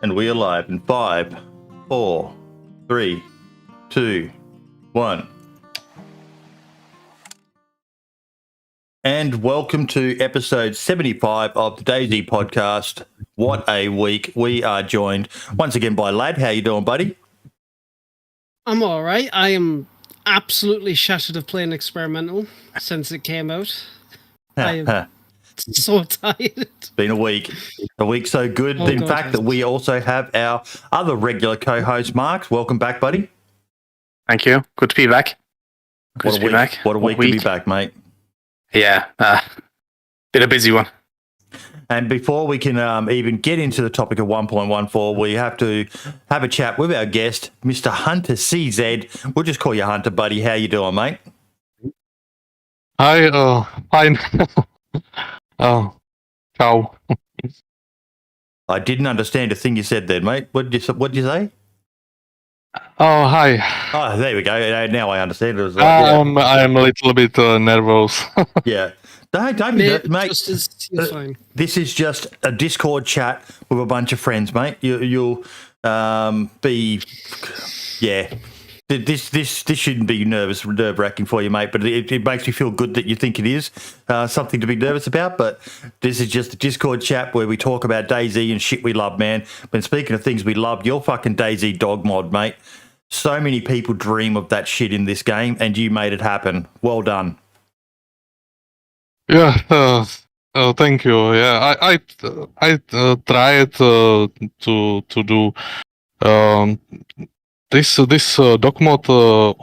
And we are live in 5, 4, 3, 2, 1. And welcome to episode 75 of the DayZ Podcast. What a week. We are joined once again by Lad. How you doing, buddy? I'm all right. I am absolutely shattered of playing Experimental since it came out. I am so tired. It's been a week so good. Oh, In God, fact, yes. that we also have our other regular co-host, Mark. Welcome back, buddy. Thank you. Good to be back. What a week to be back, mate. Yeah, been a busy one. And before we can even get into the topic of 1.14, we have to have a chat with our guest, Mr. HunterCZ. We'll just call you Hunter, buddy. How you doing, mate? Hi, fine. Ciao. I didn't understand a thing you said then, mate. What did you say? Oh, hi. Oh, there we go. Now I understand. It was like, yeah. I'm a little bit nervous. Yeah. Don't be mate. You're fine. This is just a Discord chat with a bunch of friends, mate. You'll be, yeah. This shouldn't be nerve-wracking for you, mate. But it makes me feel good that you think it is something to be nervous about. But this is just a Discord chat where we talk about DayZ and shit we love, man. But speaking of things we love, your fucking DayZ dog mod, mate. So many people dream of that shit in this game, and you made it happen. Well done. Yeah. Thank you. Yeah, I tried to do this doc mod.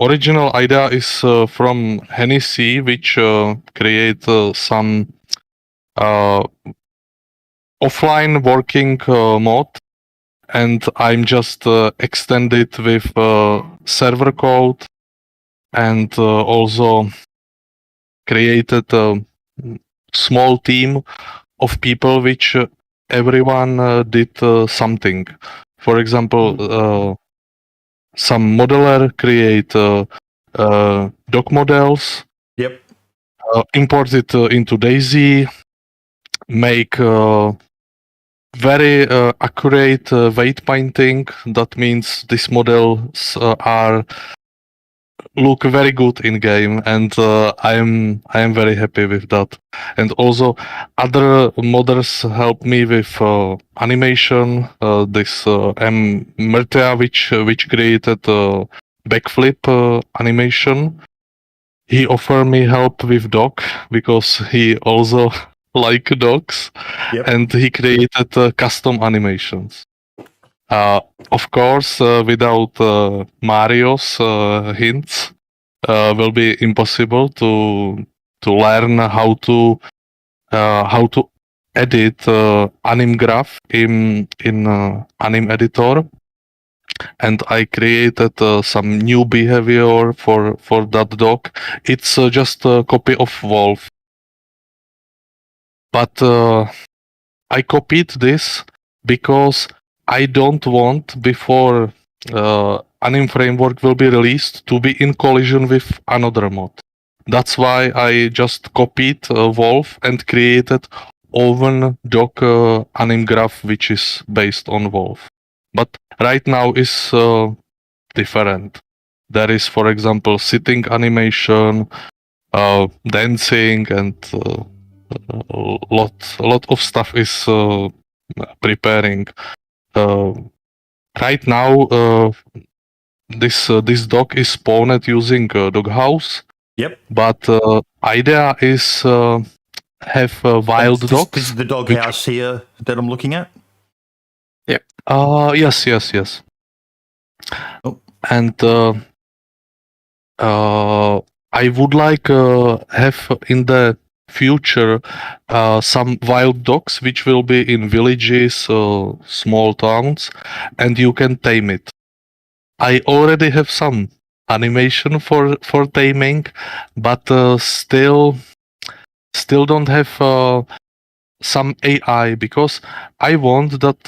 Original idea is from HunterCZ, which create some offline working mod, and I'm just extended with server code, and also created a small team of people which everyone did something. For example, some modeler create doc models. Yep. Import it into DayZ. Make very accurate weight painting. That means these models look very good in game, and I am very happy with that. And also other modders help me with animation. This Murtia, which created backflip animation. He offered me help with dog because he also like dogs. Yep. And he created custom animations. Of course, without Mario's hints, will be impossible to learn how to edit anim graph in anim editor. And I created some new behavior for that dog. It's just a copy of Wolf, but I copied this because I don't want before anim framework will be released to be in collision with another mod. That's why I just copied Wolf and created own doc anim graph which is based on Wolf. But right now is different. There is, for example, sitting animation, dancing, and a lot of stuff is preparing. Right now, this dog is spawned using doghouse. Yep. But idea is have wild dogs. This is the doghouse here that I'm looking at. Yeah. Yes. Oh. And I would like have in the future some wild dogs which will be in villages, small towns, and you can tame it. I already have some animation for taming, but still don't have some AI, because I want that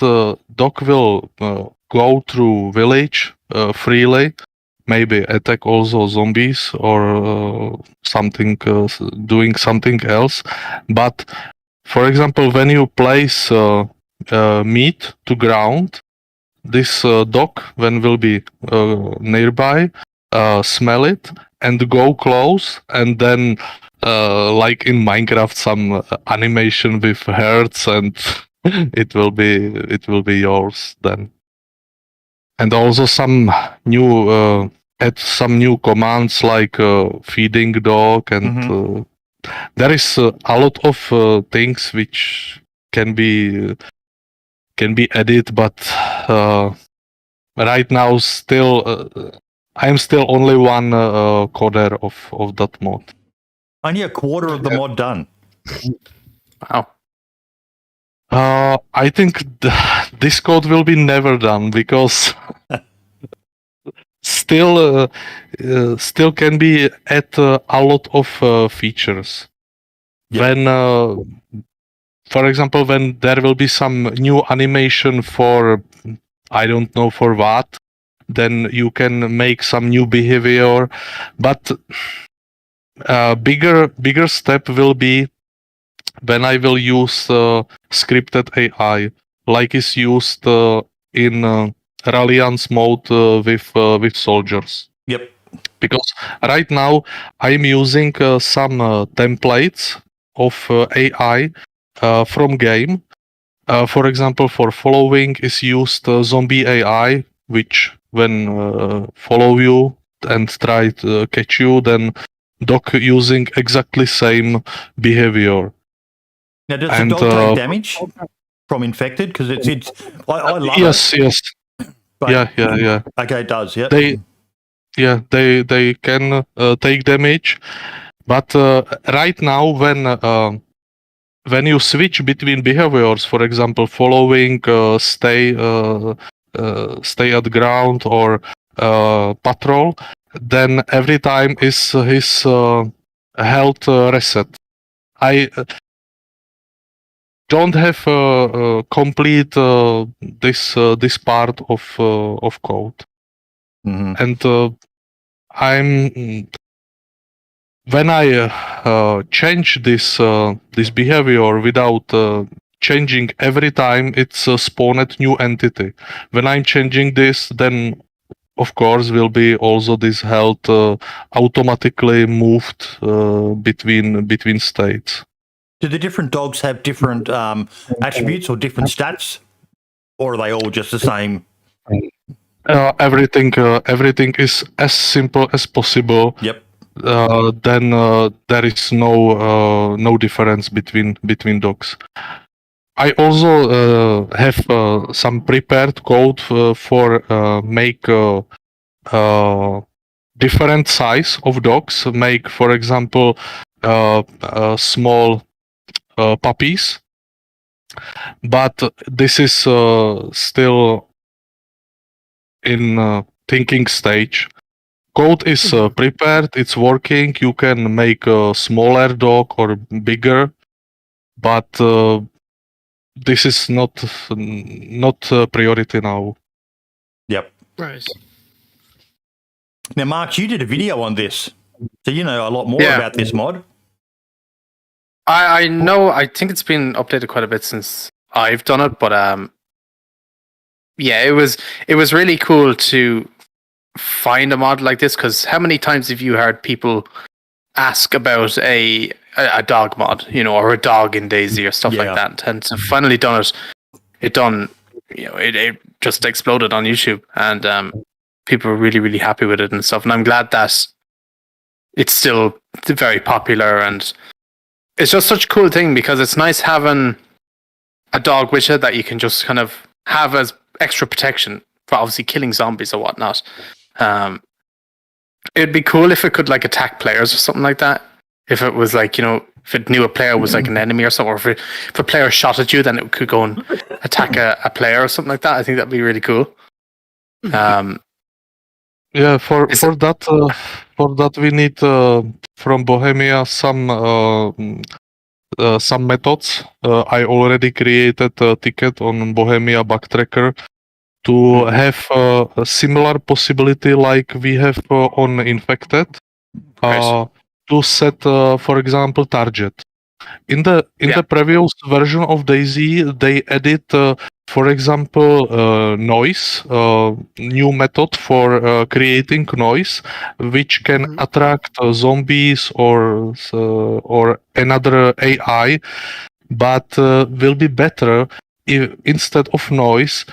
dog will go through village freely, maybe attack also zombies or something, doing something else. But for example, when you place meat to ground, this dog when will be nearby, smell it and go close, and then like in Minecraft, some animation with hearts, and it will be yours then. And also some new add some new commands like feeding dog, and there is a lot of things which can be added, but right now still I'm still only one coder of that mod. Only a quarter of the mod done. Wow. I think this code will be never done because still can be add a lot of features. Yeah. When for example, when there will be some new animation for, I don't know for what, then you can make some new behavior. But bigger step will be when I will use scripted AI, like is used in Ralliance mode with soldiers. Yep. Because right now I'm using some templates of AI from game. For example, for following is used zombie AI, which when follow you and try to catch you, then dog using exactly same behavior. Now, does the dog take damage from infected? Because it's I love yes, it. Yes. But, Yeah. Okay, it does. Yeah. They can take damage, but right now when you switch between behaviors, for example, following, stay at ground, or patrol, then every time is his health reset. I don't have complete this part of code, and I'm when I change this behavior without changing every time, it's spawned new entity. When I'm changing this, then of course will be also this health automatically moved between states. Do the different dogs have different attributes or different stats, or are they all just the same? Everything is as simple as possible. Yep. Then there is no difference between dogs. I also have some prepared code for make different size of dogs. Make, for example, small puppies, but this is still in thinking stage. Code is prepared, it's working. You can make a smaller dog or bigger, but this is not priority now. Yep. Right. Now, Mark, you did a video on this, so you know a lot more about this mod. I know. I think it's been updated quite a bit since I've done it, but yeah, it was really cool to find a mod like this, because how many times have you heard people ask about a dog mod, or a dog in DayZ or stuff like that, and to finally done it just exploded on YouTube, and people were really, really happy with it and stuff, and I'm glad that it's still very popular, and it's just such a cool thing, because it's nice having a dog with you that you can just kind of have as extra protection for obviously killing zombies or whatnot. It'd be cool if it could like attack players or something like that. If it was like, if it knew a player was like an enemy or something, or if a player shot at you, then it could go and attack a player or something like that. I think that'd be really cool. Yeah, for that we need from Bohemia some methods. I already created a ticket on Bohemia Backtracker to have a similar possibility like we have on Infected. To set, for example, target. the previous version of DayZ, they added, for example, noise, new method for creating noise, which can attract zombies or another AI, but will be better if instead of noise,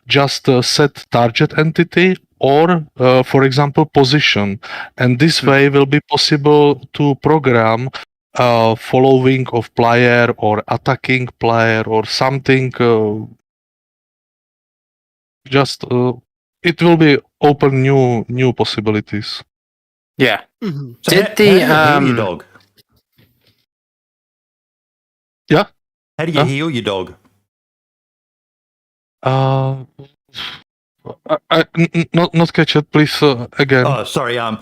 just set target entity or, for example, position, and this way will be possible to program following of player or attacking player or something. It will be open new possibilities. Yeah. Mhm. So Did how do you heal your dog? Yeah. How do you heal your dog? Not catch it, please, again. Oh, sorry. I'm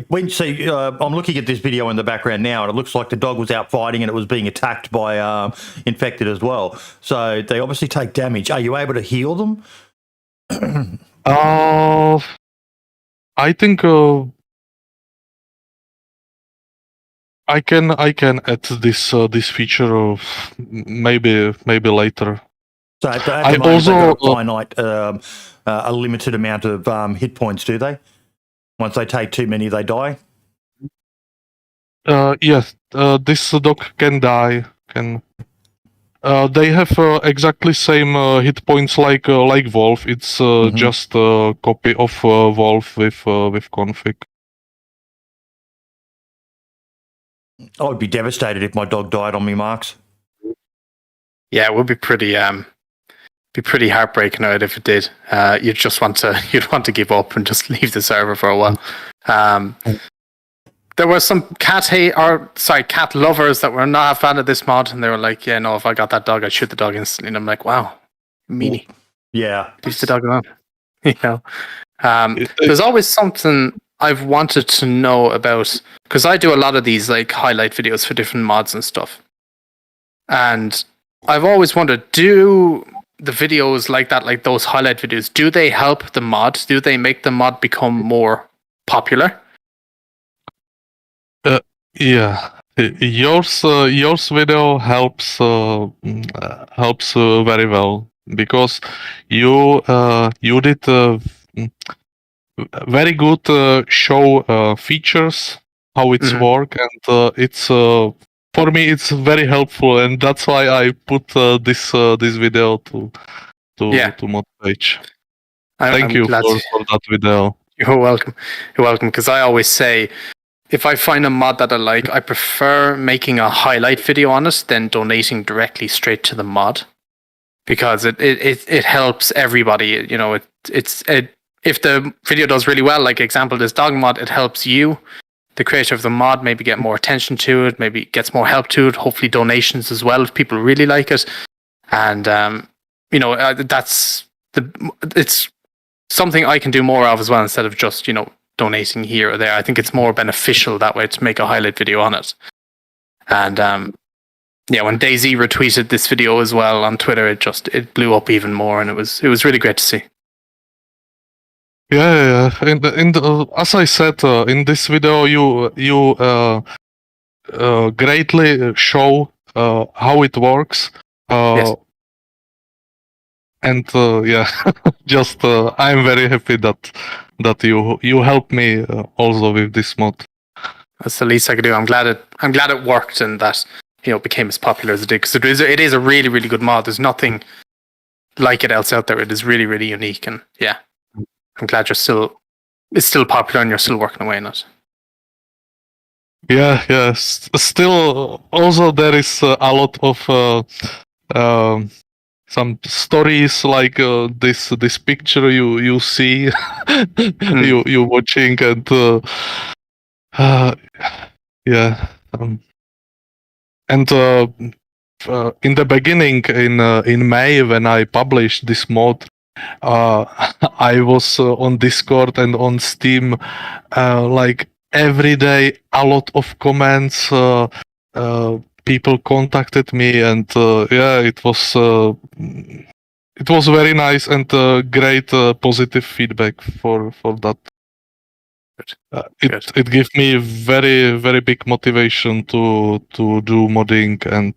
looking at this video in the background now, and it looks like the dog was out fighting and it was being attacked by infected as well. So they obviously take damage. Are you able to heal them? I think I can add this feature of maybe later. So at the I moment, also- they've got a finite, a limited amount of hit points, do they? Once they take too many, they die? Yes, this dog can die. They have exactly same hit points like Wolf. It's just a copy of Wolf with config. I would be devastated if my dog died on me, Marks. Yeah, it would be pretty heartbreaking out if it did. You'd want to give up and just leave the server for a while. There were some cat lovers that were not a fan of this mod, and they were like, "Yeah, no, if I got that dog, I'd shoot the dog instantly." And I'm like, "Wow, meanie, Yeah. leave the dog alone." You know, there's always something I've wanted to know about, because I do a lot of these like highlight videos for different mods and stuff, and I've always wondered, do the videos like that, like those highlight videos, do they help the mod? Do they make the mod become more popular? Yeah, yours video helps very well, because you did very good show features, how it's work, and it's for me it's very helpful, and that's why I put this video to mod page. Thank you for that video. You're welcome. You're welcome. Because I always say, if I find a mod that I like, I prefer making a highlight video on it than donating directly straight to the mod, because it helps everybody. You know, if the video does really well, like example this dog mod, it helps you, the creator of the mod, maybe get more attention to it, maybe gets more help to it. Hopefully donations as well if people really like it, and you know, it's something I can do more of as well, instead of just, you know, donating here or there. I think it's more beneficial that way to make a highlight video on it. And yeah, when DayZ retweeted this video as well on Twitter, it blew up even more, and it was really great to see. Yeah. As I said, in this video, you greatly show how it works. Yes. And yeah, just I'm very happy that you helped me also with this mod. That's the least I could do. I'm glad it worked, and that, you know, became as popular as it did, because it is a really, really good mod. There's nothing like it else out there. It is really, really unique, and yeah, I'm glad it's still popular and you're still working away on it. Yeah. Still, also there is a lot of some stories like this picture you see, you watching, and yeah, and in the beginning, in May, when I published this mod, I was on Discord and on Steam, like every day, a lot of comments. People contacted me, and yeah, it was very nice, and great positive feedback for that. It gives me very very big motivation to do modding and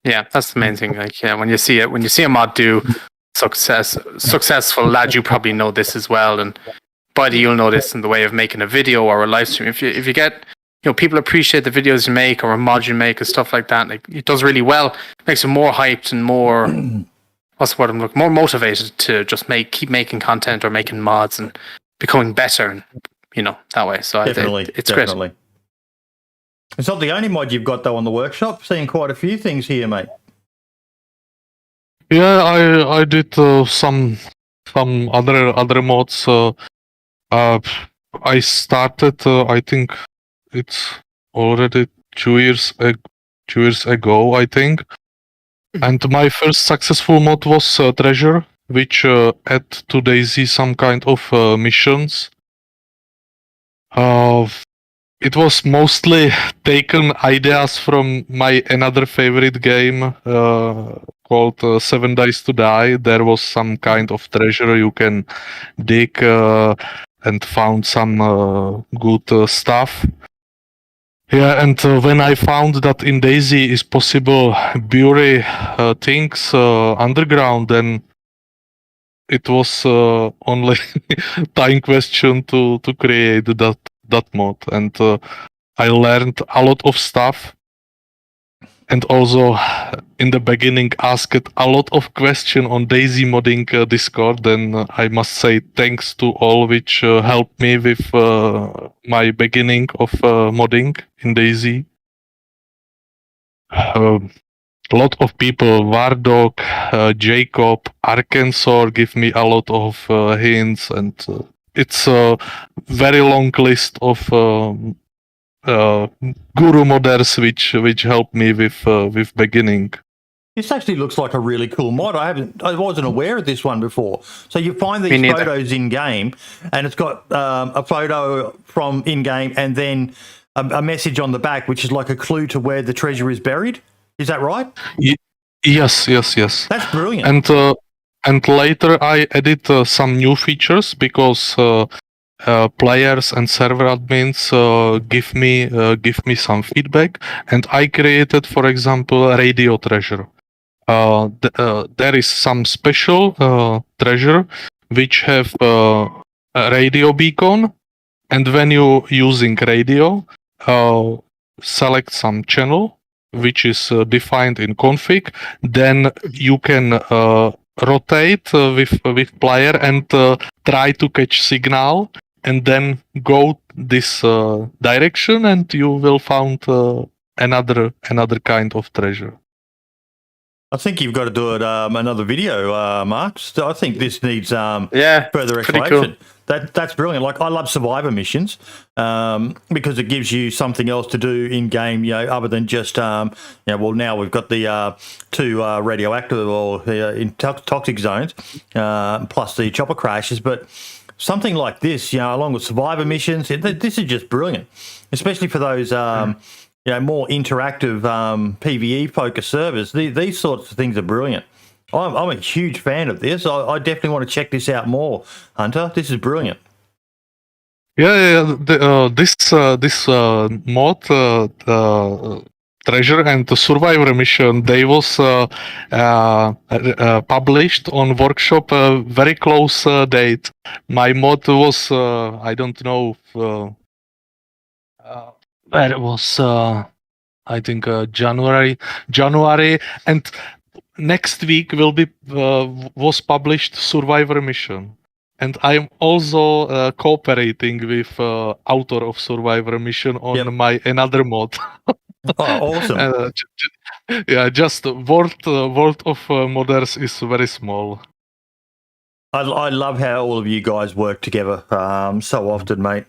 Yeah, that's the main thing. Like, yeah, when you see a mod do successful, lad, you probably know this as well, and buddy, you'll know this in the way of making a video or a live stream. If you get, people appreciate the videos you make or a mod you make and stuff like that, like it does really well. It makes you more hyped and more what's the word I'm looking, more motivated to just keep making content or making mods and becoming better, and that way. So Definitely, it's definitely. great. It's not the only mod you've got though on the workshop. Seeing quite a few things here, mate. Yeah, I did some other mods. I started. I think it's already 2 years ago. I think, and my first successful mod was Treasure, which add to DayZ some kind of missions. It was mostly taken ideas from my another favorite game called 7 Days to Die. There was some kind of treasure you can dig and found some good stuff. Yeah, and when I found that in DayZ is possible bury things underground, then it was only time question to create that mod, and I learned a lot of stuff, and also in the beginning asked a lot of questions on DayZ modding Discord. And I must say thanks to all which helped me with my beginning of modding in DayZ. A lot of people, Wardog, Jacob, Arkansas, give me a lot of hints, and it's a very long list of guru modders which helped me with beginning. This actually looks like a really cool mod. I wasn't aware of this one before. So you find these photos in game, and it's got a photo from in game, and then a message on the back, which is like a clue to where the treasure is buried. Is that right? Yes. That's brilliant. And later I added some new features because players and server admins give me some feedback, and I created, for example, a radio treasure. There is some special treasure which have a radio beacon, and when you using radio, select some channel which is defined in config, then you can rotate with player and try to catch signal, and then go this direction, and you will find another kind of treasure. I think you've got to do it another video, Mark. So I think this needs further explanation. Cool. That's brilliant. Like, I love survivor missions because it gives you something else to do in game, other than just well, now we've got the 2 radioactive or in toxic zones plus the chopper crashes, but something like this, along with survivor missions, this is just brilliant, especially for those more interactive PvE focused servers. These sorts of things are brilliant. I'm a huge fan of this. I definitely want to check this out more, Hunter. This is brilliant. Yeah. This mod, treasure and the survivor mission, they was published on workshop very close date. My mod was I don't know where it was. I think January, and next week will be was published survivor mission, and I am also cooperating with author of survivor mission on my another mod. Oh, awesome! Just world of modders is very small. I love how all of you guys work together so often, mate.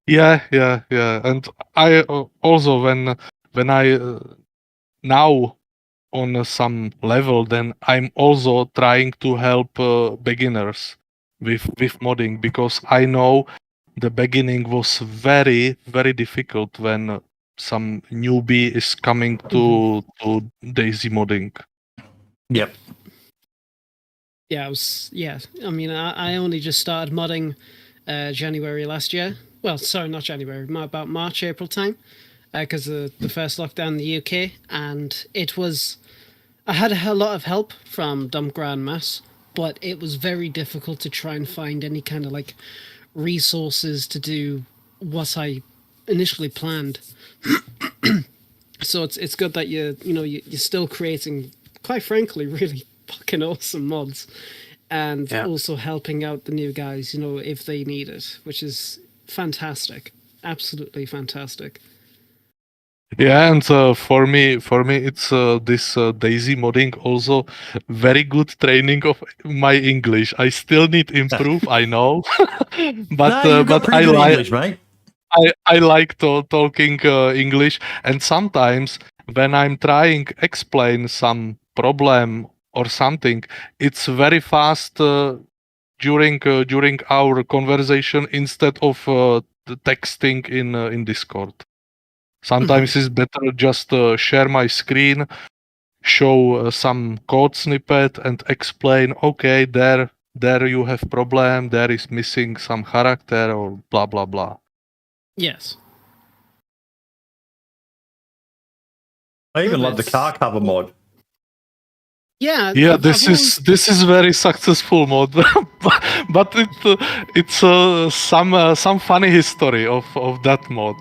Yeah, and I also when I now on some level, then I'm also trying to help beginners with modding, because I know the beginning was very very difficult when some newbie is coming to DayZ modding. Yep. Yeah, I mean, I only just started modding January last year. Well, sorry, not January, about March, April time, because of the first lockdown in the UK. And I had a lot of help from Dump Grandmass, but it was very difficult to try and find any kind of like resources to do what I initially planned. So it's good that you're still creating, quite frankly, really fucking awesome mods, and Yeah. also helping out the new guys, if they need it, which is fantastic, absolutely fantastic. Yeah, and for me, it's this DayZ modding also very good training of my English. I still need improve, I know, but No, you've got but pretty good English, mate. I like talking English, and sometimes when I'm trying explain some problem or something, it's very fast during our conversation instead of the texting in Discord. Sometimes it's better just share my screen, show some code snippet, and explain. Okay, there you have problem. There is missing some character or blah blah blah. Yes. I even love the It's- car cover mod. Yeah. Yeah, I've this always- is very successful mod, but it's some funny history of that mod.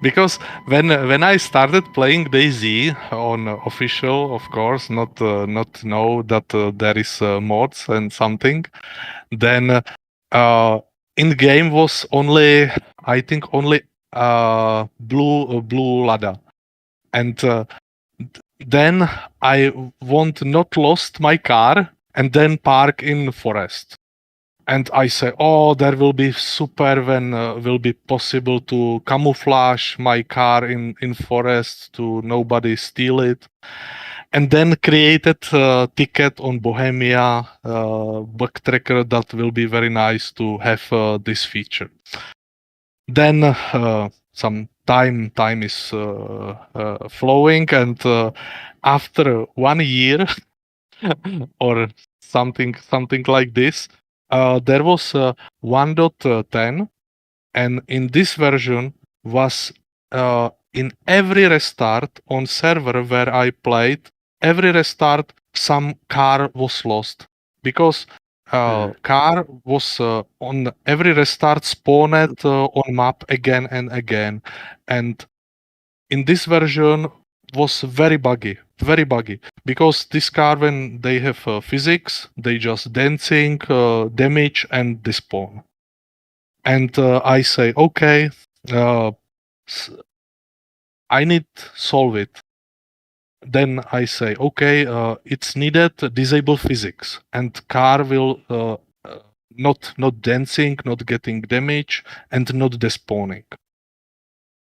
Because when I started playing DayZ on official, of course, not know that there is mods and something, then in game was only, I think, only blue Lada, and then I want not lost my car and then park in forest. And I say, oh, there will be super when will be possible to camouflage my car in forest to nobody steal it. And then created a ticket on Bohemia backtracker that will be very nice to have this feature. Then some time is flowing, and after 1 year or something like this, there was 1.10, and in this version was in every restart on server where I played, every restart some car was lost because car was on every restart spawned on map again and again, and in this version was very buggy because this car, when they have physics, they just dancing, damage, and despawn. And I say, okay, I need solve it. Then I say, okay, it's needed disable physics, and car will not dancing, not getting damage, and not despawning.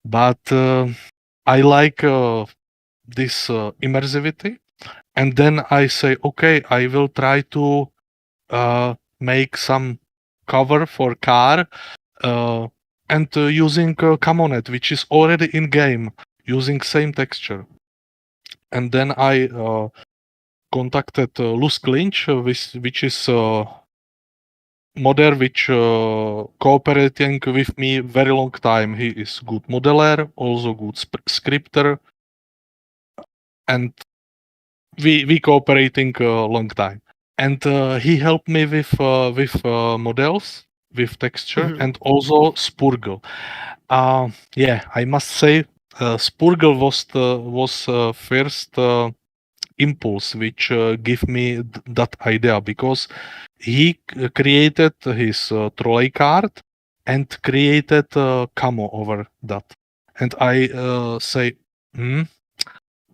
But I like this immersivity, and then I say, okay, I will try to make some cover for car and using Camonet, which is already in game, using same texture. And then I contacted Luz Clinch, which is modder which cooperating with me very long time. He is good modeler, also good scripter, and we cooperating a long time. And he helped me with models, with texture, and also Spurgle. Yeah, I must say, Spurgle was first impulse which gave me that idea, because he created his trolley card and created camo over that, and I say,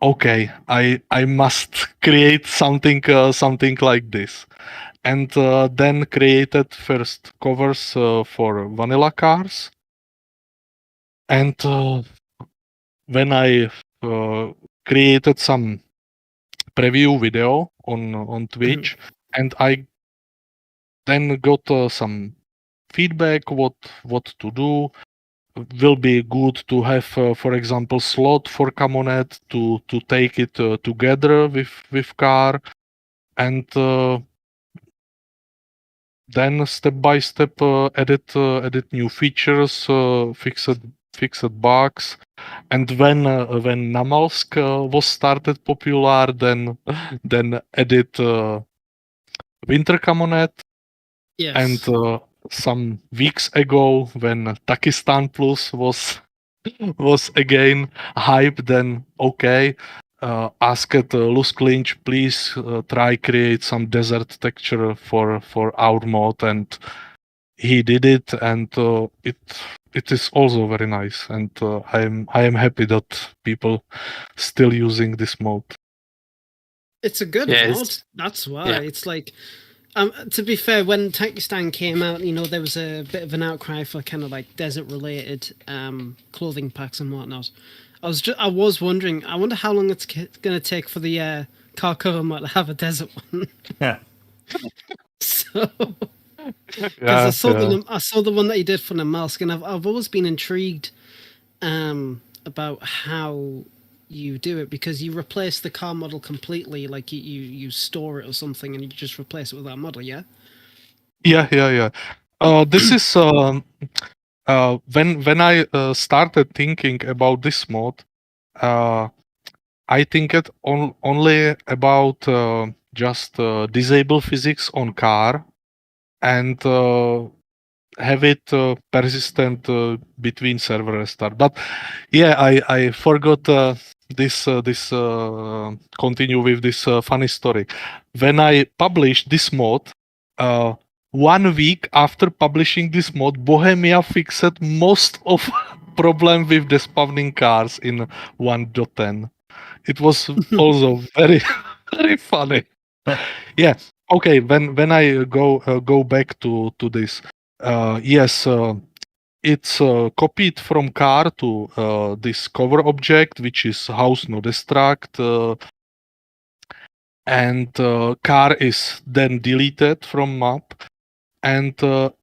okay, I must create something like this, and then created first covers for vanilla cars, and when I created some preview video on Twitch, and I then got some feedback what to do. Will be good to have, for example, slot for Camonet to take it together with car, and then step by step edit new features, fixed bugs, and when Namalsk was started popular, then edit Winter Camonet, Yes. and some weeks ago when Takistan Plus was again hype, then okay, asked Luz Clinch, please try create some desert texture for our mod, and he did it, and it is also very nice, and I am happy that people still using this mode. It's a good Yeah, mod. That's why. yeah. It's like, to be fair, when Takistan came out, there was a bit of an outcry for kind of like desert-related clothing packs and whatnot. I was wondering. I wonder how long it's going to take for the car cover mod to have a desert one. Yeah. So, because Yeah, I saw the one that he did for Namalsk, and I've always been intrigued about how you do it, because you replace the car model completely, like you store it or something, and you just replace it with that model. Yeah. Yeah. This is when I started thinking about this mod, I think it only about just disable physics on car and have it persistent between server restart. But yeah, I forgot this continue with this funny story. When I published this mod, 1 week after publishing this mod, Bohemia fixed most of problem with despawning cars in 1.10. It was also very very funny. Yeah. Okay. When I go back to this, yes, it's copied from car to this cover object, which is house no destruct, and car is then deleted from map, and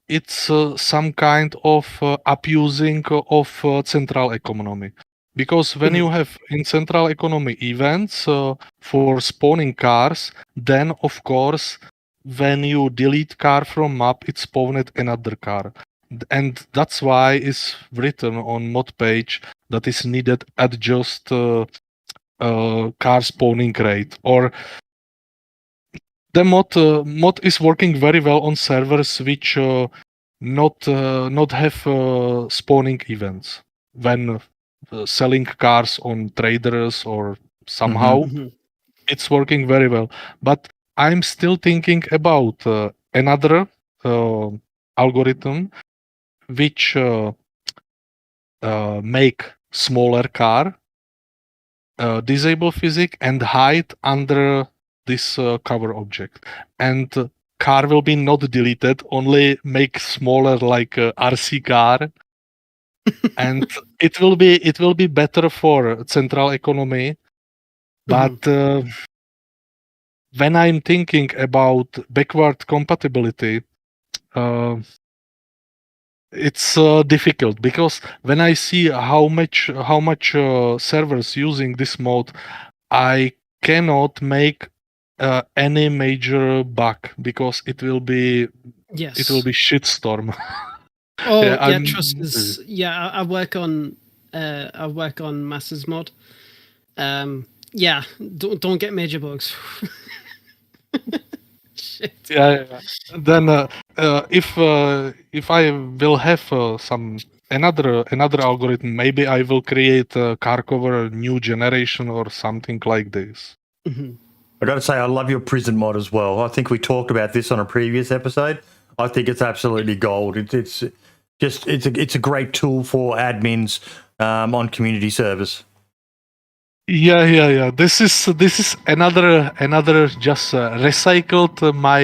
it's some kind of abusing of central economy. Because when you have in central economy events for spawning cars, then of course when you delete car from map, it spawned another car, and that's why it's written on mod page that is needed adjust car spawning rate. Or the mod is working very well on servers which not have spawning events when selling cars on traders or somehow. It's working very well. But I'm still thinking about another algorithm which make smaller car, disable physics, and hide under this cover object, and car will be not deleted, only make smaller, like RC car, and it will be better for central economy. But when I'm thinking about backward compatibility, it's difficult, because when I see how much servers using this mode, I cannot make any major bug, because it will be shitstorm. Oh Yeah, yeah, trust us. Yeah, I work on Masters mod. Yeah, don't get major bugs. Shit. Yeah. Then if I will have some another algorithm, maybe I will create a car cover new generation or something like this. I got to say, I love your prison mod as well. I think we talked about this on a previous episode. I think it's absolutely gold. It's a great tool for admins on community servers. Yeah. This is another just recycled my.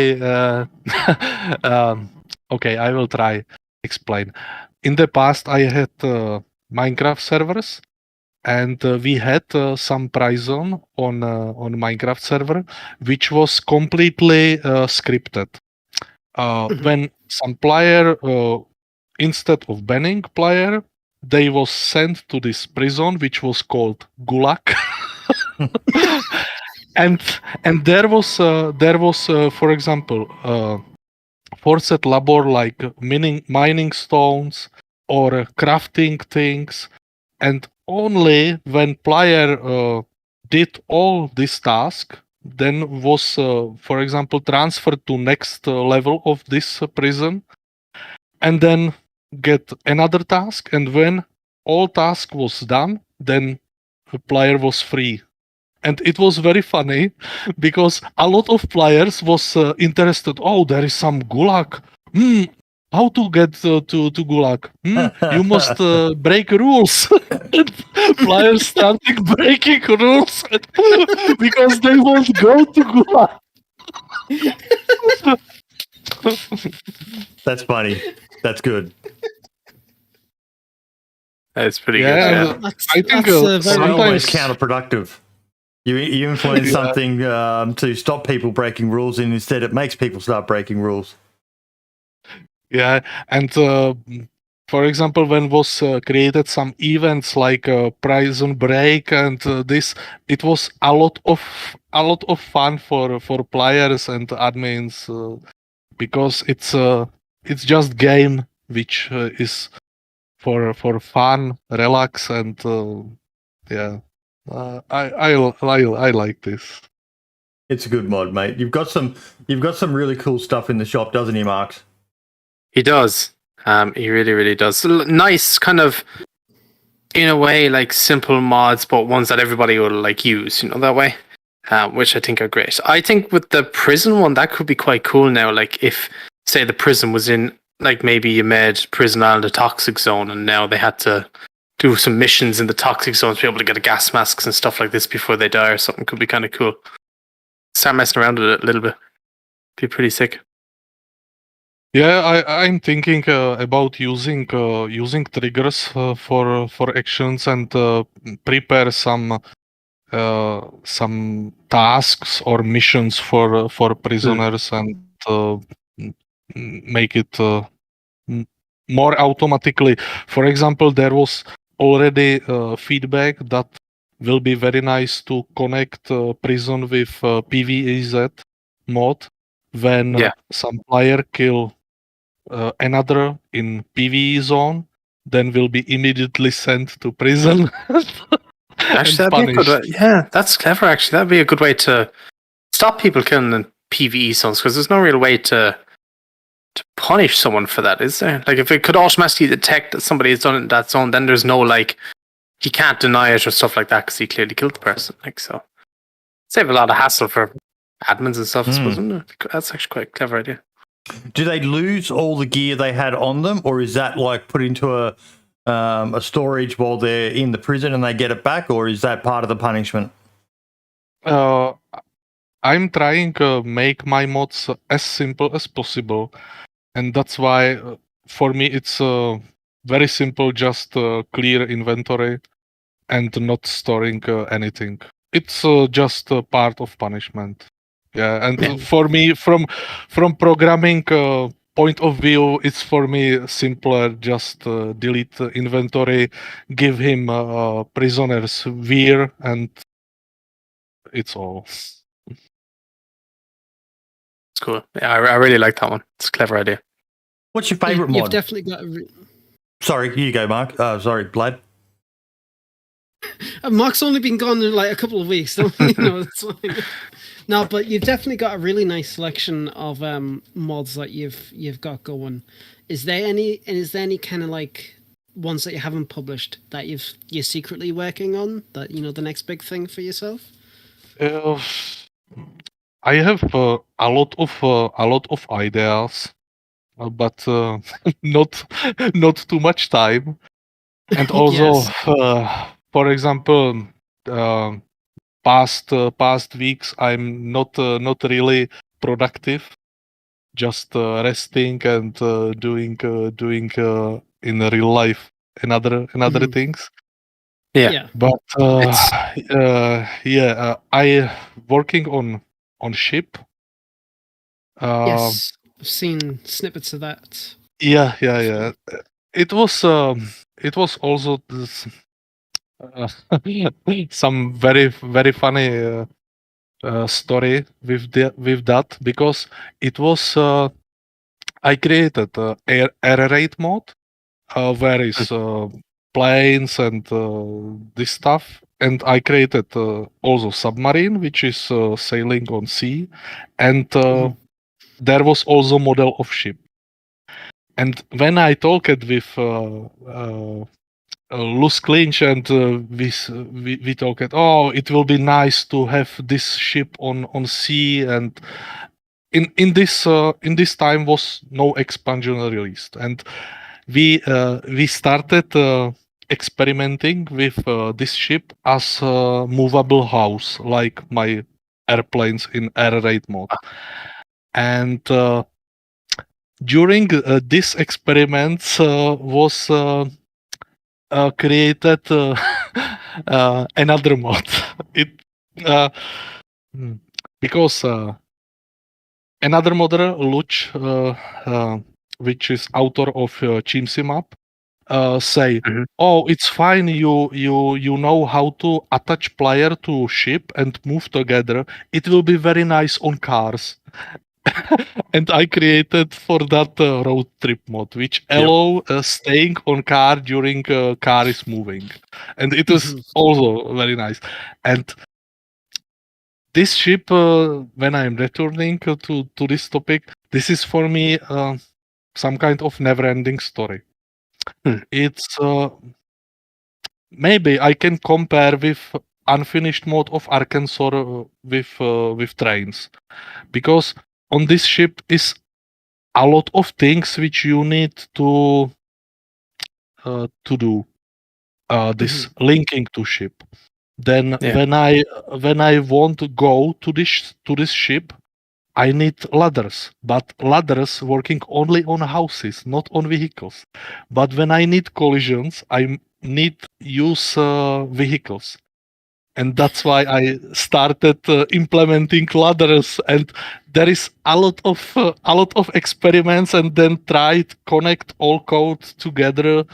Okay, I will try explain. In the past, I had Minecraft servers, and we had some Prison on Minecraft server, which was completely scripted. When some player, instead of banning player, they was sent to this prison, which was called Gulag. and there was for example forced labor like mining stones or crafting things, and only when player did all this task, then was for example transferred to next level of this prison, and then get another task, and when all task was done, then the player was free. And it was very funny because a lot of players was interested. Oh, there is some gulag. How to get to gulag? You must break rules. Players started breaking rules because they won't go to gulag. That's funny. That's good. That's pretty Yeah, good. I think that's It's very always sometimes counterproductive. You influence something to stop people breaking rules, and instead it makes people start breaking rules. yeah, and for example, when was created some events like Prison Break and this, it was a lot of fun for players and admins because it's just game which is for fun, relax, and yeah, I like this. It's a good mod, mate. You've got some really cool stuff in the shop, doesn't he, Marks? He does. He really, really does. Nice, kind of, in a way, like simple mods, but ones that everybody will like use. That way, which I think are great. I think with the prison one, that could be quite cool now. Like if, say, the prison was in, like maybe you made Prison Island a toxic zone, and now they had to do some missions in the toxic zone to be able to get a gas masks and stuff like this before they die or something. Could be kind of cool. Start messing around with it a little bit. Be pretty sick. Yeah, I'm thinking about using triggers for actions and prepare some tasks or missions for prisoners and make it more automatically. For example, there was already feedback that will be very nice to connect prison with PvEZ mod when some player kill another in PvE zone, then will be immediately sent to prison. Actually, that'd be a good. Yeah, that's clever. Actually, that'd be a good way to stop people killing in PvE zones, because there's no real way to punish someone for that, is there? Like, if it could automatically detect that somebody has done it in that zone, then there's no like, he can't deny it or stuff like that because he clearly killed the person. Like, so save a lot of hassle for admins and stuff. I suppose, isn't it? That's actually quite a clever idea. Do they lose all the gear they had on them, or is that like put into a storage while they're in the prison and they get it back, or is that part of the punishment? I'm trying to make my mods as simple as possible, and that's why for me it's very simple, just clear inventory and not storing anything. It's just a part of punishment. Yeah, and for me, from programming point of view, it's for me simpler. Just delete inventory, give him prisoner's wear, and it's all. It's cool. Yeah, I really like that one. It's a clever idea. What's your favourite mod? You've definitely got. Sorry, you go, Mark. Sorry, Blad. Mark's only been gone in like a couple of weeks. It's fine. No, but you've definitely got a really nice selection of mods that you've got going. Is there any kind of like ones that you haven't published that you're secretly working on, that the next big thing for yourself? I have a lot of ideas, but not too much time. And also, for example, past weeks I'm not really productive, just resting and doing in real life another things. Yeah. But I working on ship. Yes, I've seen snippets of that. Yeah. It was also this, some very funny story with that, because it was I created air raid mode where is planes and this stuff, and I created also submarine which is sailing on sea, and there was also model of ship. And when I talked with Loose Clinch, and we talked, oh, it will be nice to have this ship on sea, and in this time was no expansion released, and we started experimenting with this ship as a movable house, like my airplanes in air raid mode. And during this experiments was created another mod. Because another modder, Luch, which is author of Chimsy map, say, oh, it's fine. You know how to attach player to ship and move together. It will be very nice on cars. And I created for that road trip mod, which allow staying on car during car is moving, and it was also very nice. And this ship, when I'm returning to this topic, this is for me some kind of never-ending story. It's maybe I can compare with unfinished mode of Arkansas with trains, because on this ship is a lot of things which you need to do. This linking to ship. Then when I want to go to this ship, I need ladders, but ladders working only on houses, not on vehicles. But when I need collisions, I need use vehicles. And that's why I started implementing ladders, and there is a lot of experiments, and then tried connect all code together,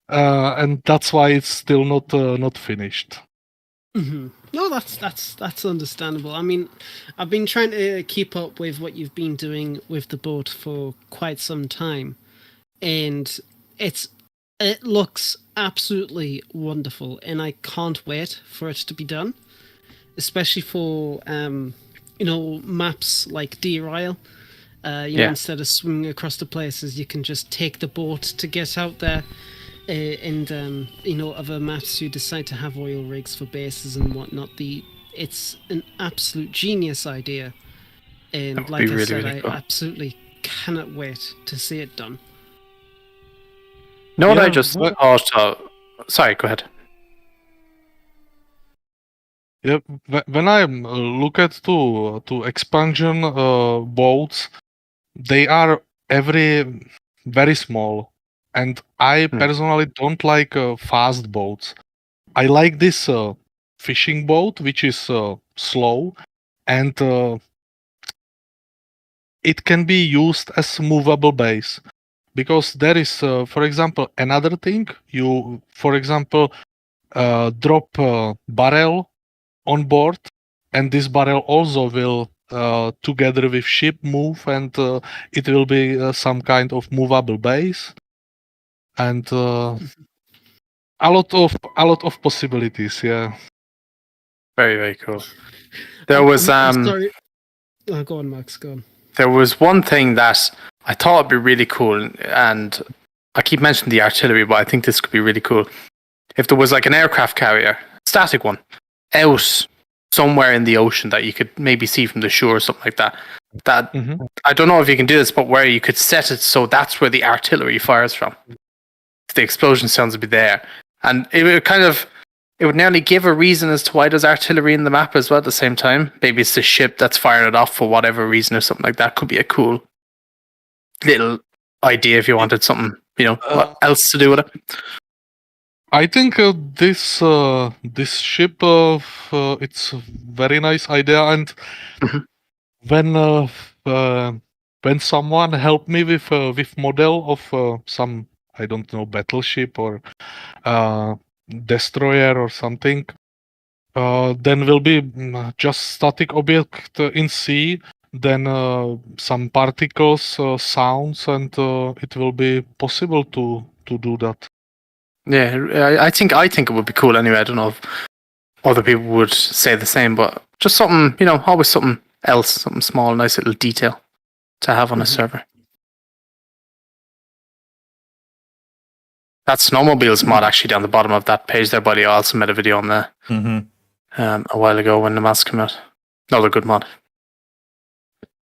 and that's why it's still not finished. No, that's understandable. I mean, I've been trying to keep up with what you've been doing with the boat for quite some time, and it looks absolutely wonderful, and I can't wait for it to be done, especially for maps like Derail. Instead of swimming across the places, you can just take the boat to get out there. And other maps who decide to have oil rigs for bases and whatnot. It's an absolute genius idea, and like I said, really cool. I absolutely cannot wait to see it done. What I just thought? Sorry, go ahead. Yeah, when I look at to expansion boats, they are very small. And I personally don't like fast boats. I like this fishing boat, which is slow, and it can be used as movable base. Because there is, for example, another thing. You, for example, drop a barrel on board, and this barrel also will, together with ship, move, and it will be some kind of movable base. And a lot of possibilities, yeah. Very, very cool. There was sorry. Oh, go on, Max. Go on. There was one thing that I thought would be really cool, and I keep mentioning the artillery, but I think this could be really cool. If there was like an aircraft carrier, static one, out somewhere in the ocean that you could maybe see from the shore or something like that. I don't know if you can do this, but where you could set it so that's where the artillery fires from. The explosion sounds would be there, and it would nearly give a reason as to why there's artillery in the map as well at the same time. Maybe it's the ship that's firing it off for whatever reason or something like that. Could be a cool little idea if you wanted something, what else to do with it. I think this ship, it's a very nice idea, and when someone helped me with model of some, I don't know, battleship or destroyer or something, then will be just static object in C, then some particles, sounds, and it will be possible to do that. Yeah, I think it would be cool anyway. I don't know if other people would say the same, but just something, always something else, something small, nice little detail to have on a server. That snowmobiles mod actually down the bottom of that page there, buddy. I also made a video on that a while ago when the mask came out. Another good mod.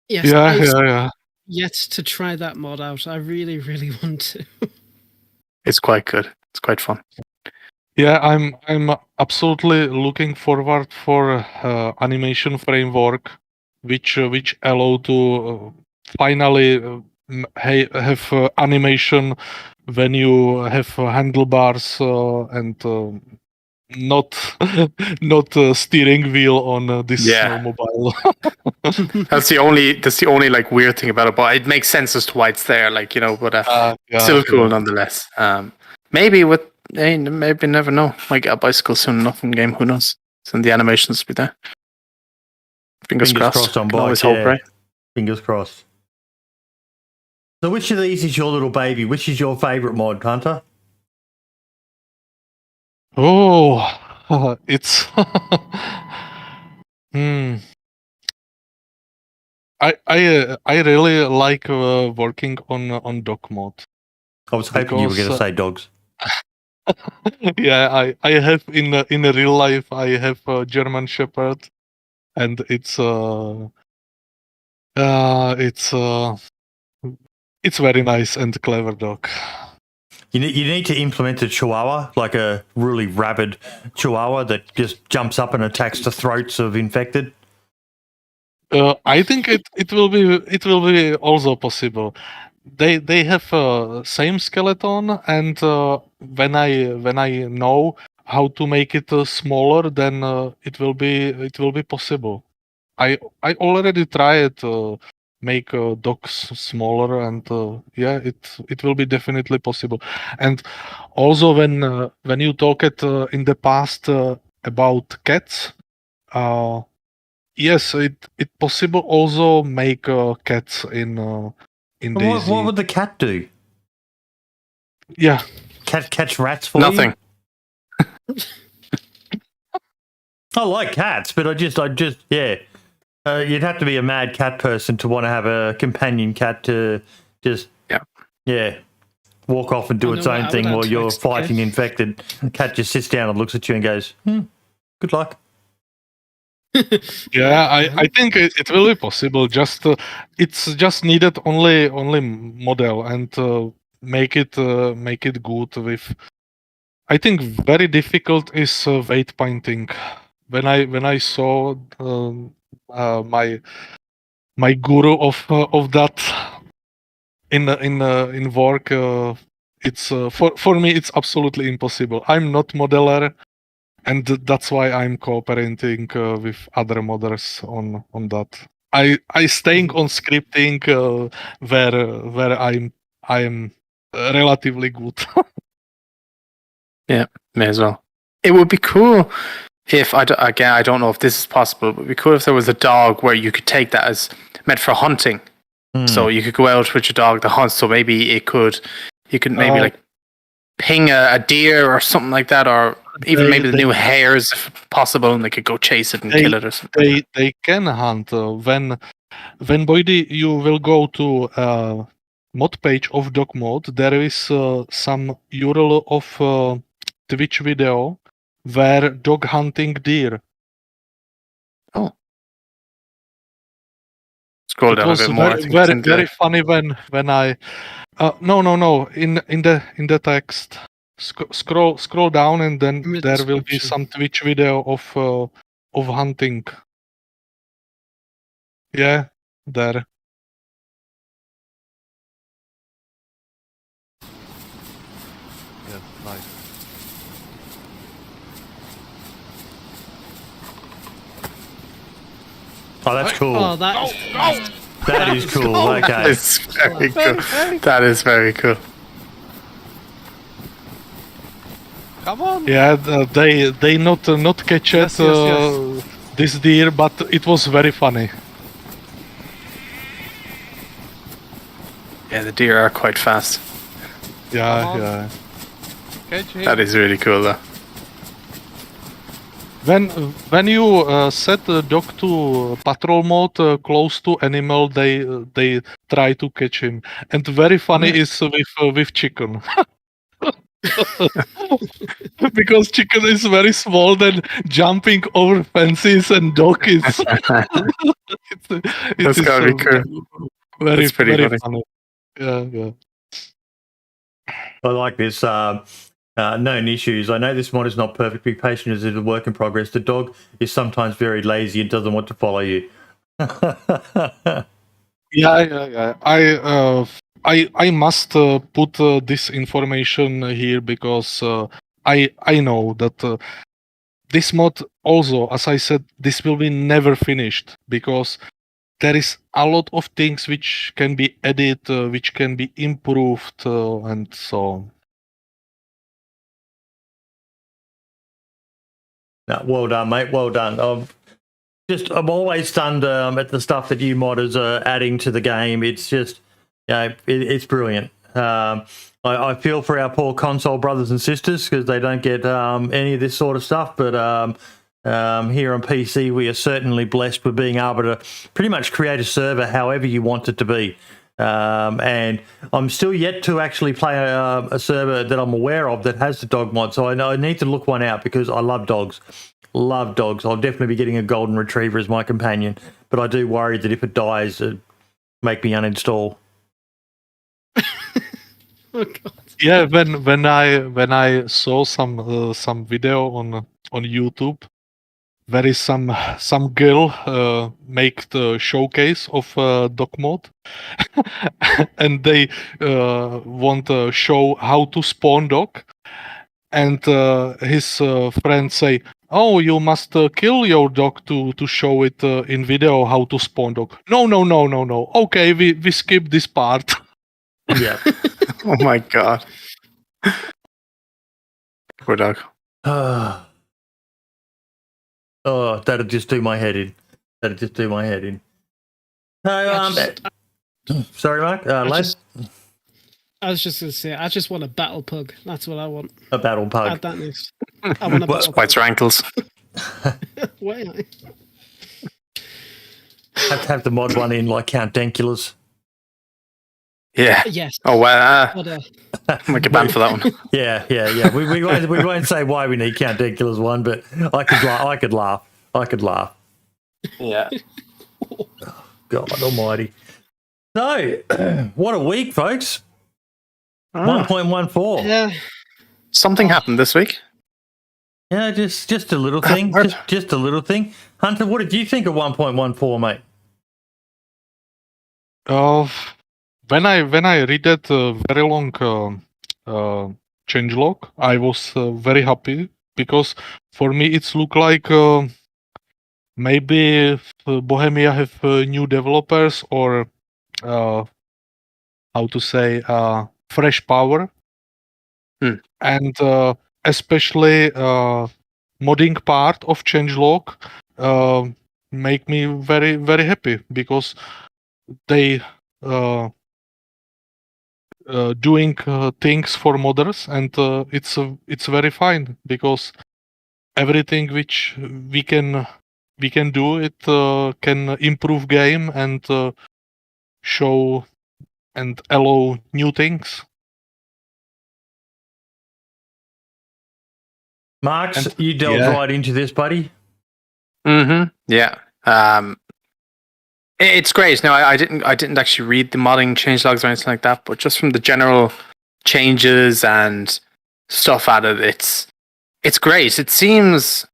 Yes, Yeah. Yet to try that mod out. I really, really want to. It's quite good. It's quite fun. Yeah, I'm absolutely looking forward for animation framework, which allow to finally have animation when you have handlebars and not steering wheel on this snowmobile. That's the only like weird thing about it, but it makes sense as to why it's there. Like but still cool nonetheless. Maybe never know. Might get a bicycle soon enough in game. Who knows? And the animations will be there. Fingers crossed on Can always bike, hope, right? Fingers crossed. So which of these is your little baby? Which is your favourite mod, Hunter? Oh, it's I really like working on dog mode. I was hoping you were going to say dogs. Yeah, I have in real life I have a German Shepherd, and it's very nice and clever dog. You need to implement a Chihuahua, like a really rabid Chihuahua that just jumps up and attacks the throats of infected. I think it will be also possible. They have same skeleton, and when I know how to make it smaller, then it will be possible. I already tried make dogs smaller, and it will be definitely possible. And also when you talked in the past about cats, yes, it possible also make cats in DayZ. What would the cat do? Yeah, Catch rats for Nothing. you? I like cats, but I just you'd have to be a mad cat person to want to have a companion cat to just walk off and do its own thing while you're fighting infected. The cat just sits down and looks at you and goes, good luck. Yeah, I think it will be possible. Just it's just needed only model and make it good with. I think very difficult is weight painting. When I saw my guru of that in work, it's for me it's absolutely impossible. I'm not modeler. And that's why I'm cooperating with other modders on that. I staying on scripting where I am relatively good. Yeah, may as well. It would be cool if I don't know if this is possible, but it'd be cool if there was a dog where you could take that as meant for hunting. So you could go out with your dog that hunts. So maybe you could maybe like ping a deer or something like that, or even maybe the new hares if possible, and they could go chase it and kill it or something. They can hunt when Boydie, you will go to mod page of dog mode. There is some URL of Twitch video where dog hunting deer. Oh, scroll down a bit more. Very funny when I no in the text. Scroll down, and then there will be some Twitch video of hunting. Yeah, there. Yeah, nice. Oh, that's cool. Oh, that is cool. Okay. That is very cool. That is very cool. Come on. Yeah, they not catch Yes, it yes. this deer, but it was very funny. Yeah, the deer are quite fast. Yeah, Come on. yeah. Catch him. That is really cool, though. When you set the dog to patrol mode close to animal, they try to catch him. And very funny is with chicken. Because chicken is very small, then jumping over fences, and dog is. That's gotta be cool. Very, That's pretty very funny. funny. Yeah. I like this. Known issues. I know this mod is not perfectly patient as it is a work in progress. The dog is sometimes very lazy and doesn't want to follow you. Yeah. I must put this information here because I know that this mod also, as I said, this will be never finished because there is a lot of things which can be added, which can be improved, and so on. No, well done, mate. Well done. I'm always stunned at the stuff that you modders are adding to the game. It's just, it's brilliant. I feel for our poor console brothers and sisters because they don't get any of this sort of stuff. But here on PC, we are certainly blessed with being able to pretty much create a server however you want it to be. And I'm still yet to actually play a server that I'm aware of that has the dog mod. So I need to look one out because I love dogs. Love dogs. I'll definitely be getting a golden retriever as my companion. But I do worry that if it dies, it'd make me uninstall. Oh God. Yeah, when I saw some video on YouTube, there is some girl make the showcase of dog mode, and they want to show how to spawn dog, and his friends say, "Oh, you must kill your dog to show it in video how to spawn dog." No. Okay, we skip this part. Yeah. Oh my god. Poor dog. Oh, that'd just do my head in. So, sorry, Mark. Les? I was just going to say, I just want a battle pug. That's what I want. A battle pug. Add that next. I want a battle Bites her ankles. pug. Why? Have to have the mod one in like Count Denkulas. Yeah. Yes. Oh, wow. But, Might get banned for that one. Yeah. We won't say why we need Count Denkulas one, but I could laugh. Yeah. God almighty. So, what a week, folks. Ah. 1.14. yeah. Something happened this week. Yeah, just a little thing. What? Just a little thing. Hunter, what did you think of 1.14, mate? When I read that very long changelog, I was very happy because for me it's look like maybe Bohemia have new developers or how to say fresh power, and especially modding part of changelog make me very very happy because they doing things for modders, and it's very fine because everything which we can do it can improve game and show and allow new things. Marks, And- you delved yeah. right into this, buddy. Mm-hmm. Yeah. It's great. No, I didn't actually read the modding changelogs or anything like that, but just from the general changes and stuff added, it's great. It seems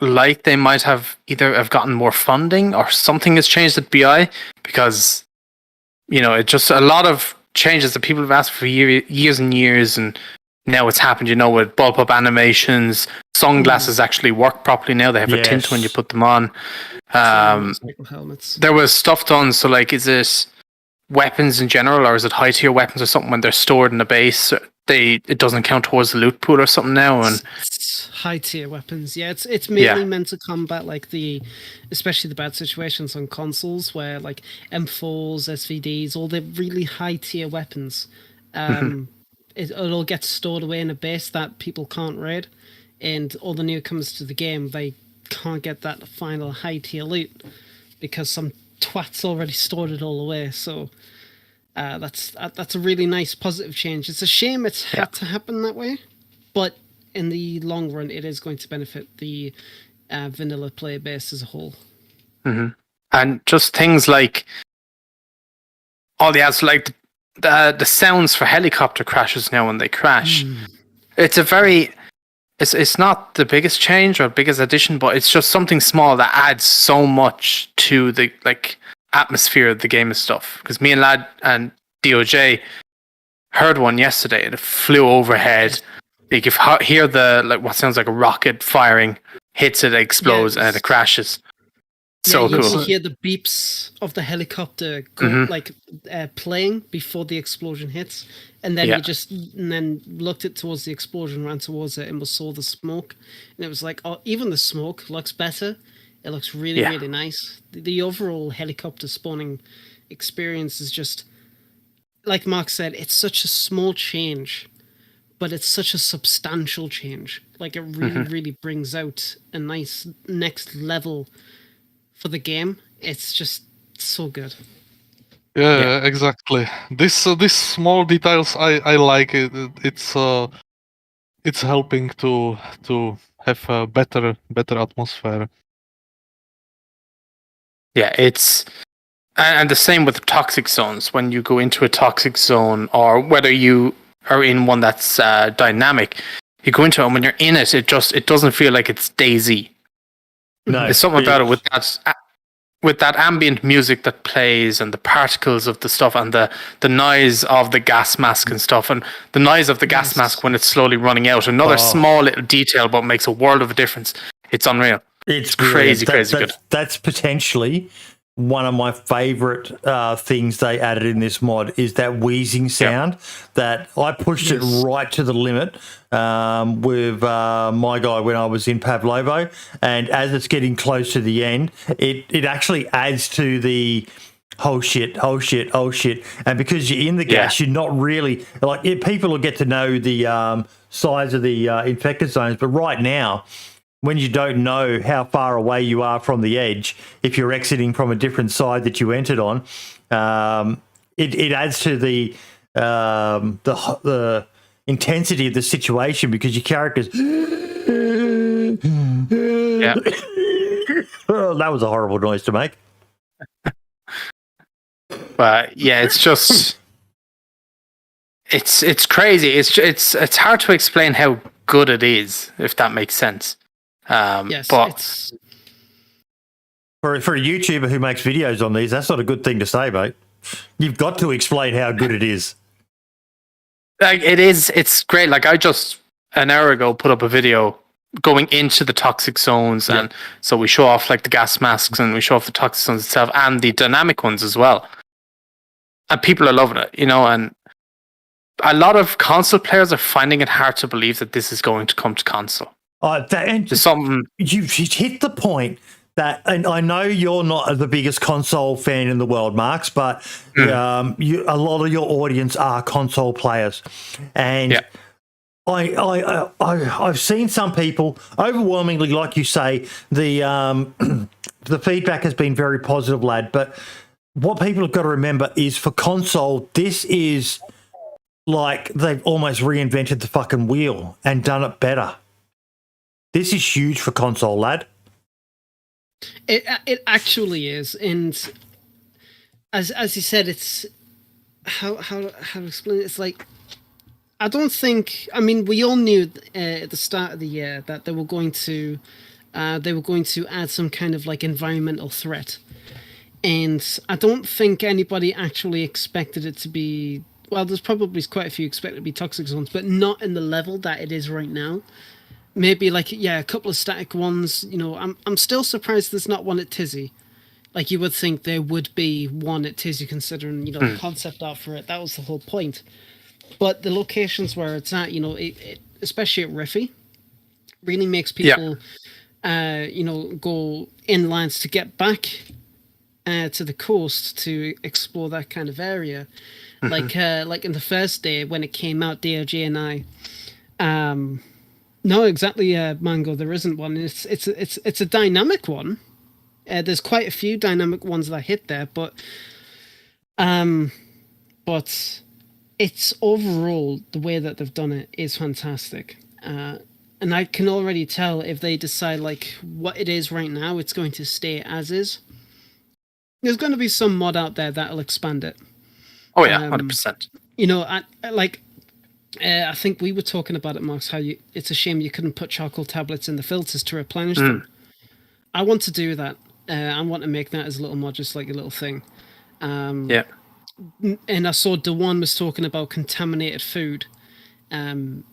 like they might have either have gotten more funding or something has changed at BI because it's just a lot of changes that people have asked for years and years, and now it's happened. With bulb up animations, sunglasses actually work properly now. They have a tint when you put them on. Motorcycle helmets. There was stuff done. So, like, is it weapons in general, or is it high tier weapons or something when they're stored in a base? it doesn't count towards the loot pool or something now. And It's high tier weapons. Yeah, it's mainly meant to combat like especially the bad situations on consoles where like M4s, SVDs, all the really high tier weapons. It'll get stored away in a base that people can't raid, and all the newcomers to the game, they can't get that final high tier loot because some twat's already stored it all away. So that's a really nice positive change. It's a shame it's had to happen that way, but in the long run, it is going to benefit the vanilla player base as a whole. And just things like all the ads, like the sounds for helicopter crashes now when they crash. It's it's not the biggest change or biggest addition, but it's just something small that adds so much to the like atmosphere of the game and stuff. Because me and Lad and DOJ heard one yesterday, and it flew overhead. You can hear the like what sounds like a rocket firing, hits it, explodes, and it crashes. So you cool. can hear the beeps of the helicopter playing before the explosion hits, and then then looked it towards the explosion, ran towards it, and we saw the smoke, and it was like, oh, even the smoke looks better. It looks really, really nice. The overall helicopter spawning experience is just, like Mark said, it's such a small change, but it's such a substantial change. Like it really, really brings out a nice next level for the game. It's just so good. Yeah, exactly. This small details I like it. It's helping to have a better atmosphere. Yeah, and the same with the toxic zones. When you go into a toxic zone, or whether you are in one that's dynamic, you go into it, and when you're in it, it doesn't feel like it's DayZ. No, there's something about it with that ambient music that plays, and the particles of the stuff, and the noise of the gas mask and stuff, and the noise of the gas mask when it's slowly running out. Another small little detail, but makes a world of a difference. It's unreal. It's crazy good. That's potentially one of my favourite things they added in this mod is that wheezing sound that I pushed it right to the limit with my guy when I was in Pavlovo, and as it's getting close to the end, it actually adds to the oh shit, and because you're in the gas, you're not really like people will get to know the size of the infected zones, but right now, when you don't know how far away you are from the edge, if you're exiting from a different side that you entered on, it adds to the intensity of the situation because your characters. Oh, that was a horrible noise to make. But yeah, it's just it's crazy. It's hard to explain how good it is, if that makes sense. Yes, but for a YouTuber who makes videos on these, that's not a good thing to say, mate. You've got to explain how good it is. Like it's great. Like I just an hour ago put up a video going into the toxic zones, and so we show off like the gas masks, and we show off the toxic zones itself and the dynamic ones as well. And people are loving it, and a lot of console players are finding it hard to believe that this is going to come to console. There's something you've hit the point that, and I know you're not the biggest console fan in the world, Marks, but a lot of your audience are console players, and I've seen some people overwhelmingly, like you say, the feedback has been very positive, lad. But what people have got to remember is for console, this is like they've almost reinvented the fucking wheel and done it better. This is huge for console, lad. It actually is, and as you said, it's how to explain it. It's like I don't think. I mean, we all knew at the start of the year that they were going to add some kind of like environmental threat, and I don't think anybody actually expected it to be. Well, there's probably quite a few expected to be toxic zones, but not in the level that it is right now. Maybe like a couple of static ones. I'm still surprised there's not one at Tizzy. Like you would think there would be one at Tizzy, considering the concept art for it. That was the whole point. But the locations where it's at, especially at Riffy, really makes people, go inlands to get back to the coast to explore that kind of area. Like in the first day when it came out, DOJ and I, no, exactly, Mango. There isn't one. It's a dynamic one. There's quite a few dynamic ones that hit there, but it's overall the way that they've done it is fantastic. And I can already tell if they decide like what it is right now, it's going to stay as is. There's going to be some mod out there that'll expand it. Oh yeah, 100%. I think we were talking about it, Max. It's a shame you couldn't put charcoal tablets in the filters to replenish them. I want to do that. I want to make that as a little mod, just like a little thing. Yeah. And I saw Dewan was talking about contaminated food, and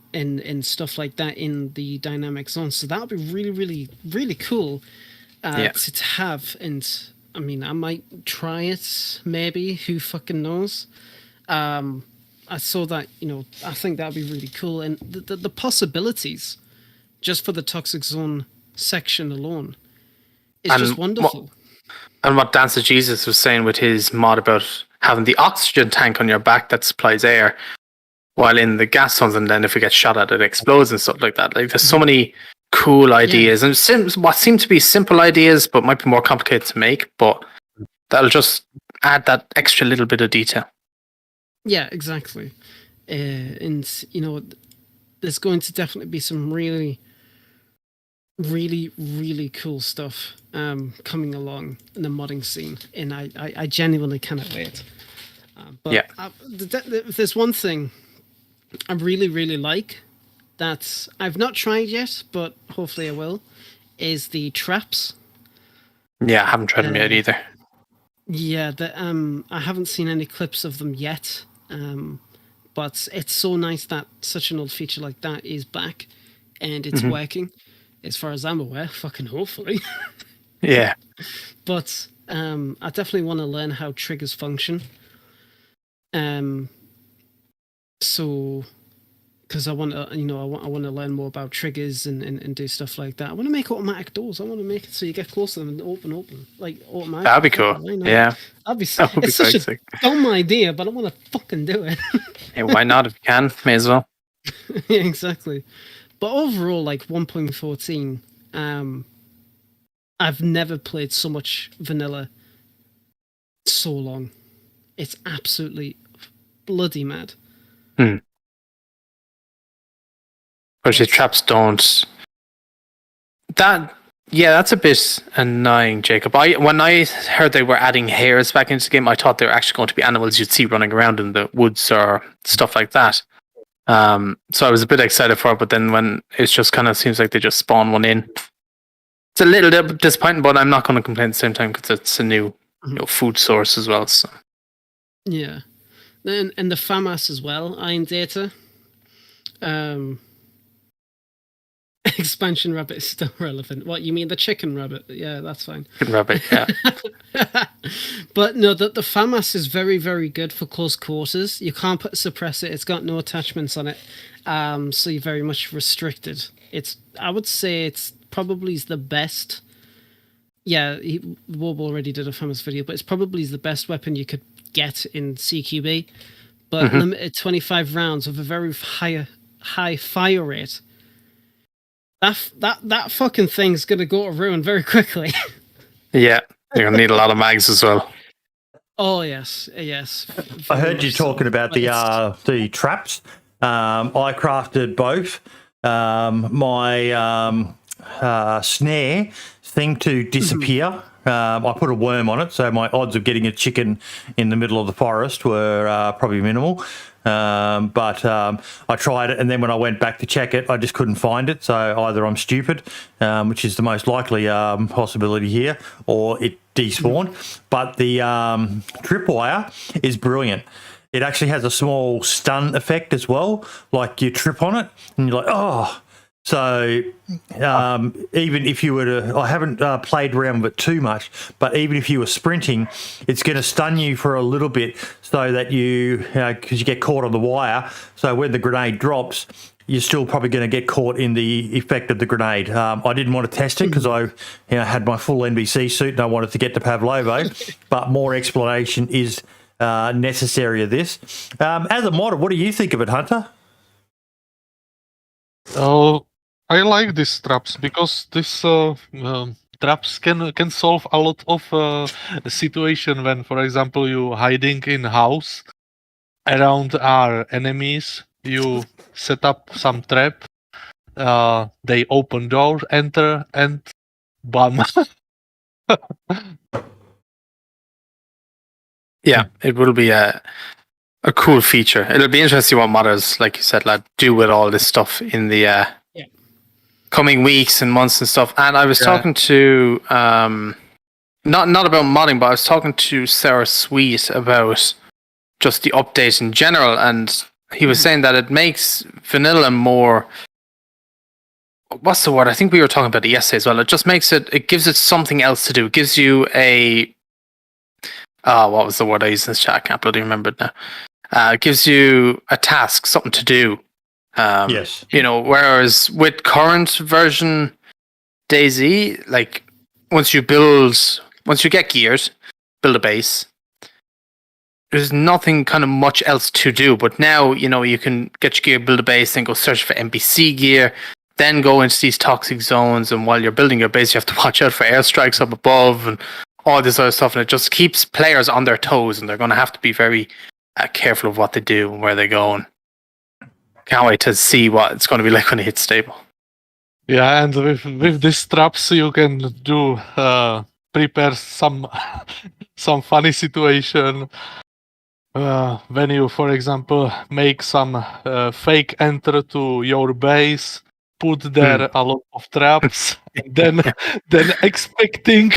stuff like that in the dynamic zone. So that would be really, really, really cool to have. And I mean, I might try it. Maybe, who fucking knows? I saw that. I think that would be really cool. And the possibilities, just for the toxic zone section alone, is just wonderful. And what DayZ was saying with his mod about having the oxygen tank on your back that supplies air while in the gas zones, and then if it gets shot at, it explodes and stuff like that. Like, there's so many cool ideas, and what seem to be simple ideas, but might be more complicated to make, but that'll just add that extra little bit of detail. Yeah, exactly. And, there's going to definitely be some really, really, really cool stuff coming along in the modding scene, and I genuinely cannot wait. If there's one thing I really, really like that I've not tried yet, but hopefully I will, is the traps. Yeah, I haven't tried them yet either. Yeah, I haven't seen any clips of them yet, but it's so nice that such an old feature like that is back and it's working, as far as I'm aware, fucking hopefully. Yeah. But I definitely want to learn how triggers function. So, because I want to, I want to learn more about triggers and do stuff like that. I want to make automatic doors. I want to make it so you get close to them and open, like automatic. That'd be cool. Yeah. That'd be sick. It's such a dumb idea, but I want to fucking do it. Hey, why not? If you can, may as well. Yeah, exactly. But overall, like 1.14, I've never played so much vanilla so long. It's absolutely bloody mad. Especially traps don't. That's a bit annoying, Jacob. When I heard they were adding hares back into the game, I thought they were actually going to be animals you'd see running around in the woods or stuff like that. So I was a bit excited for it, but then when it just kind of seems like they just spawn one in, it's a little bit disappointing. But I'm not going to complain at the same time because it's a new food source as well. So. Yeah, and the FAMAS as well, iron data. Expansion rabbit is still relevant. What, you mean the chicken rabbit? Yeah, that's fine. Chicken rabbit, yeah. But no, the FAMAS is very, very good for close quarters. You can't put a suppressor. It's got no attachments on it. So you're very much restricted. I would say it's probably the best. Yeah, Wob already did a FAMAS video, but it's probably the best weapon you could get in CQB. But limited 25 rounds with a very high fire rate. That fucking thing's gonna go to ruin very quickly. Yeah, you're gonna need a lot of mags as well. Oh yes. I heard you talking about the traps. I crafted both. My snare thing to disappear. I put a worm on it, so my odds of getting a chicken in the middle of the forest were probably minimal. But I tried it, and then when I went back to check it, I just couldn't find it. So either I'm stupid, which is the most likely possibility here, or it despawned. But the tripwire is brilliant. It actually has a small stun effect as well. Like you trip on it, and you're like, oh. So even if you were to, I haven't played around with it too much, but even if you were sprinting, it's going to stun you for a little bit so that because you get caught on the wire. So when the grenade drops, you're still probably going to get caught in the effect of the grenade. I didn't want to test it because I had my full NBC suit and I wanted to get to Pavlovo, but more explanation is necessary of this. As a modder, what do you think of it, Hunter? I like these traps because these traps can solve a lot of situation when, for example, you hiding in house around our enemies. You set up some trap. They open door, enter, and bam. Yeah, it will be a cool feature. It'll be interesting what modders, like you said, lad, do with all this stuff in the coming weeks and months and stuff. And I was talking to not about modding, but I was talking to Sarah Sweet about just the update in general, and he was saying that it makes vanilla more. What's the word? I think we were talking about it yesterday as well. It just makes it gives it something else to do. It gives you a what was the word I used in this chat? I can't bloody remember it now. It gives you a task, something to do. Yes. Whereas with current version DayZ, like once you get geared, build a base, there's nothing kind of much else to do. But now, you can get your gear, build a base, then go search for NPC gear, then go into these toxic zones. And while you're building your base, you have to watch out for airstrikes up above and all this other stuff. And it just keeps players on their toes, and they're going to have to be very careful of what they do and where they're going. Can't wait to see what it's going to be like when it hits stable. Yeah, and with these traps, you can do prepare some funny situation. When you, for example, make some fake enter to your base, put there a lot of traps, and then expecting.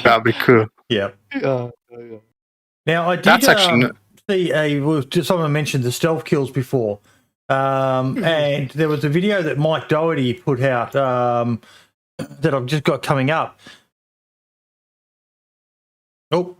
That'd be cool. Yeah. Yeah. Now I did. That's actually. See, someone mentioned the stealth kills before, and there was a video that Mike Doherty put out that I've just got coming up. Oh.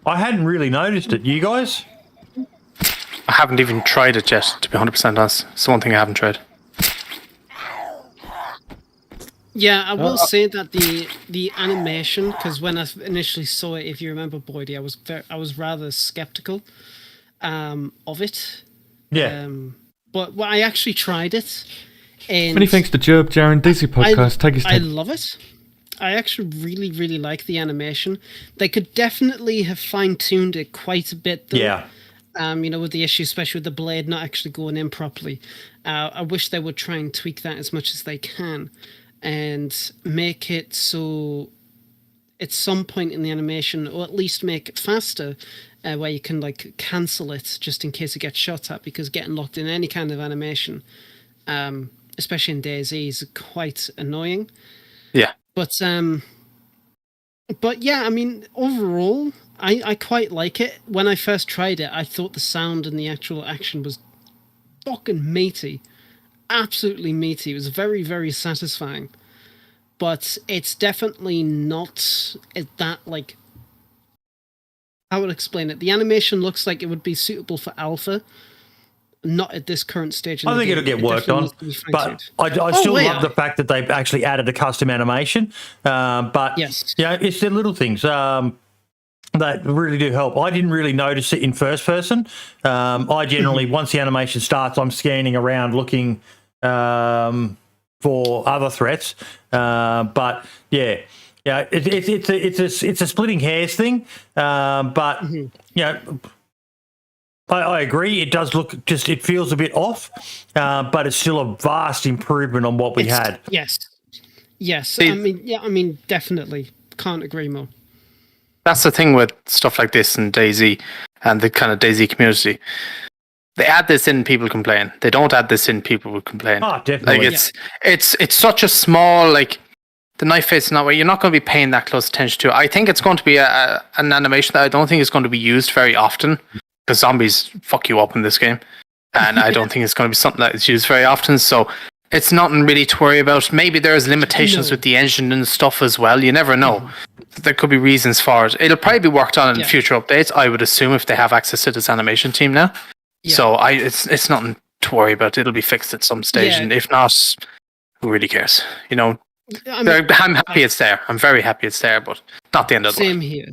I hadn't really noticed it. You guys? I haven't even tried it yet, to be 100% honest. It's the one thing I haven't tried. Yeah, I will say that the animation, because when I initially saw it, if you remember, Boydie, I was rather skeptical of it. Yeah. But I actually tried it. And Many thanks to Jerb, Jaren, DayZ Podcast. Take his I time. love it. I actually really, really like the animation. They could definitely have fine-tuned it quite a bit, though. Yeah. With the issue, especially with the blade not actually going in properly. I wish they would try and tweak that as much as they can and make it so at some point in the animation, or at least make it faster, where you can cancel it just in case it gets shot at, because getting locked in any kind of animation, especially in DayZ, is quite annoying. Yeah. But yeah, I mean, overall, I quite like it. When I first tried it, I thought the sound and the actual action was fucking meaty. Absolutely meaty. It was very, very satisfying. But it's definitely not that, I would explain it. The animation looks like it would be suitable for alpha. Not at this current stage. I think it'll get worked on, but I still love the fact that they've actually added a custom animation. But yes, it's the little things. that really do help. I didn't really notice it in first person. I generally, once the animation starts, I'm scanning around looking for other threats. But yeah, it's a splitting hairs thing. But you know, I agree. It does look it feels a bit off, but it's still a vast improvement on what we had. Yes. I mean, definitely can't agree more. That's the thing with stuff like this and DayZ and the kind of DayZ community. They add this in, people complain. They don't add this in, people will complain. Oh, definitely. Like it's such a small, like, the knife face is not where you're not going to be paying that close attention to it. I think it's going to be an animation that I don't think is going to be used very often, because zombies fuck you up in this game, and I don't think it's going to be something that is used very often. So it's nothing really to worry about. Maybe there's limitations with the engine and stuff as well. You never know. There could be reasons for it. It'll probably be worked on in future updates, I would assume, if they have access to this animation team now. Yeah. So it's nothing to worry about. It'll be fixed at some stage, and if not, who really cares? You know, I'm happy it's there. I'm very happy it's there, but not the end of the world. Same here.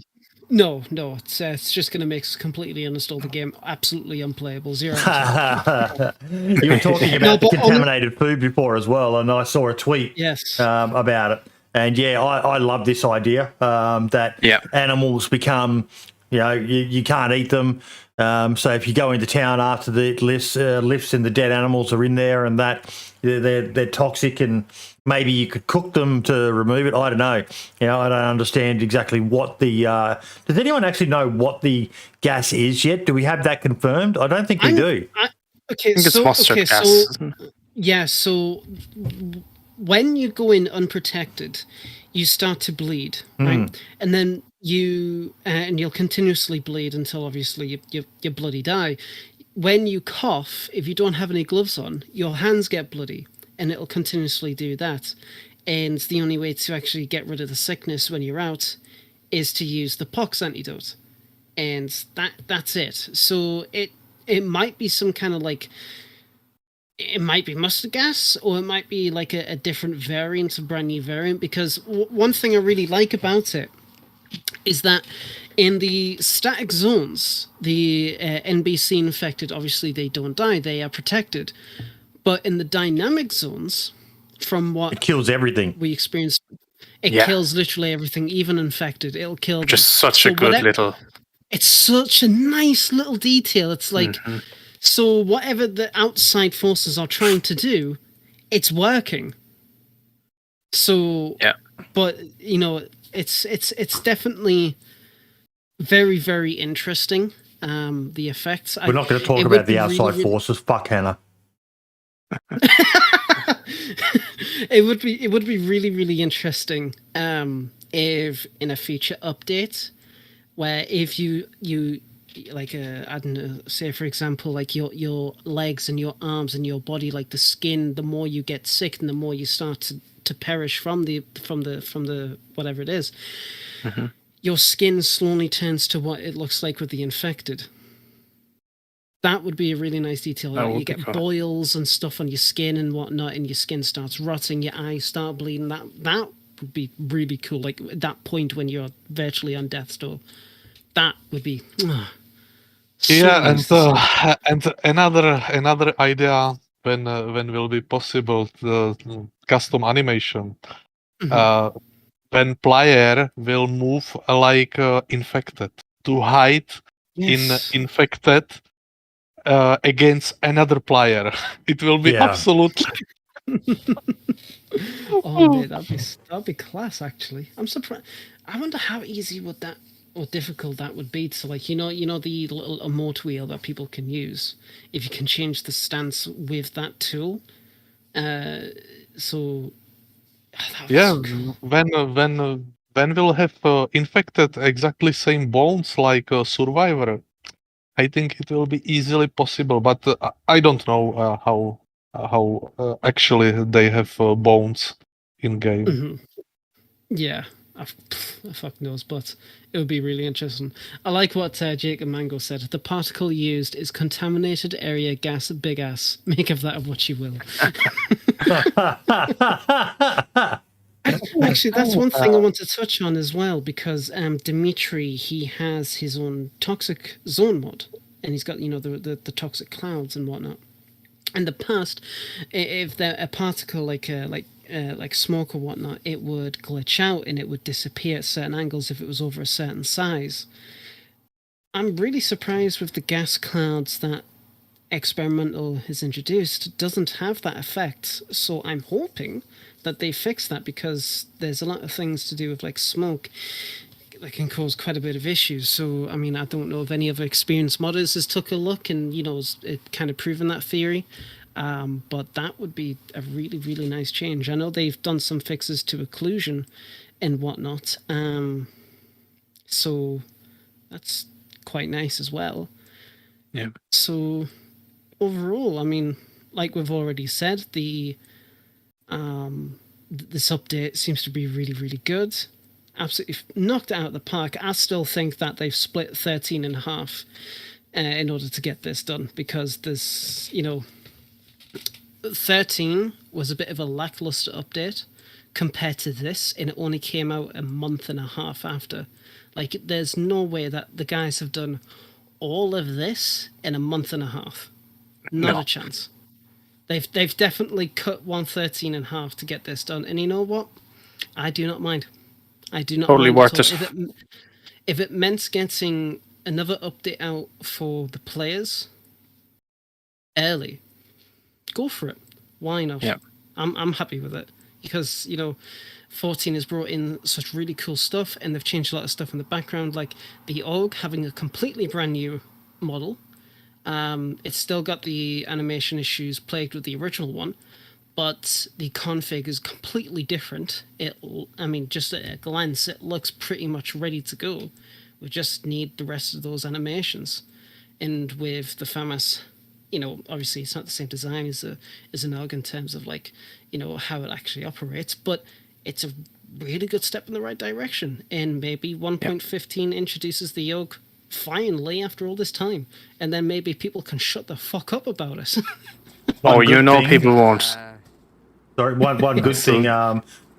No, it's just going to make us completely uninstall the game. Absolutely unplayable. 0. You were talking about the contaminated food before as well, and I saw a tweet about it. And I love this idea that animals become, you can't eat them. So if you go into town after the lifts and the dead animals are in there and that they're toxic, and maybe you could cook them to remove it. I don't know. I don't understand exactly what the. Does anyone actually know what the gas is yet? Do we have that confirmed? I don't think we do. I think it's mustard gas. So when you go in unprotected, you start to bleed, right? And then you'll continuously bleed until obviously you bloody die. When you cough, if you don't have any gloves on, your hands get bloody, and it'll continuously do that. And the only way to actually get rid of the sickness when you're out is to use the pox antidote, and that's it. So it might be some kind of like. It might be mustard gas, or it might be like a different variant, a brand new variant, because one thing I really like about it is that in the static zones, the NBC infected, obviously they don't die, they are protected. But in the dynamic zones, from what it kills everything we experienced, it kills literally everything, even infected. It'll kill them. Just such a good little... It's such a nice little detail. It's like... So whatever the outside forces are trying to do, it's working. So, but it's definitely very, very interesting. The effects. We're not going to talk about the outside forces. Fuck Hannah. It would be really, really interesting. If in a future update, where if you like I don't know, say for example, like your legs and your arms and your body, like the skin, the more you get sick and the more you start to perish from the whatever it is, your skin slowly turns to what it looks like with the infected. That would be a really nice detail. Like you get boils and stuff on your skin and whatnot, and your skin starts rotting, your eyes start bleeding. That would be really cool. Like at that point when you're virtually on death's door, that would be. And another idea when will be possible, the custom animation. When player will move like infected to hide in infected against another player. It will be absolutely. Man, that'd be class. Actually, I'm surprised. I wonder how easy would that or difficult that would be to, like, the little emote wheel that people can use, if you can change the stance with that tool. So cool. When we'll have infected exactly same bones like Survivor, I think it will be easily possible. But I don't know how actually they have bones in game. Yeah. Fuck knows, but it would be really interesting. I like what Jacob Mango said. The particle used is contaminated area gas, big ass. Make of that of what you will. I actually, that's one thing I want to touch on as well, because Dimitri, he has his own toxic zone mod, and he's got the toxic clouds and whatnot. In the past, if a particle like smoke or whatnot, it would glitch out and it would disappear at certain angles if it was over a certain size. I'm really surprised with the gas clouds that Experimental has introduced doesn't have that effect. So I'm hoping that they fix that, because there's a lot of things to do with like smoke that can cause quite a bit of issues. So I mean, I don't know if any other experienced modders has took a look and it kind of proven that theory. But that would be a really, really nice change. I know they've done some fixes to occlusion and whatnot. So that's quite nice as well. Yeah. So overall, I mean, like we've already said, this update seems to be really, really good. Absolutely knocked it out of the park. I still think that they've split 13 and a half in order to get this done, because there's, 13 was a bit of a lackluster update compared to this, and it only came out a month and a half after. Like, there's no way that the guys have done all of this in a month and a half. Not a chance. They've definitely cut 113 and a half to get this done. And you know what? I do not mind. I do not Totally mind worth at all. it. If it meant getting another update out for the players early, go for it. Why not? Yeah. I'm happy with it, because 14 has brought in such really cool stuff, and they've changed a lot of stuff in the background, like the AUG having a completely brand new model. It's still got the animation issues plagued with the original one, but the config is completely different. Just at a glance, it looks pretty much ready to go. We just need the rest of those animations. And with the FAMAS, obviously it's not the same design as an AUG in terms of how it actually operates, but it's a really good step in the right direction. And maybe 1.15 introduces the AUG finally after all this time, and then maybe people can shut the fuck up about it. People won't. Sorry, one good thing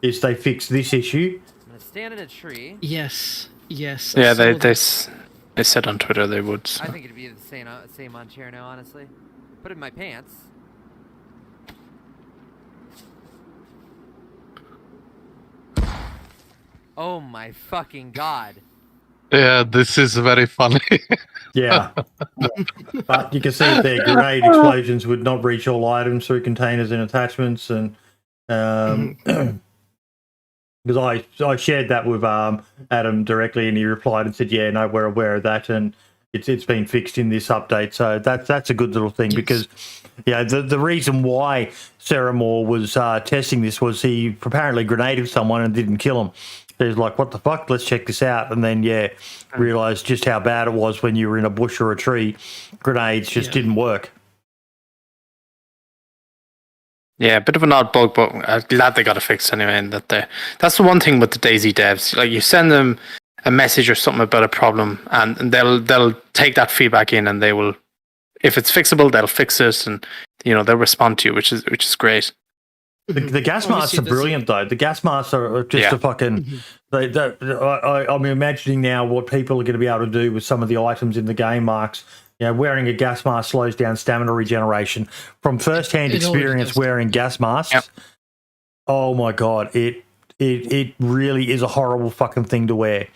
is they fixed this issue. I'm gonna stand in a tree. Yes. Yeah, they said on Twitter they would. So. I think it'd be the same on chair now, honestly. Put it in my pants. Oh my fucking god. Yeah, this is very funny. Yeah. But you can see that their grenade explosions would not reach all items through containers and attachments, and because I shared that with Adam directly, and he replied and said, "Yeah, no, we're aware of that, and it's been fixed in this update." So that's a good little thing, because the reason why Sarah Moore was testing this was he apparently grenaded someone and didn't kill him. He's like, what the fuck? Let's check this out. And then, realised just how bad it was when you were in a bush or a tree. Grenades just didn't work. Yeah, a bit of an odd bug, but I'm glad they got it fixed anyway. And that's the one thing with the DayZ devs. Like, you send them a message or something about a problem, and they'll take that feedback in, and they will, if it's fixable, they'll fix it, and they'll respond to you, which is great. The gas masks are brilliant, though. The gas masks are just a fucking... I'm imagining now what people are going to be able to do with some of the items in the game, Marks. Wearing a gas mask slows down stamina regeneration. From first-hand experience wearing gas masks, oh my god, it really is a horrible fucking thing to wear.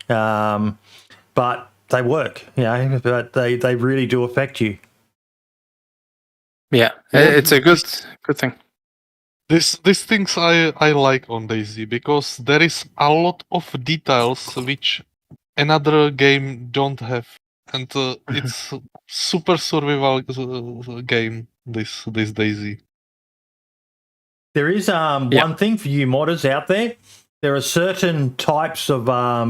But they work, but they really do affect you. Yeah, it's a good thing. These things I like on DayZ, because there is a lot of details which another game don't have, and it's super survival game. This DayZ. There is one thing for you modders out there. There are certain types of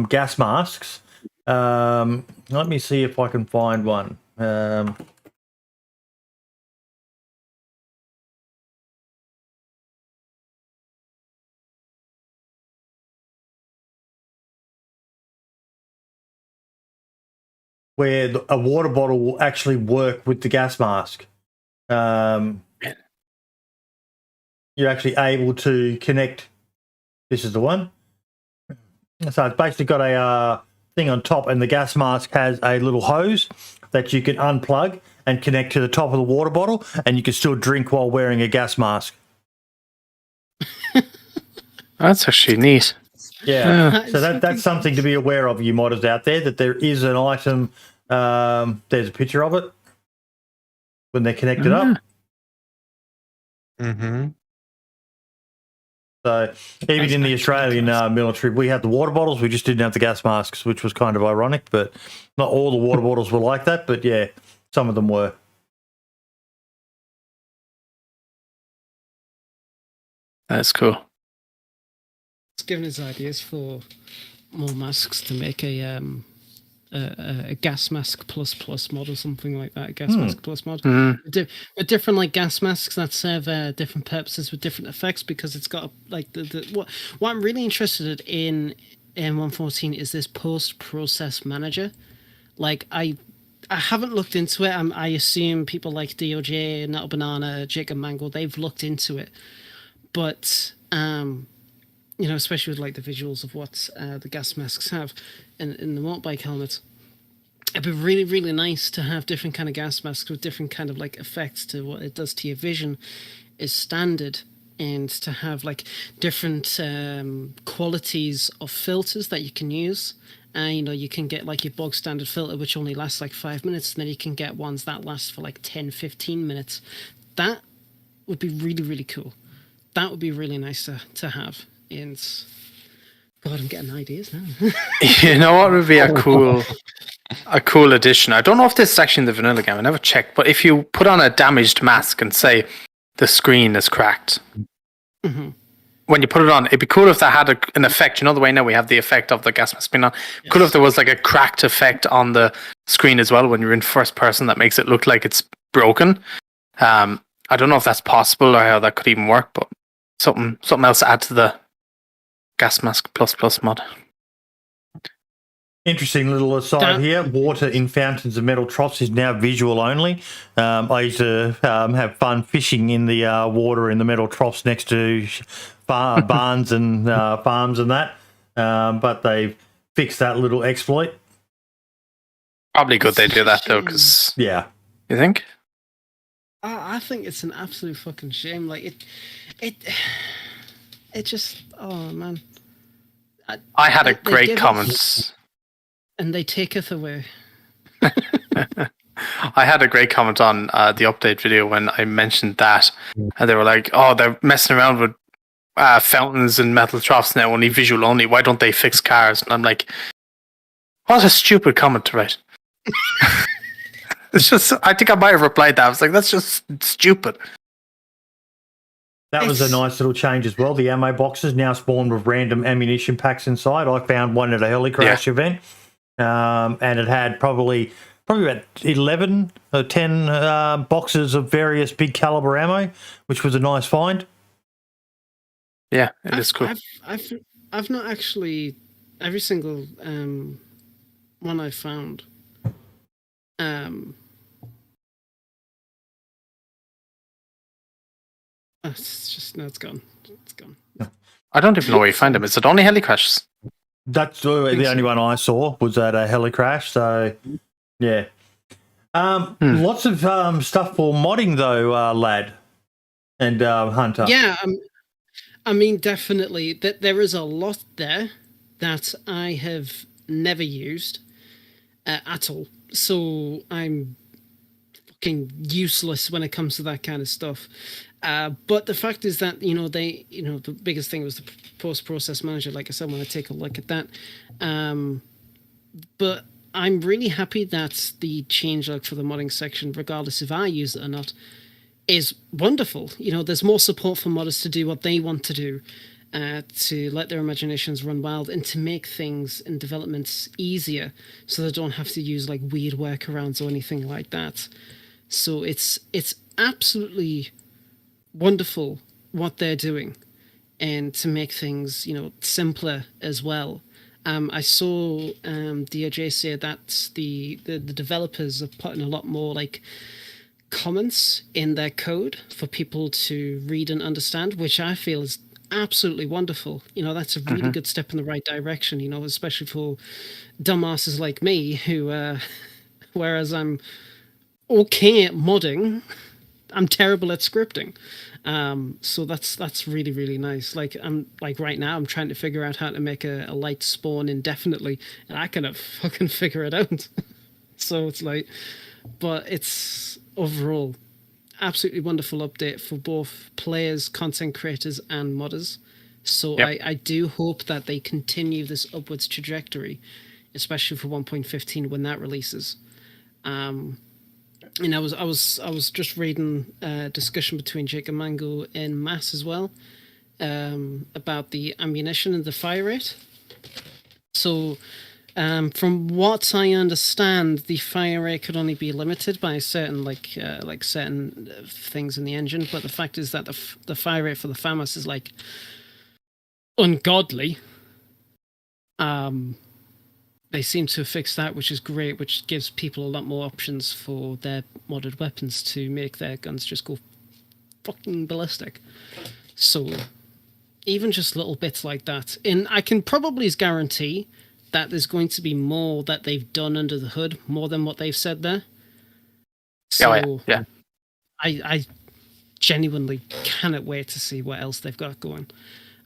gas masks. Let me see if I can find one. Where a water bottle will actually work with the gas mask. You're actually able to connect This is the one. So it's basically got a thing on top, and the gas mask has a little hose that you can unplug and connect to the top of the water bottle, and you can still drink while wearing a gas mask. That's actually neat. Yeah. So that's something to be aware of, you modders out there, that there is an item. There's a picture of it when they're connected up. Mm-hmm. So even in the Australian military, we had the water bottles. We just didn't have the gas masks, which was kind of ironic. But not all the water bottles were like that. But yeah, some of them were. That's cool. It's given us ideas for more masks to make a gas mask plus mod or something like that. A gas mask plus mod. With different like gas masks that serve different purposes with different effects, because it's got like what I'm really interested in 114 is this post-process manager. Like I haven't looked into it. I assume people like DOJ, Natal Banana, Jacob Mango, they've looked into it, but you know, especially with like the visuals of what the gas masks have in the motorbike helmets, it'd be really, really nice to have different kind of gas masks with different kind of like effects to what it does to your vision is standard, and to have like different qualities of filters that you can use. You know, you can get like your bog standard filter, which only lasts like 5 minutes, and then you can get ones that last for like 10, 15 minutes. That would be really, really cool. That would be really nice to have. And God, I'm getting ideas now. You know what would be a cool addition? I don't know if this is actually in the vanilla game. I never checked, but if you put on a damaged mask and say the screen is cracked, when you put it on, it'd be cool if that had an effect. You know the way now we have the effect of the gas mask being on. Yes. Cool if there was like a cracked effect on the screen as well when you're in first person that makes it look like it's broken. I don't know if that's possible or how that could even work, but something else to add to the gas mask plus mod. Interesting little aside here. Water in fountains and metal troughs is now visual only. I used to have fun fishing in the water in the metal troughs next to barns and farms and that. But they've fixed that little exploit. Probably good they do that though, because yeah, you think? I think it's an absolute fucking shame. Like it just, oh man. I had a great comment. And they taketh away. I had a great comment on the update video when I mentioned that. And they were like, oh, they're messing around with fountains and metal troughs now, only visual only. Why don't they fix cars? And I'm like, what a stupid comment to write. It's just, I think I might have replied that. I was like, that's just stupid. That was a nice little change as well. The ammo boxes now spawn with random ammunition packs inside. I found one at a helicrash event, and it had probably about 11 or 10 boxes of various big caliber ammo, which was a nice find. Yeah, it is cool. I've not actually every single one I found. It's just no, it's gone. It's gone. I don't even know where you find them. Is it only helicrashes? That's the only one I saw was at a helicrash. So yeah, lots of stuff for modding though, lad and Hunter. Yeah, I mean definitely that there is a lot there that I have never used at all. So I'm fucking useless when it comes to that kind of stuff. But the fact is that, the biggest thing was the post-process manager, like I said, when I take a look at that. But I'm really happy that the changelog for the modding section, regardless if I use it or not, is wonderful. You know, there's more support for modders to do what they want to do, to let their imaginations run wild and to make things in developments easier so they don't have to use like weird workarounds or anything like that. So it's absolutely wonderful what they're doing, and to make things, simpler as well. I saw DOJ say that the developers are putting a lot more like comments in their code for people to read and understand, which I feel is absolutely wonderful. You know, that's a really good step in the right direction, you know, especially for dumbasses like me who, whereas I'm okay at modding, I'm terrible at scripting. So that's really, really nice. Like right now I'm trying to figure out how to make a light spawn indefinitely, and I cannot fucking figure it out. So it's like, but it's overall absolutely wonderful update for both players, content creators, and modders. So Yep. I do hope that they continue this upwards trajectory, especially for 1.15 when that releases. And I was just reading a discussion between Jake and Mango in Mass as well, about the ammunition and the fire rate. So, from what I understand, the fire rate could only be limited by certain certain things in the engine. But the fact is that the fire rate for the FAMAS is like ungodly. They seem to have fixed that, which is great, which gives people a lot more options for their modded weapons to make their guns just go fucking ballistic. So even just little bits like that. And I can probably guarantee that there's going to be more that they've done under the hood, more than what they've said there. So yeah. I genuinely cannot wait to see what else they've got going.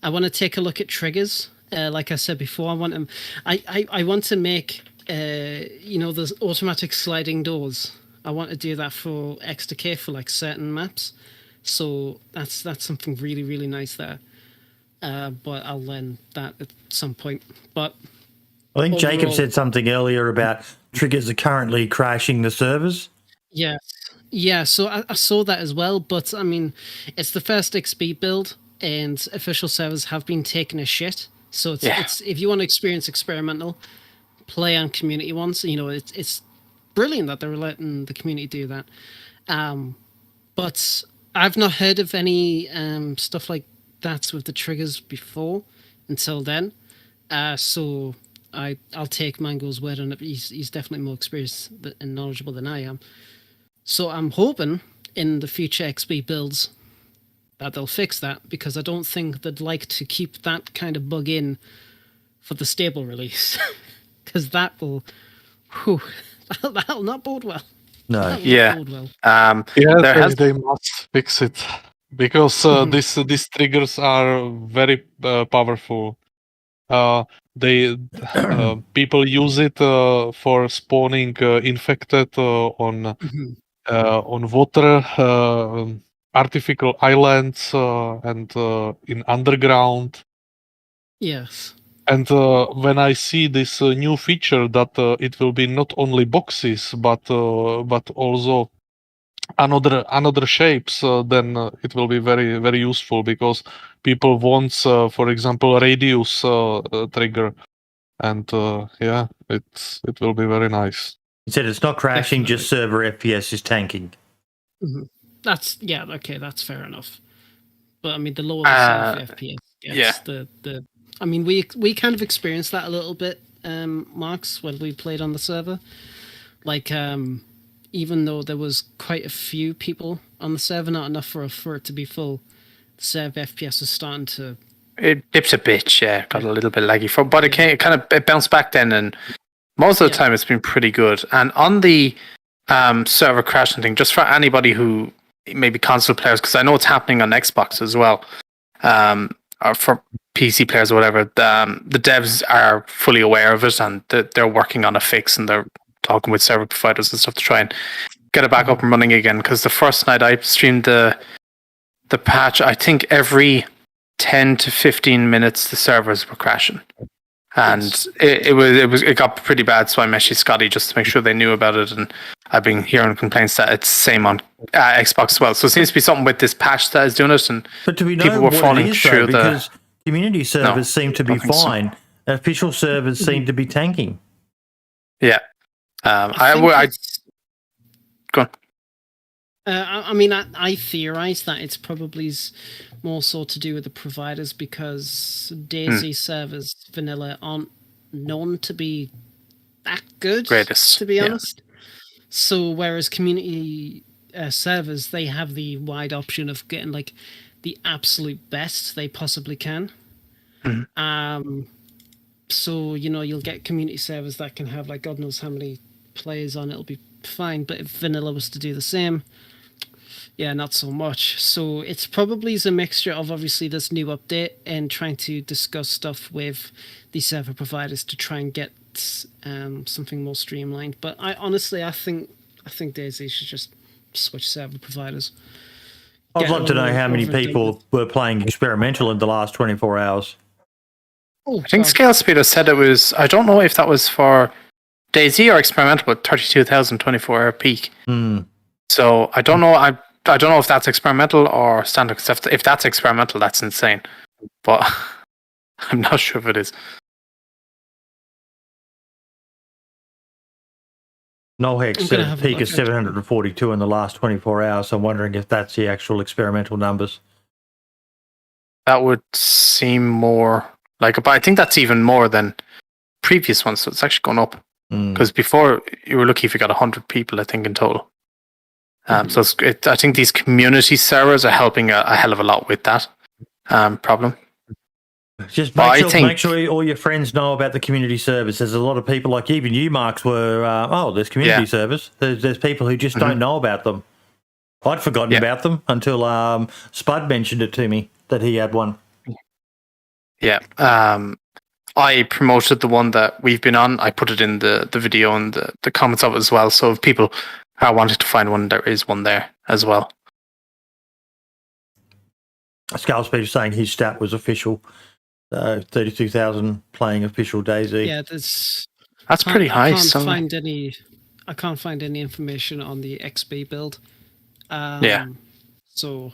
I want to take a look at triggers. Like I said before, I want to make those automatic sliding doors. I want to do that for XTK for like certain maps. So that's something really, really nice there. But I'll learn that at some point. But I think Jacob overall- said something earlier about triggers are currently crashing the servers. Yes. Yeah, so I saw that as well, but I mean, it's the first XP build, and official servers have been taking a shit. So it's if you want to experience experimental, play on community ones. You know, it's brilliant that they're letting the community do that. But I've not heard of any stuff like that with the triggers before until then. So I'll take Mango's word on it. He's definitely more experienced and knowledgeable than I am. So I'm hoping in the future XP builds that they'll fix that, because I don't think they'd like to keep that kind of bug in for the stable release, because that'll not bode well. No. That will Yeah. not bode well. Yeah, There has- they must fix it because these triggers are very powerful. They people use it for spawning infected on water, artificial islands, and in underground. Yes. And when I see this new feature that it will be not only boxes but also another shapes, then it will be very, very useful, because people want, for example, a radius trigger, and it will be very nice. He said it's not crashing, Definitely. just server FPS is tanking. That's that's fair enough. But I mean, the lower the FPS gets, the I mean, we kind of experienced that a little bit, Marks, when we played on the server. Like, even though there was quite a few people on the server, not enough for it to be full, the server FPS was starting to. It dips a bit, yeah. Got a little bit laggy, but it bounced back then, and most of the time it's been pretty good. And on the server crashing thing, just for anybody who maybe console players, because I know it's happening on Xbox as well, or for PC players or whatever, the devs are fully aware of it, and they're working on a fix, and they're talking with server providers and stuff to try and get it back up and running again. Because the first night I streamed the patch, I think every 10 to 15 minutes the servers were crashing, and it got pretty bad. So I messaged Scotty just to make sure they knew about it, and I've been hearing complaints that it's the same on Xbox as well. So it seems to be something with this patch that is doing it, and But do we know people were what falling it is, through though? Because community servers seem to be don't think so. fine. Official servers seem to be tanking. yeah. I go on. I mean, I theorize that it's probably more so to do with the providers, because DayZ servers vanilla aren't known to be that good, Greatest, to be yeah. honest. So whereas community servers, they have the wide option of getting like the absolute best they possibly can. So, you'll get community servers that can have, like, God knows how many players on, it'll be fine. But if vanilla was to do the same, yeah, not so much. So it's probably a mixture of, obviously, this new update and trying to discuss stuff with the server providers to try and get something more streamlined. But I think DayZ should just switch server providers. I'd love to know how many people were playing experimental in the last 24 hours. I think Scale Speeder said it was, I don't know if that was for DayZ or experimental, but 32,000 24-hour peak. So I don't know. I don't know if that's experimental or standard. If that's experimental, that's insane. But I'm not sure if it is. Nohex said a peak of 742 in the last 24 hours. So I'm wondering if that's the actual experimental numbers. That would seem more like, but I think that's even more than previous ones. So it's actually gone up. Because before, you were lucky if you got 100 people, I think, in total. So I think these community servers are helping a hell of a lot with that problem. Just make sure all your friends know about the community service. There's a lot of people, like even you, Marks, were, there's community service. There's people who just don't know about them. I'd forgotten about them until Spud mentioned it to me that he had one. Yeah. I promoted the one that we've been on. I put it in the video and the comments of it as well. So if people are wanting to find one, there is one there as well. Scalespeed is saying his stat was official. 32,000 playing official DayZ. Yeah, that's pretty high. I can't find any information on the XB build. So,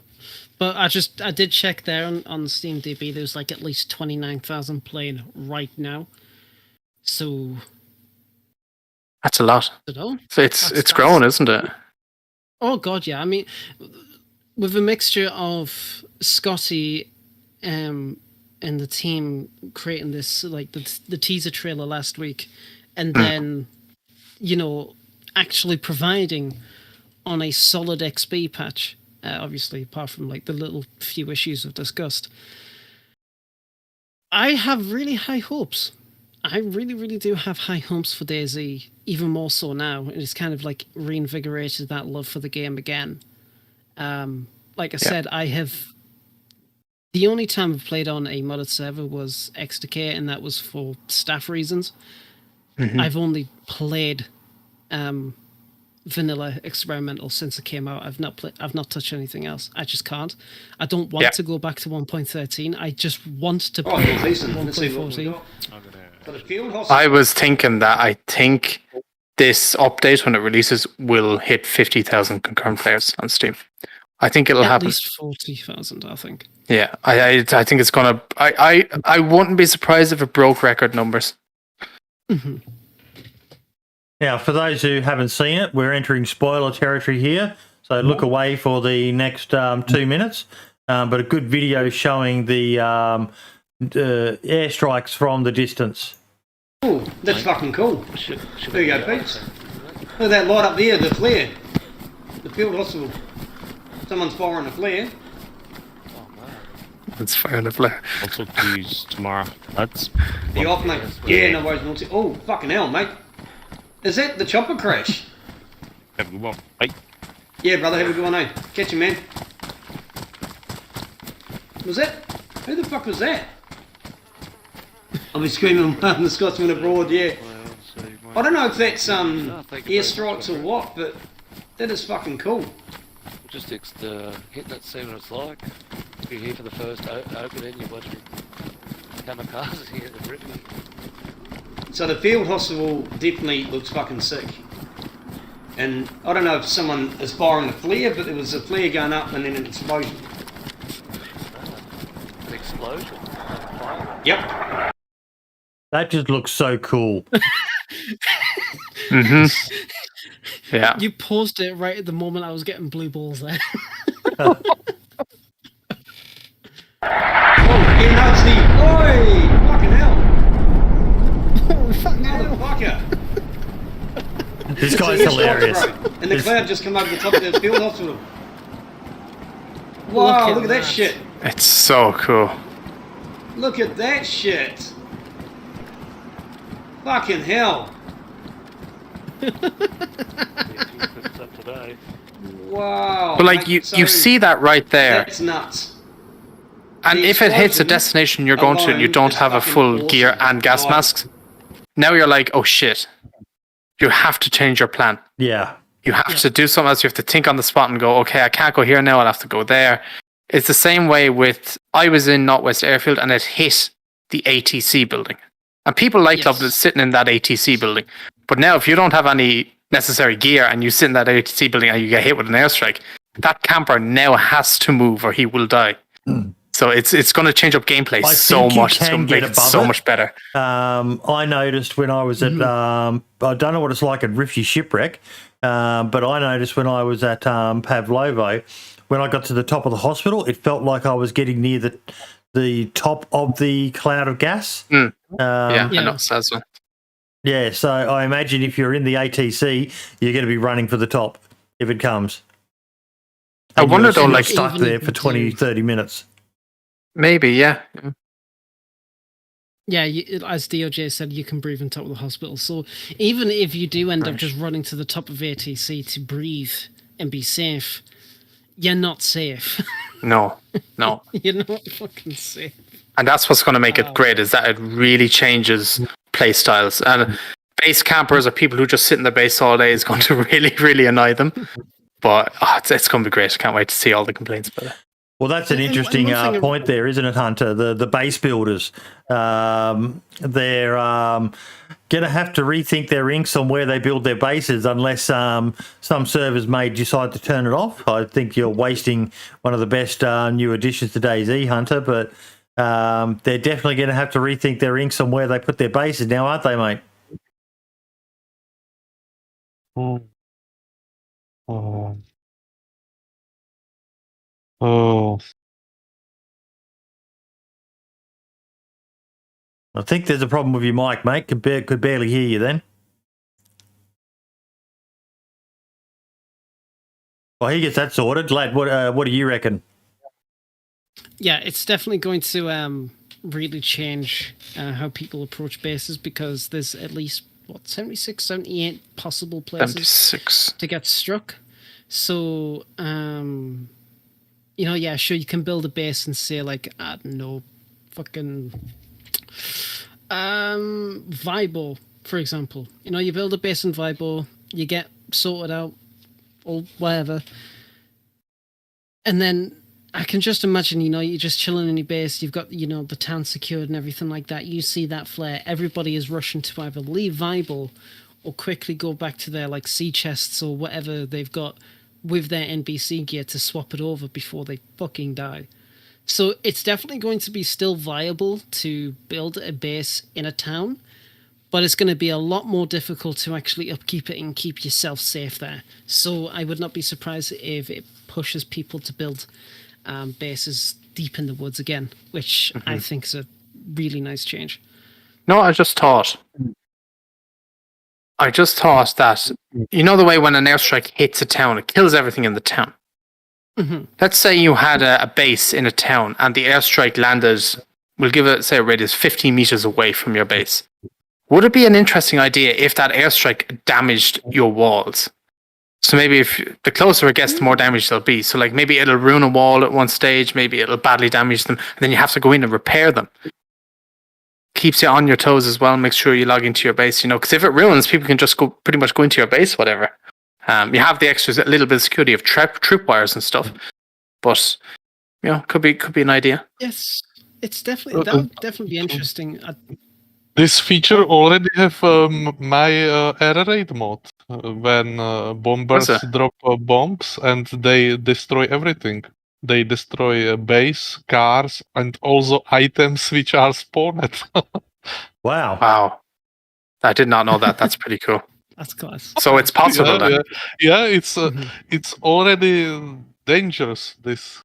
but I did check there on SteamDB. There's like at least 29,000 playing right now. So that's a lot. So it's growing, isn't it? Oh god, yeah. I mean, with a mixture of Scotty and the team creating this, like the teaser trailer last week, and then actually providing on a solid XP patch. Obviously, apart from like the little few issues we've discussed, I have really high hopes. I really, really do have high hopes for DayZ, even more so now. It's kind of like reinvigorated that love for the game again. Like I said, the only time I've played on a modded server was XDK, and that was for staff reasons. I've only played vanilla experimental since it came out. I've not touched anything else. I just can't. I don't want to go back to 1.13. I just want to play 1.14. I was thinking that I think this update, when it releases, will hit 50,000 concurrent players on Steam. I think it'll happen. At least 40,000, I think. Yeah, I think it's gonna. I wouldn't be surprised if it broke record numbers. Now, for those who haven't seen it, we're entering spoiler territory here, so look away for the next 2 minutes. But a good video showing the airstrikes from the distance. Oh, that's fucking cool. There you go, Pete. Look at that light up there, the flare. The field hospital. Someone's firing a flare. It's firing a flare. I'll talk to you tomorrow. That's the off, mate. Yeah, no worries, naughty. Oh, fucking hell, mate. Is that the chopper crash? have a good one. Bye. Yeah, brother, have a good one, eh? Catch you, man. Was that? Who the fuck was that? I'll be screaming on the Scotsman abroad, yeah. I don't know if that's airstrikes or what, but that is fucking cool. Logistics to hitting it, see what it's like. If you're here for the first opening, you're watching kamikaze here at the Brittany. So the field hospital definitely looks fucking sick. And I don't know if someone is firing a flare, but there was a flare going up and then an explosion. An explosion? Yep. That just looks so cool. Mm-hmm. Yeah. You paused it right at the moment I was getting blue balls there. Oh, you know, Steve. Oi! Fucking hell. Motherfucker. This guy's hilarious. And the cloud just come over the top of the field hospital. Wow, look at that shit. It's so cool. Look at that shit. Fucking hell. Today. Wow. But like you see that right there. That's nuts. And The if it hits a explosion destination you're going to and you alone don't is have a fucking full awesome. gear and gas Like- masks, now you're like, oh shit. You have to change your plan. Yeah. You have to do something else. You have to think on the spot and go, okay, I can't go here now. I'll have to go there. It's the same way with, I was in Northwest Airfield and it hit the ATC building. And people like loved it sitting in that ATC building. But now if you don't have any necessary gear and you sit in that ATC building and you get hit with an airstrike, that camper now has to move or he will die. So it's going to change up gameplay I so think you much. It's can going to get make it above so it. much better. I noticed when I was at, I don't know what it's like at Rifty Shipwreck, but I noticed when I was at Pavlovo, when I got to the top of the hospital, it felt like I was getting near the top of the cloud of gas. Yeah, I know. That's one. Yeah, so I imagine if you're in the ATC, you're going to be running for the top if it comes. I And wonder you're though, sitting like stuck even there if for you 20, do- 30 minutes. maybe, yeah. Yeah, as DOJ said, you can breathe on top of the hospital. So even if you do end up just running to the top of ATC to breathe and be safe, you're not safe. No. You're not fucking safe. And that's what's going to make it Wow. great, is that it really changes play styles. And base campers or people who just sit in the base all day is going to really, really annoy them. But it's going to be great. I can't wait to see all the complaints about it. Well, that's an And interesting one thing- point there, isn't it, Hunter? The base builders, they're going to have to rethink their inks on where they build their bases unless some servers may decide to turn it off. I think you're wasting one of the best new additions to DayZ, Hunter, but they're definitely going to have to rethink their inks on where they put their bases now, aren't they, mate? Oh, I think there's a problem with your mic, mate. Could barely hear you then. Well, he gets that sorted. Lad, what do you reckon? Yeah, it's definitely going to really change how people approach bases, because there's at least, 76, 78 possible places 76. to get struck. So, yeah, sure, you can build a base and say, like, I don't know, fucking Vibo, for example. You build a base in Vibo, you get sorted out, or whatever. And then I can just imagine, you're just chilling in your base, you've got, the town secured and everything like that. You see that flare, everybody is rushing to either leave Vibo or quickly go back to their, like, sea chests or whatever they've got with their NBC gear to swap it over before they fucking die. So it's definitely going to be still viable to build a base in a town, but it's going to be a lot more difficult to actually upkeep it and keep yourself safe there. So I would not be surprised if it pushes people to build bases deep in the woods again, which I think is a really nice change. No, I just thought that, the way when an airstrike hits a town, it kills everything in the town. Let's say you had a base in a town and the airstrike landed, we'll give it, say, a radius 15 meters away from your base. Would it be an interesting idea if that airstrike damaged your walls? So maybe if the closer it gets, the more damage there'll be. So like maybe it'll ruin a wall at one stage, maybe it'll badly damage them, and then you have to go in and repair them. Keeps you on your toes as well. Make sure you log into your base, because if it ruins, people can just pretty much go into your base, whatever. You have the extras, a little bit of security of tripwires and stuff, but could be an idea. Yes, it's definitely, that would definitely be interesting. this feature already have my air raid mode when bombers What's that? drop bombs and they destroy everything. They destroy base, cars, and also items which are spawned. Wow. Wow, I did not know that. That's pretty cool. That's class. So it's possible then. Yeah, it's already dangerous. This,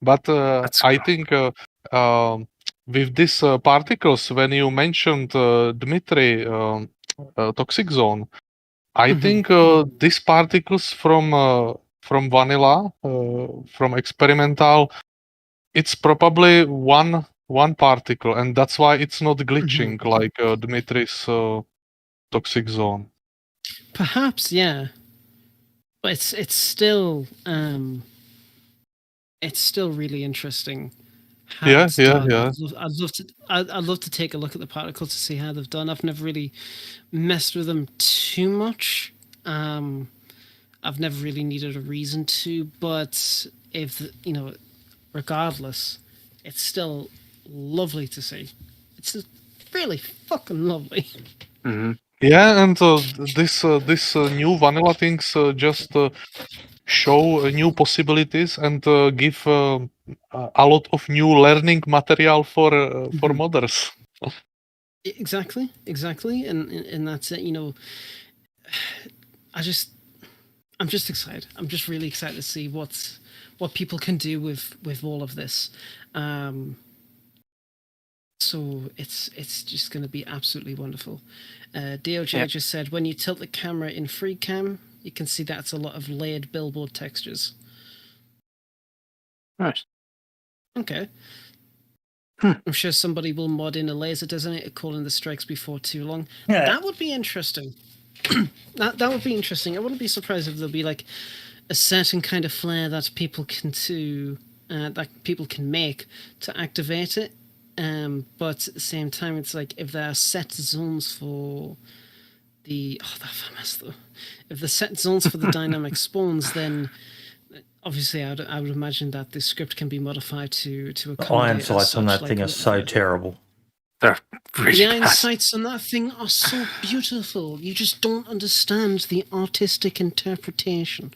but I think with these particles, when you mentioned Dmitry toxic zone, I think these particles from from vanilla, from experimental, it's probably one particle, and that's why it's not glitching like Dimitri's toxic zone. Perhaps, yeah. But it's still really interesting. How Yeah, it's yeah, done. yeah. I'd love to take a look at the particles to see how they've done. I've never really messed with them too much. I've never really needed a reason to, but if regardless, it's still lovely to see. It's just really fucking lovely. Mm-hmm. Yeah, and this new vanilla things just show new possibilities and give a lot of new learning material for modders. Exactly, and that's it. I'm just excited. I'm just really excited to see what people can do with all of this. So it's just going to be absolutely wonderful. DOJ just said when you tilt the camera in free cam, you can see that's a lot of layered billboard textures. Right. Okay. I'm sure somebody will mod in a laser designator calling the strikes before too long. Yeah. That would be interesting. that would be interesting. I wouldn't be surprised if there'll be like a certain kind of flare that people can make to activate it. But at the same time, it's like if there are set zones for the if the set zones for the dynamic spawns, then obviously I would imagine that the script can be modified to accommodate. Iron sights on that thing are so terrible. They're really the iron bad. sights on that thing are so beautiful. You just don't understand the artistic interpretation.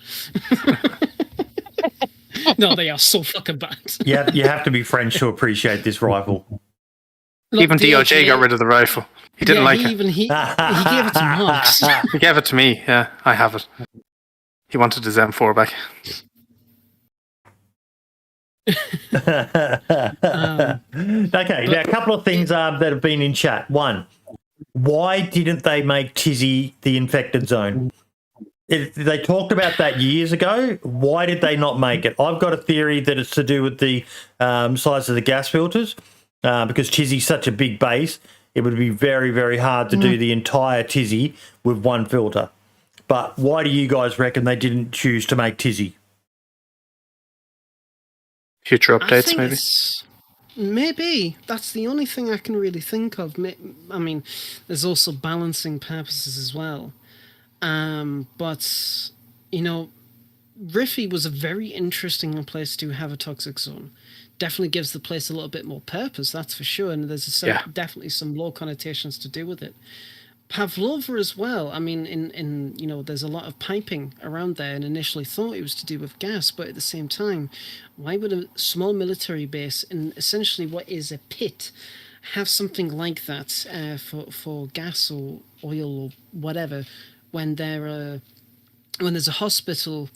No, they are so fucking bad. Yeah, you have to be French to appreciate this rifle. Look, Even DOJ got rid of the rifle. He didn't like it. He gave it to Marks. He gave it to me. Yeah, I have it. He wanted his M4 back. Okay, now a couple of things that have been in chat. One, why didn't they make TZ the infected zone? They talked about that years ago. Why did they not make it? I've got a theory that it's to do with the size of the gas filters. Because Tizzy's such a big base, it would be very, very hard to do the entire Tizzy with one filter. But why do you guys reckon they didn't choose to make Tizzy? Future updates, maybe? Maybe. That's the only thing I can really think of. I mean, there's also balancing purposes as well. But, Riffy was a very interesting place to have a toxic zone. Definitely gives the place a little bit more purpose, that's for sure. And there's definitely some low connotations to do with it. Pavlova as well. I mean, in there's a lot of piping around there, and initially thought it was to do with gas, but at the same time, why would a small military base in essentially what is a pit have something like that for gas or oil or whatever when there's a hospital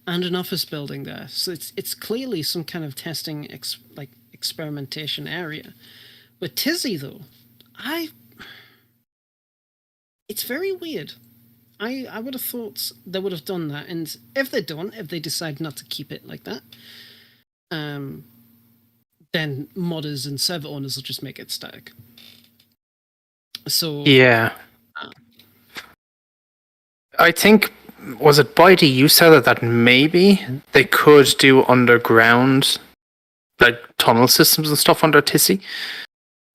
and an office building there? So it's clearly some kind of testing experimentation area. With Tizzy though, it's very weird. I would have thought they would have done that, and if they decide not to keep it like that, then modders and server owners will just make it static. So yeah, I think, was it Bitey you said that maybe they could do underground like tunnel systems and stuff under Tizzy?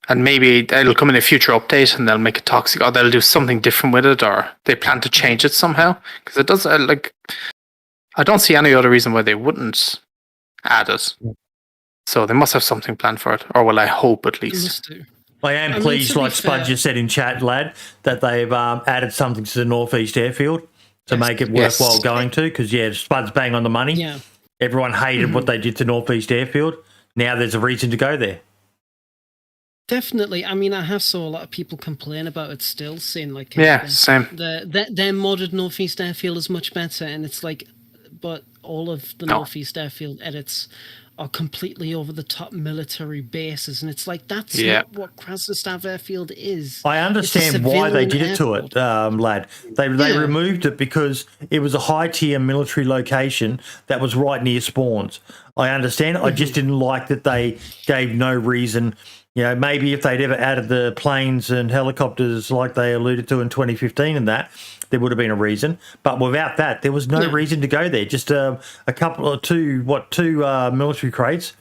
And maybe it'll come in a future update and they'll make it toxic, or they'll do something different with it, or they plan to change it somehow. Because it does, I don't see any other reason why they wouldn't add it. So they must have something planned for it, or well, I hope at least. I am pleased, like Spud just said in chat, lad, that they've added something to the Northeast Airfield to make it worthwhile going to. Because, Spud's bang on the money. Yeah. Everyone hated what they did to Northeast Airfield. Now there's a reason to go there. Definitely. I mean, I have saw a lot of people complain about it still, saying like, same. Their modded Northeast Airfield is much better, and it's like, but all of the Northeast Airfield edits are completely over the top military bases, and it's like that's Yeah. not what Krasnostav Airfield is. I understand why they did it to it, lad. They Yeah. removed it because it was a high tier military location that was right near spawns. I understand. I just didn't like that they gave no reason. You know, maybe if they'd ever added the planes and helicopters like they alluded to in 2015 and that, there would have been a reason. But without that, there was no reason to go there. Just a couple or two military crates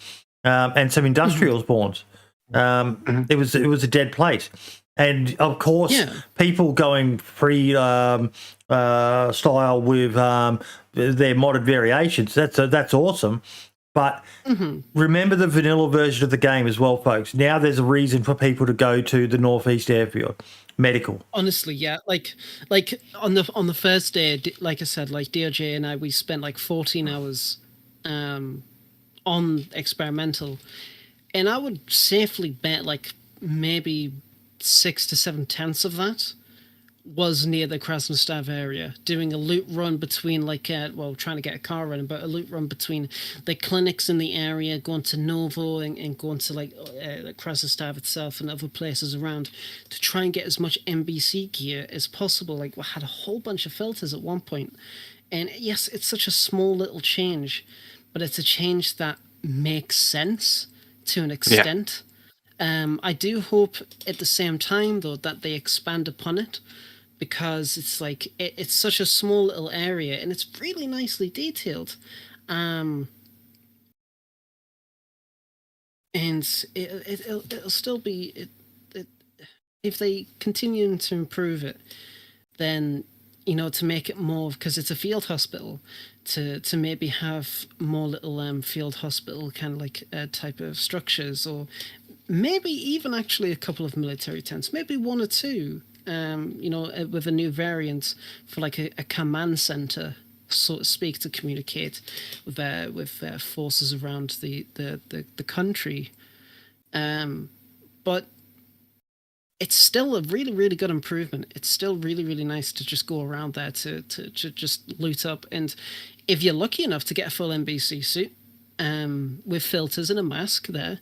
and some industrial spawns. It was a dead place. And of course, people going free style with their modded variations. That's awesome. But remember the vanilla version of the game as well, folks. Now there's a reason for people to go to the Northeast Airfield. Medical. Honestly, yeah. Like on the first day, like I said, like DOJ and I, we spent like 14 hours on experimental, and I would safely bet like maybe 6 to 7/10 of that was near the Krasnostav area, doing a loot run between trying to get a car running, but a loot run between the clinics in the area, going to Novo and going to Krasnostav itself and other places around to try and get as much NBC gear as possible. Like, we had a whole bunch of filters at one point. And yes, it's such a small little change, but it's a change that makes sense to an extent. I do hope at the same time, though, that they expand upon it, because it's like it's such a small little area and it's really nicely detailed. And it'll still be if they continue to improve it, then, you know, to make it more, because it's a field hospital, to maybe have more little field hospital kind of like type of structures, or maybe even actually a couple of military tents, maybe one or two, you know, with a new variant for like a command center, so to speak, to communicate with forces around the country. But it's still a really, really good improvement. It's still really, really nice to just go around there to just loot up. And if you're lucky enough to get a full NBC suit with filters and a mask there,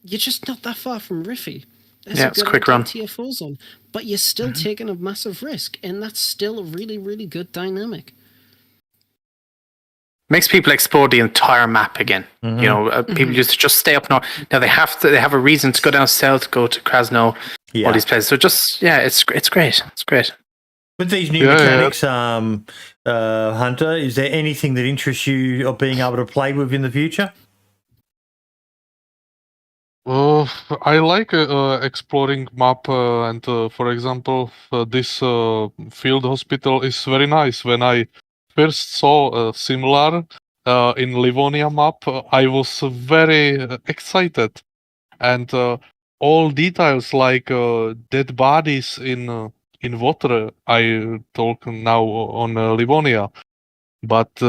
you're just not that far from Riffy. There's it's a quick run. Tier 4 zone, but you're still taking a massive risk, and that's still a really, really good dynamic. Makes people explore the entire map again. You know, people just stay up north. Now they have a reason to go down south, go to Krasno, all these places. So just it's great. It's great. With these new mechanics, Hunter, is there anything that interests you of being able to play with in the future? I like exploring map, and for example, this field hospital is very nice. When I first saw similar in Livonia map, I was very excited, and all details like dead bodies in water, I talk now on Livonia, but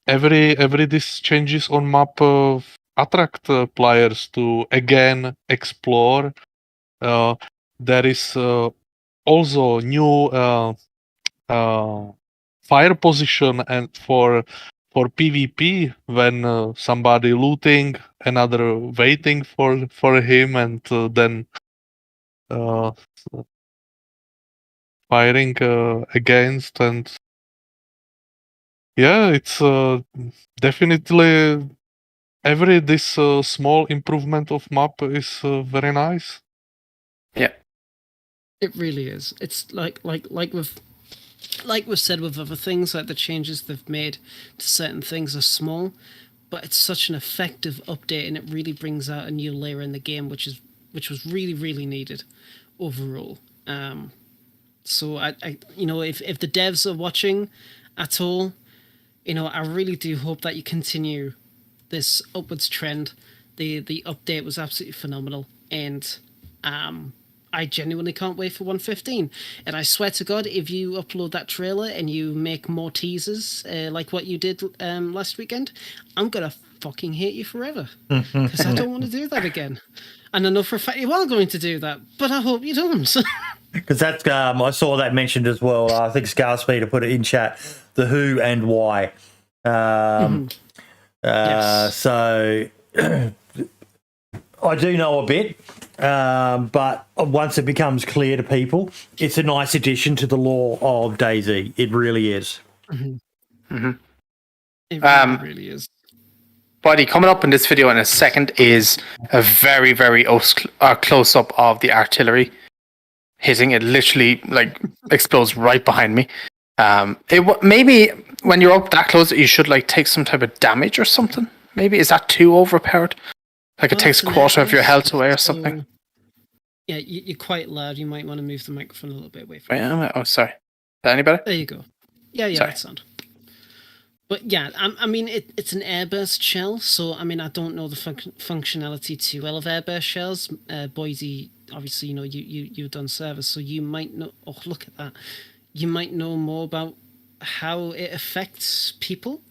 every these changes on map attract players to again explore. There is also new fire position and for PvP when somebody looting, another waiting for him, and then firing against. And it's definitely this small improvement of map is very nice. Yeah, it really is. It's like we've said with other things, like the changes they've made to certain things are small, but it's such an effective update, and it really brings out a new layer in the game, which was really, really needed overall. So I you know, if the devs are watching at all, you know, I really do hope that you continue this upwards trend. The update was absolutely phenomenal, and I genuinely can't wait for 1.15. And I swear to God, if you upload that trailer and you make more teasers like what you did last weekend, I'm gonna fucking hate you forever, because I don't want to do that again. And I know for a fact you are going to do that, but I hope you don't. Because that's I saw that mentioned as well. I think Scarspeeder put it in chat. The who and why. Yes. So I do know a bit, but once it becomes clear to people, it's a nice addition to the lore of DayZ. It really is. It really is. Buddy, coming up in this video in a second is a very, very close up of the artillery hitting. It literally like explodes right behind me. Maybe when you're up that close, you should like take some type of damage or something. Maybe is that too overpowered? Like it takes a quarter of your health away or something. Yeah, you're quite loud. You might want to move the microphone a little bit away from. Wait, oh, sorry. Is that any better? There you go. Yeah, Sorry. that sound. But yeah, I mean, it's an airburst shell, so I mean, I don't know the functionality too well of airburst shells. Boise, obviously, you know, you've done service, so you might know. Oh, look at that! You might know more about how it affects people,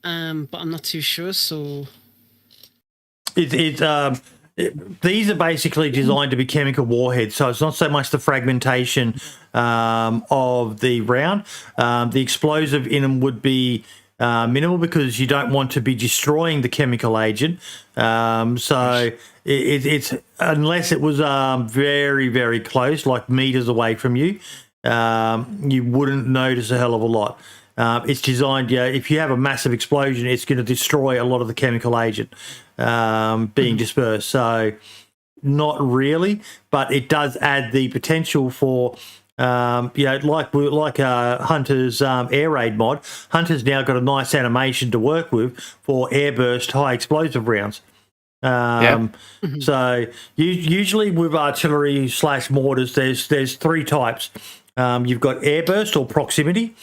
but I'm not too sure. So These are basically designed to be chemical warheads, so it's not so much the fragmentation of the round. The explosive in them would be minimal because you don't want to be destroying the chemical agent. It's unless it was very, very close, like meters away from you, you wouldn't notice a hell of a lot. It's designed, if you have a massive explosion, it's going to destroy a lot of the chemical agent being dispersed. So not really, but it does add the potential for, like Hunter's air raid mod. Hunter's now got a nice animation to work with for airburst high explosive rounds. So usually with artillery / mortars, there's three types. You've got airburst or proximity,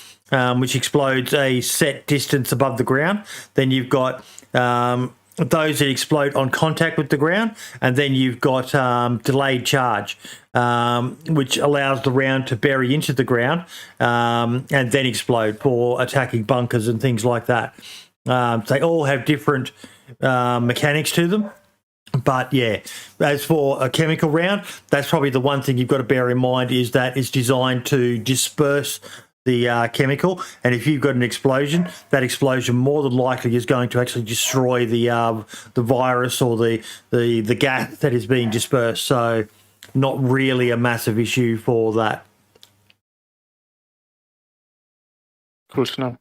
which explodes a set distance above the ground. Then you've got those that explode on contact with the ground, and then you've got delayed charge, which allows the round to bury into the ground and then explode for attacking bunkers and things like that. They all have different mechanics to them. But yeah, as for a chemical round, that's probably the one thing you've got to bear in mind is that it's designed to disperse the chemical, and if you've got an explosion, that explosion more than likely is going to actually destroy the virus or the gas that is being dispersed. So, not really a massive issue for that. Cool to know.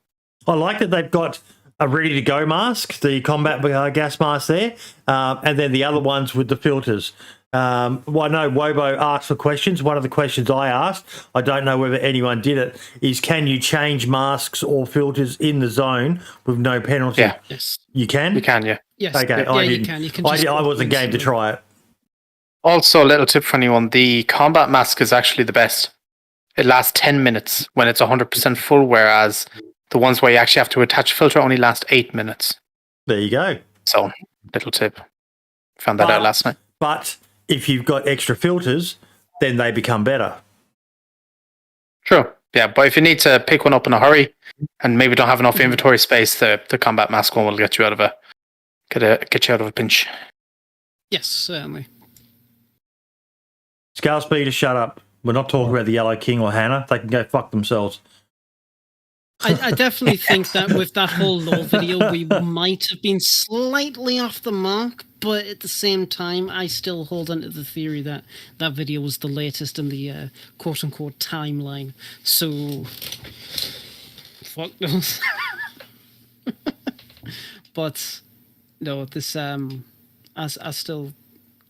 I like that they've got a ready-to-go mask, the combat gas mask there, and then the other ones with the filters. Well, I know Wobo asked for questions. One of the questions I asked, I don't know whether anyone did it, is can you change masks or filters in the zone with no penalty? Yeah. yes, You can? You can, yeah. yes, Okay, yeah, you can. You can. I wasn't game to try it. Also, a little tip for anyone, the combat mask is actually the best. It lasts 10 minutes when it's 100% full, whereas the ones where you actually have to attach a filter only last 8 minutes. There you go. So, little tip. Found that out last night. But if you've got extra filters, then they become better. True. Yeah, but if you need to pick one up in a hurry and maybe don't have enough inventory space, the combat mask one will get you out of a pinch. Yes, certainly. Scale Speeder, shut up. We're not talking about the Yellow King or Hannah. They can go fuck themselves. I definitely think that with that whole lore video, we might have been slightly off the mark, but at the same time, I still hold on to the theory that that video was the latest in the quote-unquote timeline. So, fuck those. But no, this I still,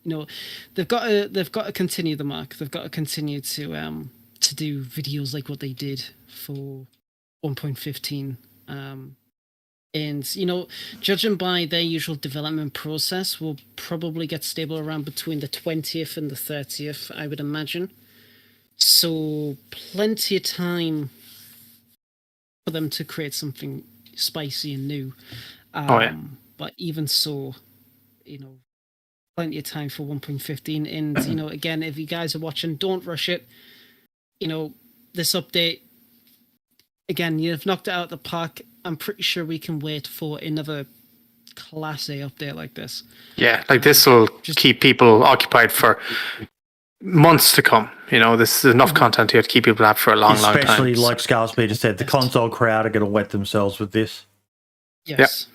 they've got to continue the mark. They've got to continue to do videos like what they did for 1.15, and judging by their usual development process, will probably get stable around between the 20th and the 30th, I would imagine. So plenty of time for them to create something spicy and new. But even so, plenty of time for 1.15. And again, if you guys are watching, don't rush it. This update, again, you've knocked it out of the park. I'm pretty sure we can wait for another Class A update like this. Yeah, like this will keep people occupied for months to come. This is enough content here to keep people up for a long time. Especially, like Scale Speeder said, the console crowd are going to wet themselves with this. Yes.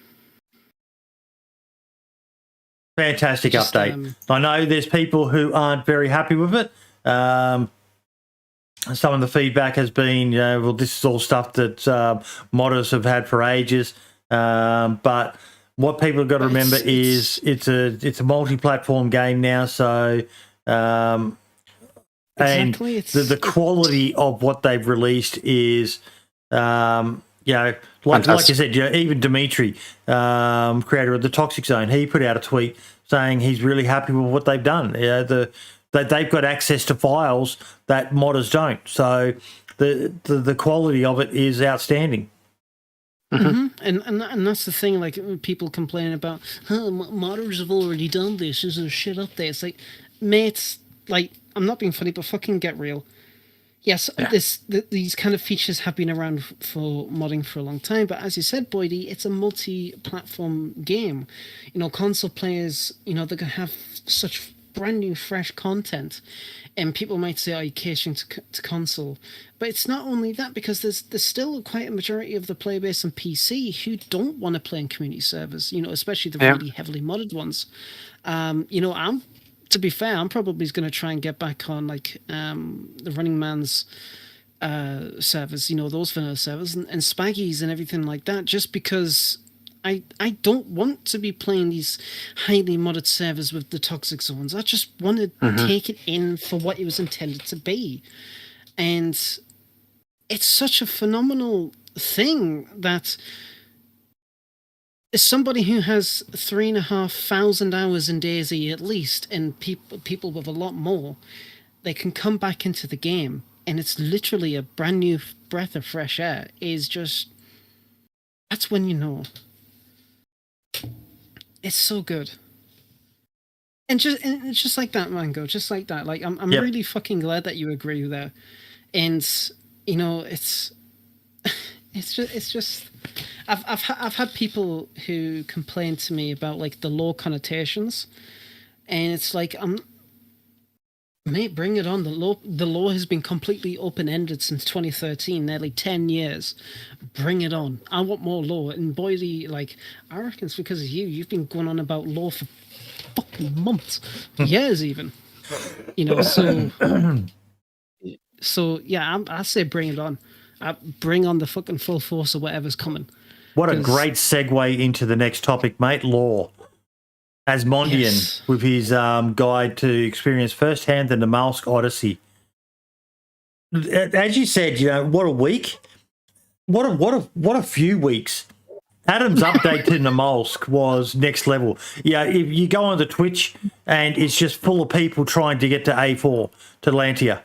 Fantastic Just, update. I know there's people who aren't very happy with it. Some of the feedback has been, well, this is all stuff that modders have had for ages. But what people have got to remember is it's a multi-platform game now. So, Exactly. and the quality of what they've released is, like you said, even Dimitri, creator of the Toxic Zone, he put out a tweet saying he's really happy with what they've done. They've got access to files that modders don't. So the quality of it is outstanding. Mm-hmm. And that's the thing, like, people complaining about, modders have already done this, there's shit up there. It's like, mates, like, I'm not being funny, but fucking get real. Yes, these kind of features have been around for modding for a long time, but as you said, Boydie, it's a multi-platform game. Console players, they're going to have such brand new, fresh content, and people might say, you're catering to console. But it's not only that, because there's still quite a majority of the player base on PC who don't want to play in community servers, especially the really heavily modded ones. To be fair, I'm probably going to try and get back on the Running Man's servers, those vanilla servers and Spaggy's and everything like that, just because I don't want to be playing these highly modded servers with the toxic zones. I just want to take it in for what it was intended to be. And it's such a phenomenal thing that as somebody who has 3,500 hours in DayZ at least, and people with a lot more, they can come back into the game, and it's literally a brand new breath of fresh air. That's when you know. It's so good. And it's just like that, Mango, just like that. Like, I'm really fucking glad that you agree there. And, it's just I've had people who complain to me about like the low connotations, and it's like, mate, bring it on. The law has been completely open-ended since 2013, nearly 10 years. Bring it on. I want more law. And Boydie, like, I reckon it's because of you. You've been going on about law for fucking months, years even. So yeah, I say bring it on. Bring on the fucking full force of whatever's coming. What a great segue into the next topic, mate. Law. Asmondian with his guide to experience firsthand the Namalsk Odyssey. As you said, what a week. What a few weeks. Adam's update to Namalsk was next level. Yeah, if you go on the Twitch and it's just full of people trying to get to A4, to Lantia.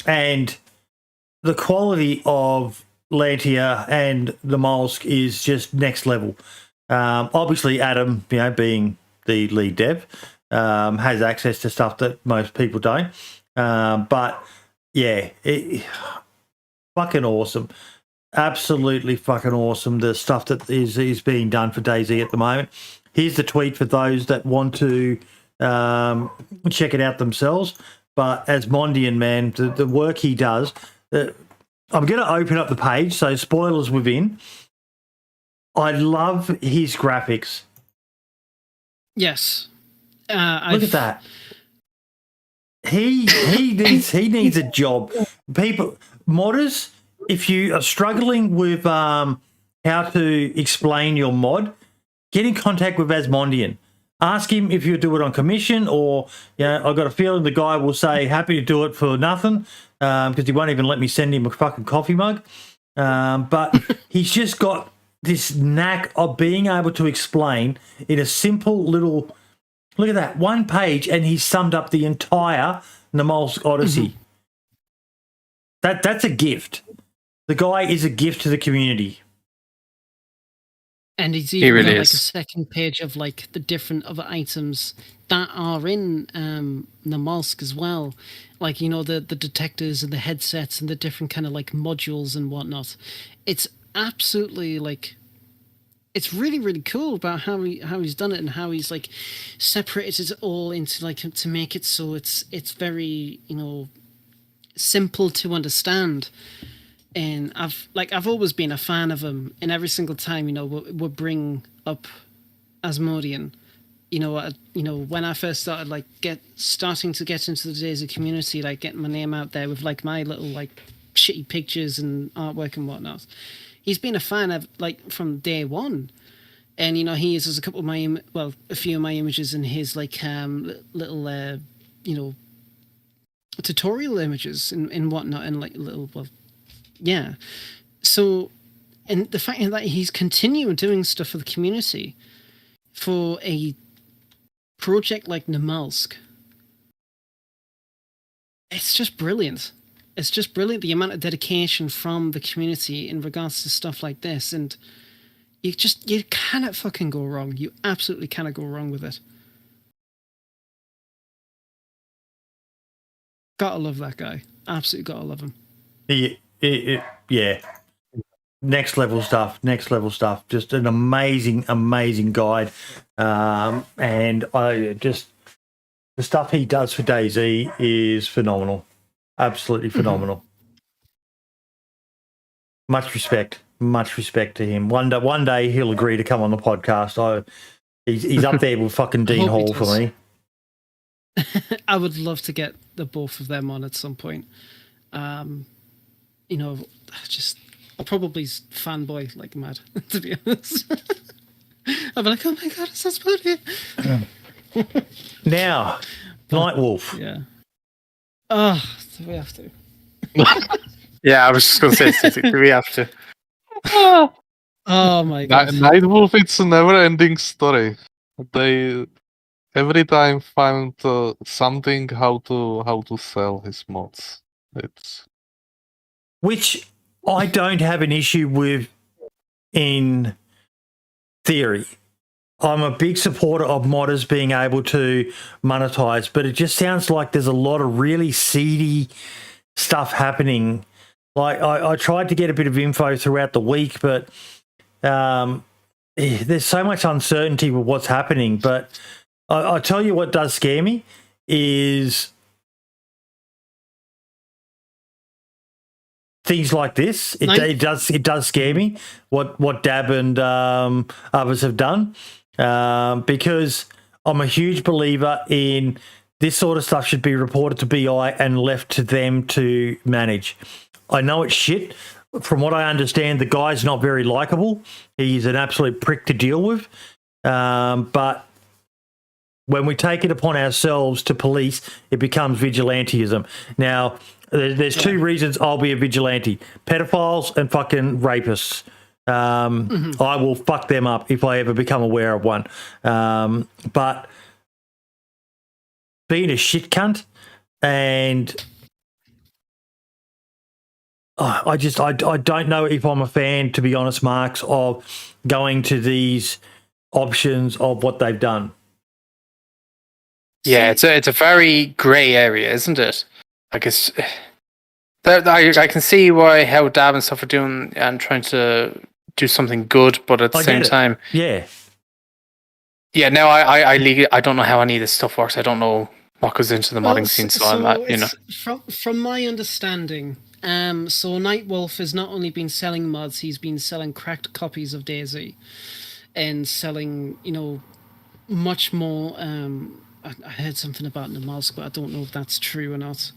And the quality of Lantia and Namalsk is just next level. Obviously, Adam, being the lead dev, has access to stuff that most people don't. But yeah, fucking awesome. Absolutely fucking awesome. The stuff that is being done for DayZ at the moment. Here's the tweet for those that want to check it out themselves. But Asmondian, man, the work he does. I'm going to open up the page, so spoilers within. I love his graphics. Yes. Look at that. He needs a job. People, modders, if you are struggling with how to explain your mod, get in contact with Asmondian. Ask him if you do it on commission, or I've got a feeling the guy will say happy to do it for nothing, because he won't even let me send him a fucking coffee mug. But he's just got this knack of being able to explain in a simple little, look at that, one page, and he's summed up the entire Namalsk Odyssey. That's a gift. The guy is a gift to the community. And he's even got like a second page of like the different other items that are in Namalsk as well. Like, the detectors and the headsets and the different kind of like modules and whatnot. It's absolutely like, it's really, really cool about how he's done it and how he's like separated it all into like to make it so it's very, simple to understand. And I've always been a fan of him, and every single time, we'll bring up Asmodian, when I first started like starting to get into the DayZ community, like getting my name out there with like my little like shitty pictures and artwork and whatnot. He's been a fan of like from day one, and he uses a couple of a few of my images in his like little tutorial images and whatnot, and like yeah. So, and the fact that he's continuing doing stuff for the community for a project like Namalsk, it's just brilliant. It's just brilliant, the amount of dedication from the community in regards to stuff like this, and you cannot fucking go wrong. You absolutely cannot go wrong with it. Gotta love that guy. Absolutely gotta love him. Yeah. Next level stuff. Just an amazing guide. And the stuff he does for DayZ is phenomenal. Absolutely phenomenal. Much respect to him. One day he'll agree to come on the podcast. He's up there with fucking Dean Hall for me. I would love to get the both of them on at some point. I'll probably fanboy like mad, to be honest. I'll be like, oh my god, it's so funny. Now, Nightwolf. Yeah. Oh, do we have to? Yeah, I was just going to say, do we have to? Oh my god. Nightwolf, it's a never-ending story. They every time find something how to sell his mods. Which I don't have an issue with in theory. I'm a big supporter of modders being able to monetize, but it just sounds like there's a lot of really seedy stuff happening. Like I tried to get a bit of info throughout the week, but there's so much uncertainty with what's happening. But I tell you what does scare me is things like this. It does scare me what Dab and others have done, because I'm a huge believer in this sort of stuff should be reported to BI and left to them to manage. I know it's shit. From what I understand, the guy's not very likable. He's an absolute prick to deal with. But when we take it upon ourselves to police, it becomes vigilantism. Now, there's two reasons I'll be a vigilante: pedophiles and fucking rapists. I will fuck them up if I ever become aware of one. But being a shit cunt and I don't know if I'm a fan, to be honest, Marks, of going to these options of what they've done. Yeah, it's a very grey area, isn't it? Like I can see how Dab and stuff are doing and trying to do something good, but at the same time, yeah. No, I don't know how any of this stuff works. I don't know what goes into the modding scene, so I'm not, From my understanding, so Nightwolf has not only been selling mods, he's been selling cracked copies of DayZ and selling, much more. I heard something about Namalsk, but I don't know if that's true or not.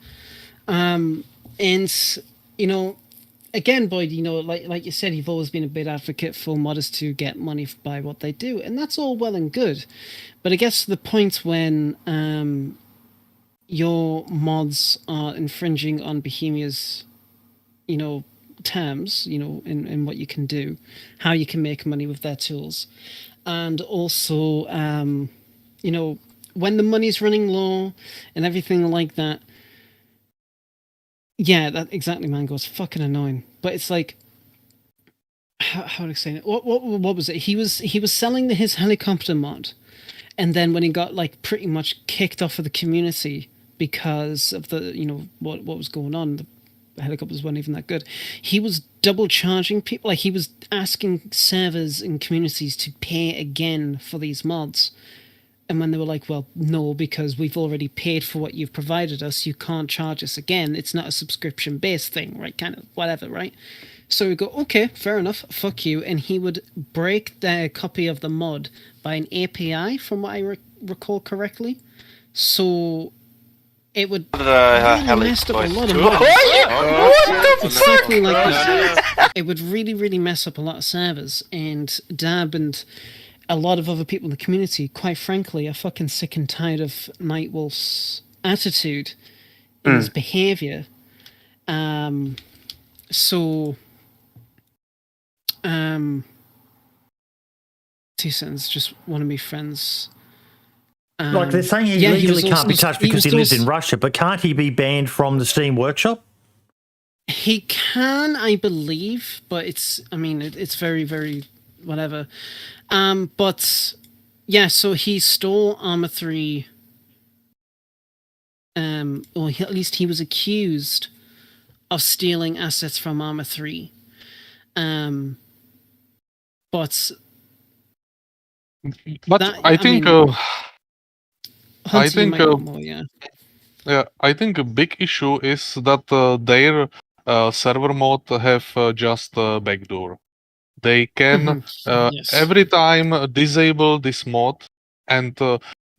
And again, Boyd, like you said, you've always been a big advocate for modders to get money by what they do, and that's all well and good. But it gets to the point when your mods are infringing on Bohemia's, terms, in what you can do, how you can make money with their tools, and also, when the money's running low and everything like that. Yeah, that exactly, Mango. It's fucking annoying. But it's like, how to explain it? What was it? He was selling his helicopter mod, and then when he got like pretty much kicked off of the community because of the what was going on, the helicopters weren't even that good. He was double charging people. Like he was asking servers and communities to pay again for these mods. And when they were like, well, no, because we've already paid for what you've provided us, you can't charge us again. It's not a subscription-based thing, right? Kind of whatever, right? So we go, okay, fair enough, fuck you. And he would break the copy of the mod by an API, from what I recall correctly. So it would really messed up a lot of mods. Exactly like that. It would really, really mess up a lot of servers. And Dab and a lot of other people in the community, quite frankly, are fucking sick and tired of Nightwolf's attitude and his behaviour. So... 2 seconds, just one of my friends. Like they're saying he legally can't be touched because he lives in Russia, but can't he be banned from the Steam Workshop? He can, I believe, but it's very, very whatever. But yeah, so he stole Arma 3. Or at least he was accused of stealing assets from Arma 3. But I think I think a big issue is that their server mode have just a backdoor. They can every time disable this mod, and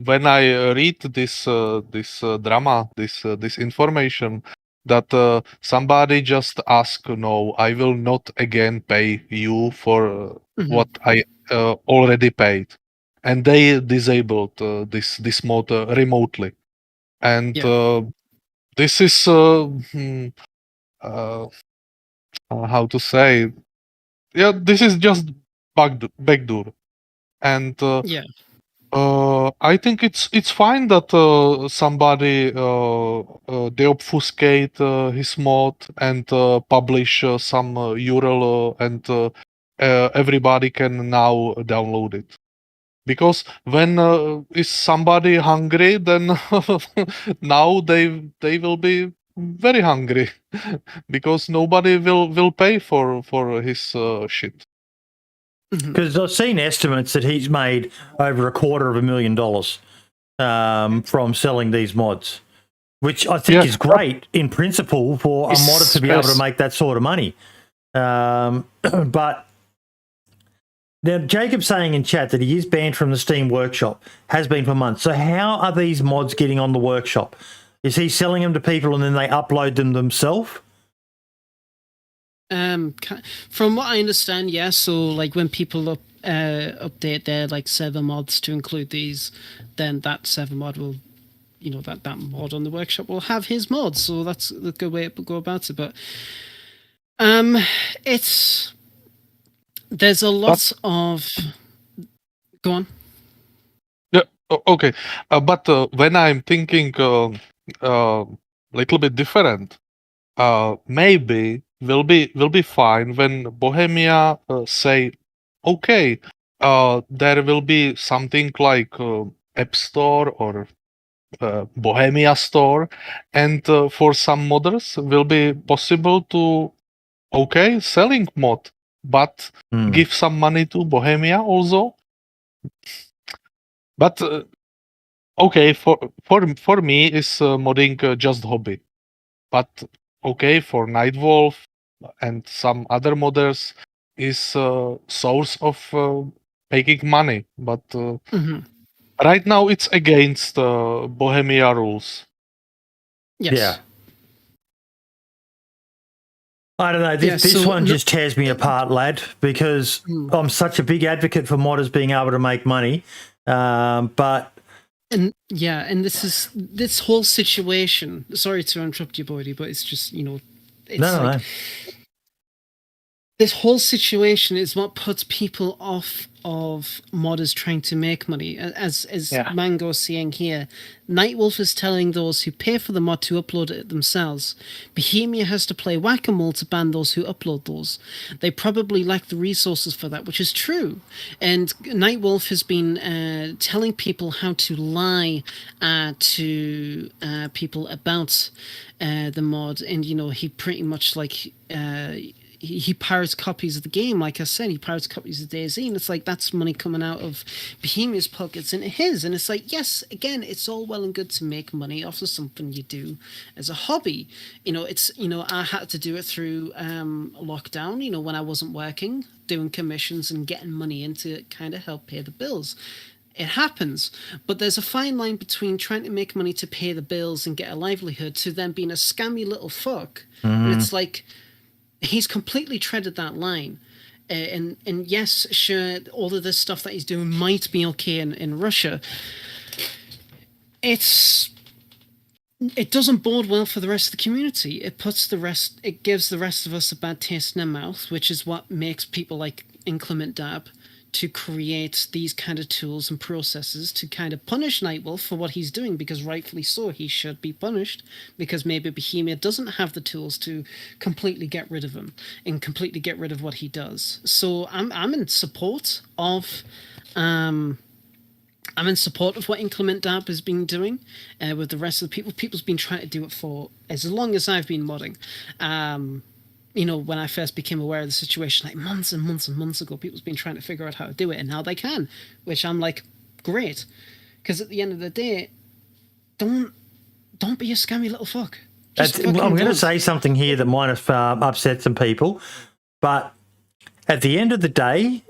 when I read this drama, this information, that somebody just asked, no, I will not again pay you for what I already paid, and they disabled this mod remotely, and this is how to say, this is just backdoor, and I think it's fine that somebody deobfuscate his mod and publish some URL and everybody can now download it. Because when is somebody hungry, then now they will be very hungry because nobody will pay for his shit. Because I've seen estimates that he's made over $250,000 from selling these mods, which I think is great in principle for a modder to be able to make that sort of money. But now Jacob's saying in chat that he is banned from the Steam Workshop, has been for months. So how are these mods getting on the workshop? Is he selling them to people and then they upload them themselves? From what I understand, yes. So, like when people update their like server mods to include these, then that server mod will, that mod on the workshop will have his mods. So that's the good way to go about it. But there's a lot of. Go on. Yeah. Okay. But when I'm thinking little bit different, maybe will be fine when Bohemia say, okay, there will be something like App Store or Bohemia Store, and for some modders will be possible to selling mod, but give some money to Bohemia also. But okay, for me is modding just hobby, but okay, for Nightwolf and some other modders is source of making money. But right now it's against Bohemia rules. Yes. Yeah. I don't know. This one just tears me apart, lad, because I'm such a big advocate for modders being able to make money. But this whole situation. Sorry to interrupt you, Bodie, but it's just it's no. This whole situation is what puts people off of modders trying to make money. As Mango's saying here, Nightwolf is telling those who pay for the mod to upload it themselves. Bohemia has to play whack-a-mole to ban those who upload those. They probably lack the resources for that, which is true. And Nightwolf has been telling people how to lie to people about the mod. And, he pretty much he pirates copies of the game. Like I said, he pirates copies of DayZ, and it's like that's money coming out of Bohemia's pockets into his. And it's like, yes, again, it's all well and good to make money off of something you do as a hobby. It's I had to do it through lockdown. When I wasn't working, doing commissions and getting money in to kind of help pay the bills. It happens, but there's a fine line between trying to make money to pay the bills and get a livelihood to then being a scammy little fuck. And it's like, he's completely treaded that line. And yes, sure, all of this stuff that he's doing might be okay in Russia. It doesn't bode well for the rest of the community. It gives the rest of us a bad taste in their mouth, which is what makes people like Inclement Dab to create these kind of tools and processes to kind of punish Nightwolf for what he's doing, because rightfully so, he should be punished, because maybe Bohemia doesn't have the tools to completely get rid of him and completely get rid of what he does. So I'm in support of what Inclement Dab has been doing with the rest of the people. People's been trying to do it for as long as I've been modding. When I first became aware of the situation, like months and months and months ago, people's been trying to figure out how to do it, and now they can, which I'm like, great. Because at the end of the day, don't be a scammy little fuck. I'm going to say something here that might have upset some people, but at the end of the day,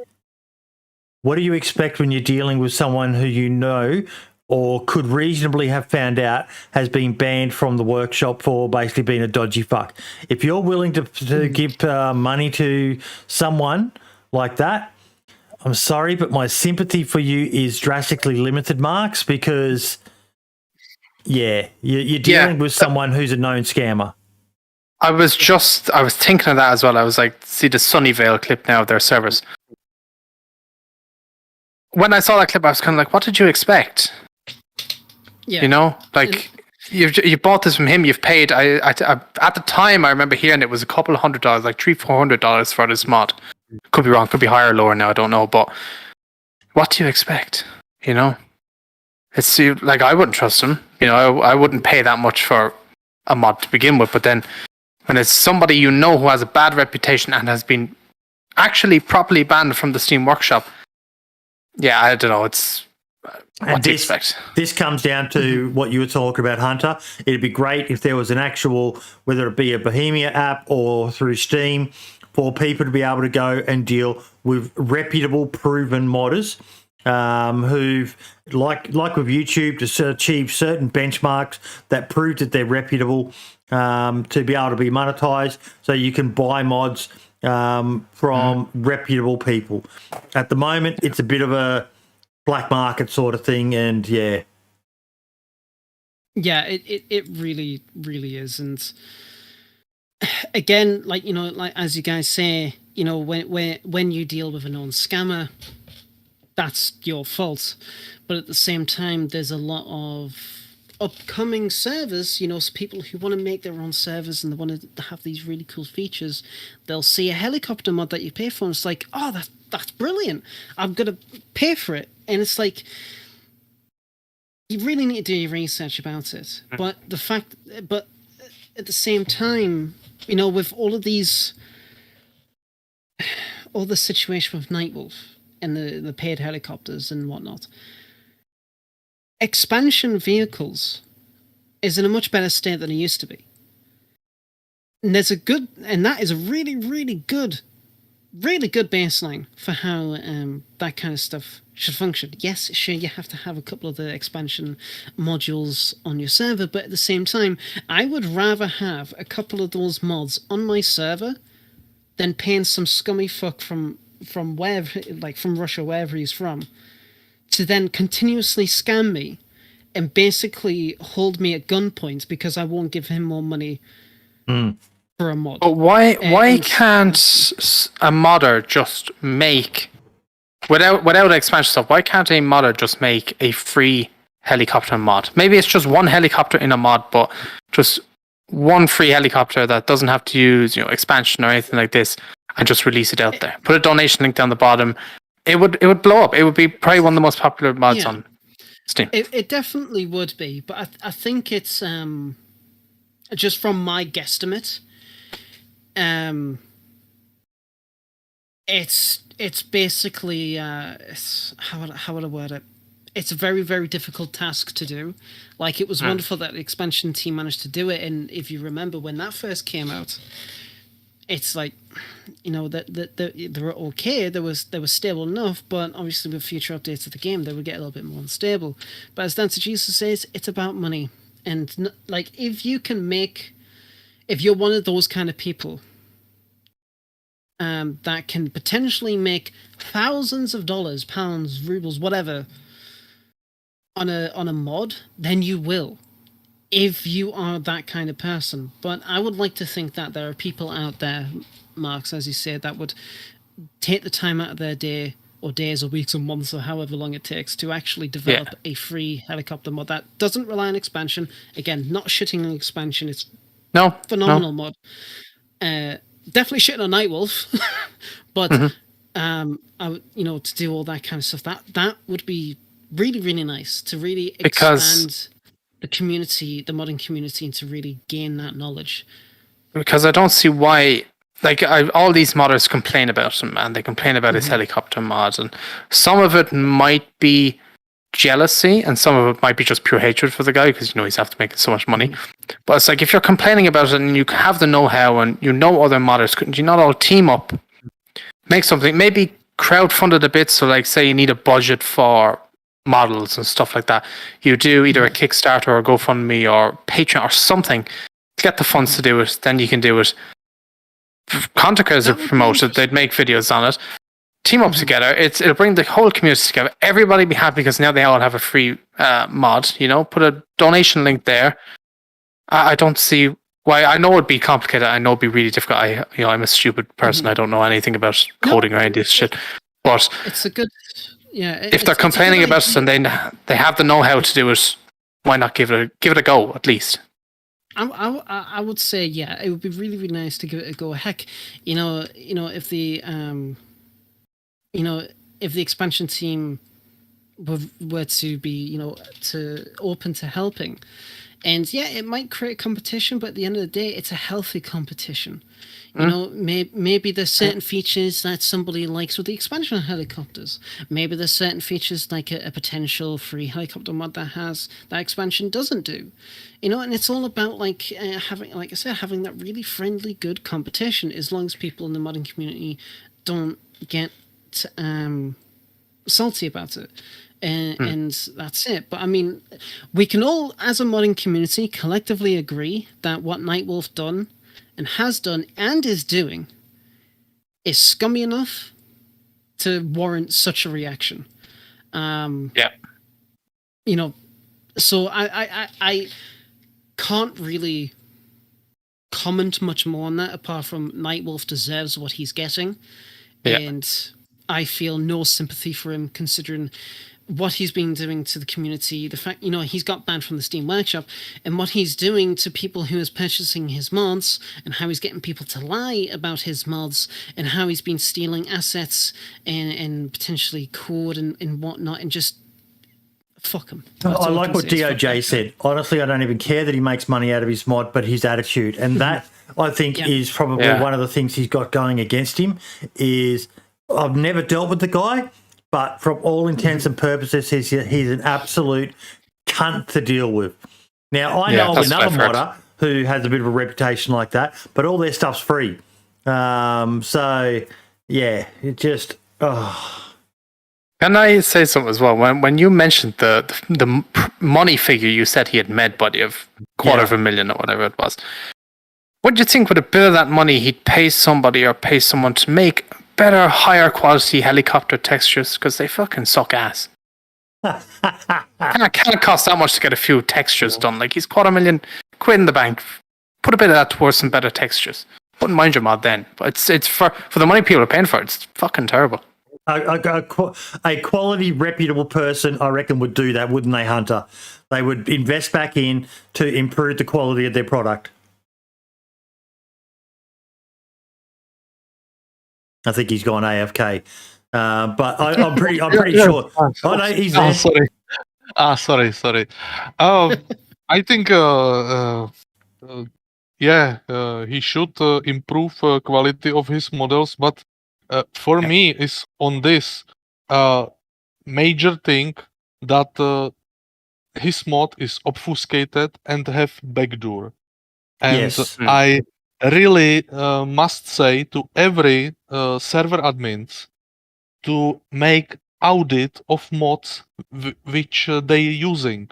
what do you expect when you're dealing with someone who you know or could reasonably have found out has been banned from the workshop for basically being a dodgy fuck? If you're willing to give money to someone like that, I'm sorry, but my sympathy for you is drastically limited, Marks, because, you're dealing with someone who's a known scammer. I was thinking of that as well. I was like, see the Sunnyvale clip now of their servers. When I saw that clip, I was kind of like, what did you expect? Yeah. You bought this from him, you've paid. I at the time, I remember hearing it was a couple of $100, like $300-$400 for this mod. Could be wrong, could be higher or lower now, I don't know. But what do you expect? It's like, I wouldn't trust him. I wouldn't pay that much for a mod to begin with. But then when it's somebody who has a bad reputation and has been actually properly banned from the Steam Workshop, I don't know. It's what do you expect? This comes down to what you were talking about, Hunter. It'd be great if there was an actual, whether it be a Bohemia app or through Steam, for people to be able to go and deal with reputable, proven modders who've, like with YouTube, to achieve certain benchmarks that prove that they're reputable, to be able to be monetized, so you can buy mods from reputable people. At the moment, it's a bit of a black market sort of thing, and it really, really is. And again, like as you guys say, when you deal with a known scammer, that's your fault. But at the same time, there's a lot of upcoming servers, people who want to make their own servers and they want to have these really cool features. They'll see a helicopter mod that you pay for, and it's like, oh, that's brilliant, I'm gonna pay for it. And it's like, you really need to do your research about it. But at the same time, with all the situation with Nightwolf and the paid helicopters and whatnot, expansion vehicles is in a much better state than it used to be. And that is a really, really good baseline for how that kind of stuff should function. Yes, sure, you have to have a couple of the expansion modules on your server, but at the same time, I would rather have a couple of those mods on my server than paying some scummy fuck from wherever, like from Russia, wherever he's from, to then continuously scam me and basically hold me at gunpoint because I won't give him more money for a mod. But why can't a modder just make, without expansion stuff, why can't a modder just make a free helicopter mod? Maybe it's just one helicopter in a mod, but just one free helicopter that doesn't have to use expansion or anything like this, and just release it out there. Put a donation link down the bottom. It would blow up. It would be probably one of the most popular mods on Steam. It definitely would be, but I think it's just from my guesstimate, It's basically how would I word it? It's a very, very difficult task to do. Like, it was wonderful that the expansion team managed to do it, and if you remember when that first came out, it's like, that they were okay. They was stable enough, but obviously with future updates of the game, they would get a little bit more unstable. But as DayZ says, it's about money, and like, if you're one of those kind of people that can potentially make thousands of dollars, pounds, rubles, whatever, on a mod, then you will, if you are that kind of person. But I would like to think that there are people out there, Marks, as you said, that would take the time out of their day, or days or weeks or months or however long it takes, to actually develop a free helicopter mod that doesn't rely on expansion. Again, not shitting on expansion. It's phenomenal mod. Definitely shitting on Nightwolf, but to do all that kind of stuff, that would be really, really nice to really expand the community, the modding community, and to really gain that knowledge. Because I don't see why, all these modders complain about him, and they complain about his helicopter mod, and some of it might be jealousy, and some of it might be just pure hatred for the guy, because he's after making so much money. But it's like, if you're complaining about it and you have the know-how and other modders, couldn't you not all team up, make something, maybe crowdfund it a bit? So like, say you need a budget for models and stuff like that, you do either a Kickstarter or GoFundMe or Patreon or something, get the funds to do it, then you can do it. HunterCZ promoted, they'd make videos on it, team up together, it'll bring the whole community together, everybody be happy, because now they all have a free mod, put a donation link there. I don't see why. I know it'd be complicated, I know it'd be really difficult, I'm a stupid person, I don't know anything about coding or any of this shit, but it's a good... Yeah, if they're complaining about it and they have the know-how to do it, why not give it a go at least? I would say, yeah, it would be really, really nice to give it a go. Heck, if the if the expansion team were to be to open to helping, and yeah, it might create competition, but at the end of the day, it's a healthy competition. Maybe there's certain features that somebody likes with the expansion helicopters. Maybe there's certain features like a potential free helicopter mod that expansion doesn't do. And it's all about having, like I said, having that really friendly, good competition. As long as people in the modding community don't get salty about it. And that's it. But I mean, we can all, as a modding community, collectively agree that what Nightwolf done and has done and is doing is scummy enough to warrant such a reaction. So I can't really comment much more on that, apart from Nightwolf deserves what he's getting. And I feel no sympathy for him, considering what he's been doing to the community, the fact, he's got banned from the Steam Workshop, and what he's doing to people who is purchasing his mods, and how he's getting people to lie about his mods, and how he's been stealing assets and potentially code and whatnot, and just fuck him. I like what DOJ said. Honestly, I don't even care that he makes money out of his mod, but his attitude, and that I think is probably one of the things he's got going against him. Is I've never dealt with the guy, but from all intents and purposes, he's an absolute cunt to deal with. Now, I know another modder who has a bit of a reputation like that, but all their stuff's free. So, yeah, it just... Can I say something as well? When you mentioned the money figure you said he had made, buddy, of $250,000 or whatever it was, what do you think with a bit of that money he'd pay somebody or pay someone to make better, higher quality helicopter textures, because they fucking suck ass? Can't cost that much to get a few textures done. Like, he's $250,000 in the bank. Put a bit of that towards some better textures. Wouldn't mind your mod then. But it's for the money people are paying for it. It's fucking terrible. A quality, reputable person, I reckon, would do that, wouldn't they, Hunter? They would invest back in to improve the quality of their product. I think he's gone AFK, but I'm pretty sure. Oh no, he's there. Sorry. I think he should improve quality of his models, but for me is on this major thing that his mod is obfuscated and have backdoor. And Yes. I really must say to every server admins to make audit of mods which they using,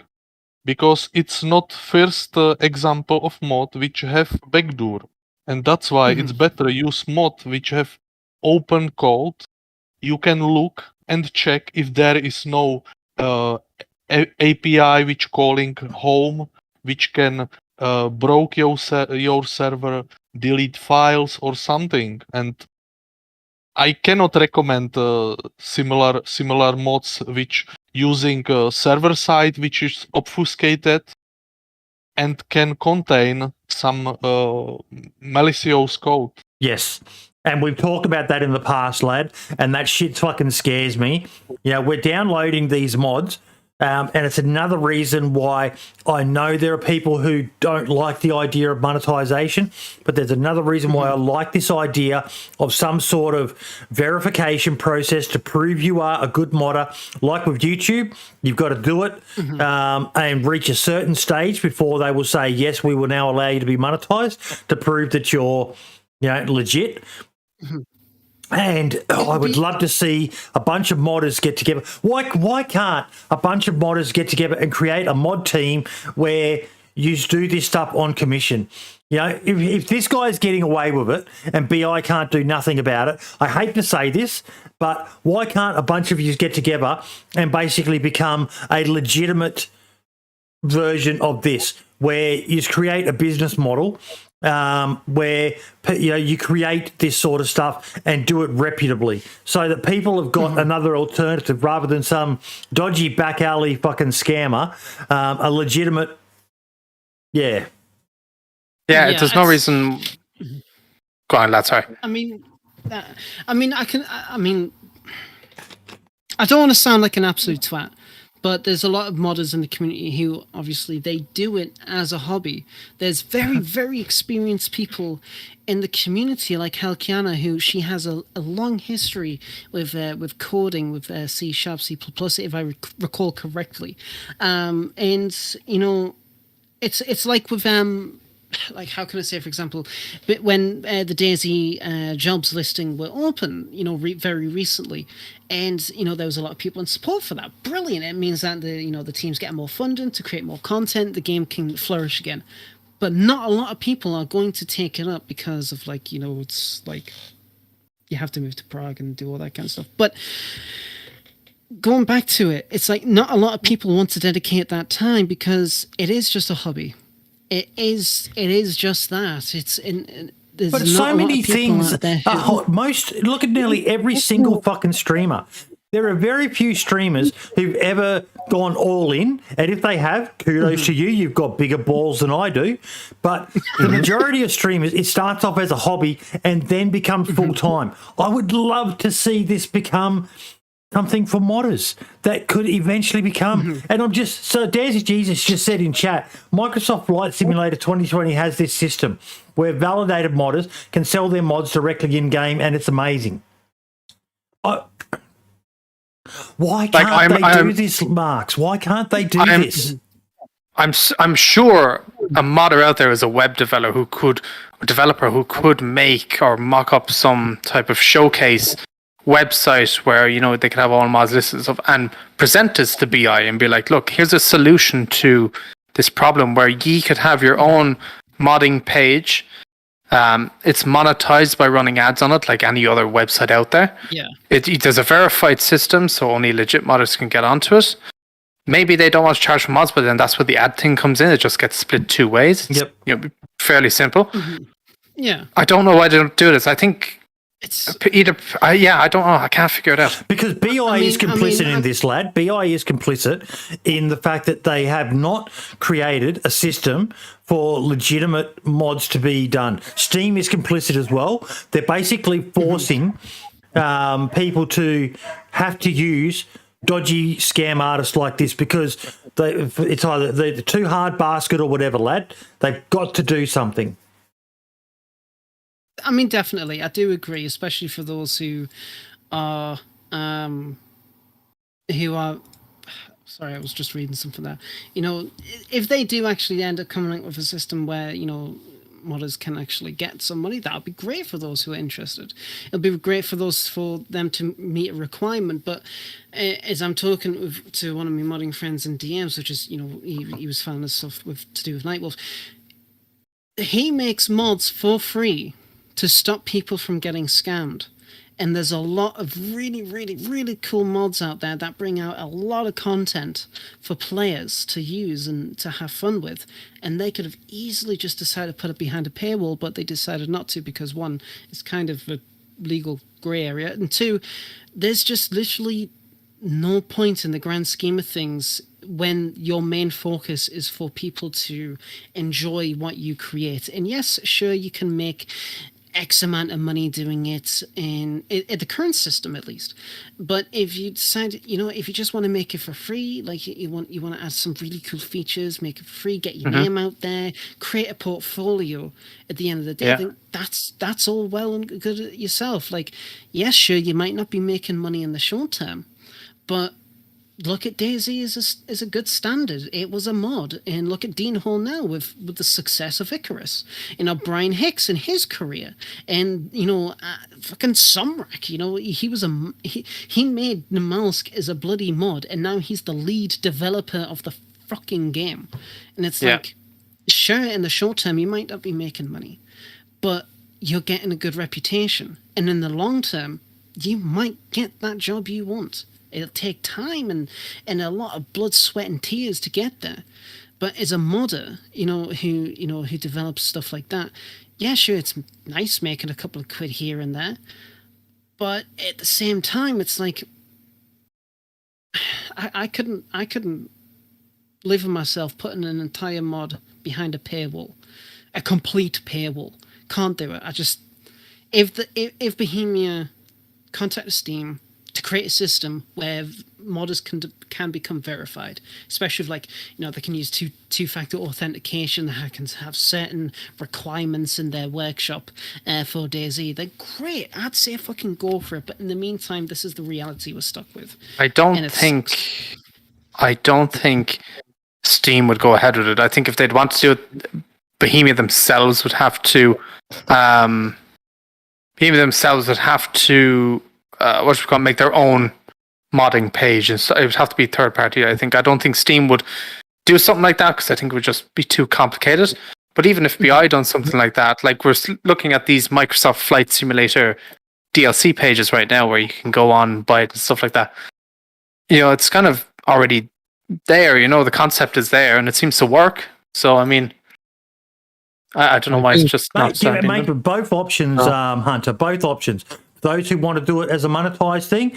because it's not first example of mod which have backdoor, and that's why it's better use mod which have open code. You can look and check if there is no API which calling home, which can broke your server, delete files or something. And I cannot recommend similar mods which using server side which is obfuscated and can contain some malicious code. Yes. And we've talked about that in the past, lad, and that shit fucking scares me. You know, we're downloading these mods, and it's another reason why I know there are people who don't like the idea of monetization, but there's another reason why I like this idea of some sort of verification process to prove you are a good modder. Like with YouTube, you've got to do it and reach a certain stage before they will say, yes, we will now allow you to be monetized, to prove that you're, you know, legit. And I would love to see a bunch of modders get together. Why can't a bunch of modders get together and create a mod team where you do this stuff on commission? You know, if this guy's getting away with it and BI can't do nothing about it, I hate to say this, but why can't a bunch of you get together and basically become a legitimate version of this, where you create a business model where, you know, you create this sort of stuff and do it reputably, so that people have got another alternative rather than some dodgy back alley fucking scammer, a legitimate, yeah. There's no reason. Go on, lad. Sorry. I don't want to sound like an absolute twat, but there's a lot of modders in the community who obviously they do it as a hobby. There's very, very experienced people in the community like Helkiana, who she has a long history with coding, with C#, C++, if I recall correctly. And, you know, it's like with like, how can I say, for example, but when the DayZ jobs listing were open, you know, very recently, and, you know, there was a lot of people in support for that. Brilliant. It means that the team's getting more funding to create more content, the game can flourish again. But not a lot of people are going to take it up because of, like, you know, it's like you have to move to Prague and do all that kind of stuff. But going back to it, it's like not a lot of people want to dedicate that time because it is just a hobby. It is just that. It's in. But so many things. Look at nearly every single fucking streamer. There are very few streamers who've ever gone all in, and if they have, kudos to you. You've got bigger balls than I do. But the majority of streamers, it starts off as a hobby and then becomes full time. I would love to see this become something for modders that could eventually become. And I'm just, so DayZ Jesus just said in chat, Microsoft Flight Simulator 2020 has this system where validated modders can sell their mods directly in game, and it's amazing. Why can't they do this, Marks? Why can't they do this? I'm sure a modder out there is a web developer who could make or mock up some type of showcase website where, you know, they could have all mods listed and stuff and present this to BI and be like, look, here's a solution to this problem where ye could have your own modding page. It's monetized by running ads on it like any other website out there. Yeah. There's a verified system, so only legit modders can get onto it. Maybe they don't want to charge for mods, but then that's where the ad thing comes in. It just gets split two ways. It's, you know, fairly simple. Yeah. I don't know why they don't do this. I think it's either. I don't know. I can't figure it out. Because BI is complicit in this, lad. BI is complicit in the fact that they have not created a system for legitimate mods to be done. Steam is complicit as well. They're basically forcing people to have to use dodgy scam artists like this because it's either they're too hard basket or whatever, lad. They've got to do something. I mean, definitely, I do agree, especially for those who are sorry, I was just reading something there. If they do actually end up coming up with a system where modders can actually get some money, that would be great for those who are interested. It'll be great for them to meet a requirement. But as I'm talking to one of my modding friends in DMs, which is he was found as stuff to do with Nightwolf. He makes mods for free to stop people from getting scammed. And there's a lot of really, really, really cool mods out there that bring out a lot of content for players to use and to have fun with. And they could have easily just decided to put it behind a paywall, but they decided not to because, one, it's kind of a legal grey area, and two, there's just literally no point in the grand scheme of things when your main focus is for people to enjoy what you create. And yes, sure, you can make X amount of money doing it in the current system, at least. But if you decide, if you just want to make it for free, like you want to add some really cool features, make it free, get your name out there, create a portfolio. At the end of the day, I think that's all well and good yourself. Like, yes, sure, you might not be making money in the short term, but look at DayZ as a good standard. It was a mod, and look at Dean Hall now with the success of Icarus. Brian Hicks in his career, and fucking Somrak. He made Namalsk as a bloody mod, and now he's the lead developer of the fucking game. And it's like, sure, in the short term you might not be making money, but you're getting a good reputation, and in the long term you might get that job you want. It'll take time and a lot of blood, sweat, and tears to get there. But as a modder, who develops stuff like that, yeah, sure, it's nice making a couple of quid here and there. But at the same time, it's like I couldn't live with myself putting an entire mod behind a paywall, a complete paywall. Can't do it. If Bohemia contacted Steam to create a system where modders can become verified, especially if they can use two-factor authentication, they can have certain requirements in their workshop for DayZ, they're great. I'd say fucking go for it. But in the meantime, this is the reality we're stuck with. I don't think Steam would go ahead with it. I think if they'd want to do it, Bohemia themselves would have to make their own modding page, and so it would have to be third party. I don't think Steam would do something like that because I think it would just be too complicated. But even if BI done something like that, like we're looking at these Microsoft Flight Simulator DLC pages right now where you can go on, buy it and stuff like that. It's kind of already there. The concept is there and it seems to work. So I mean, I don't know why it's just not starting. Mate, both options, Hunter. Both options. Those who want to do it as a monetized thing,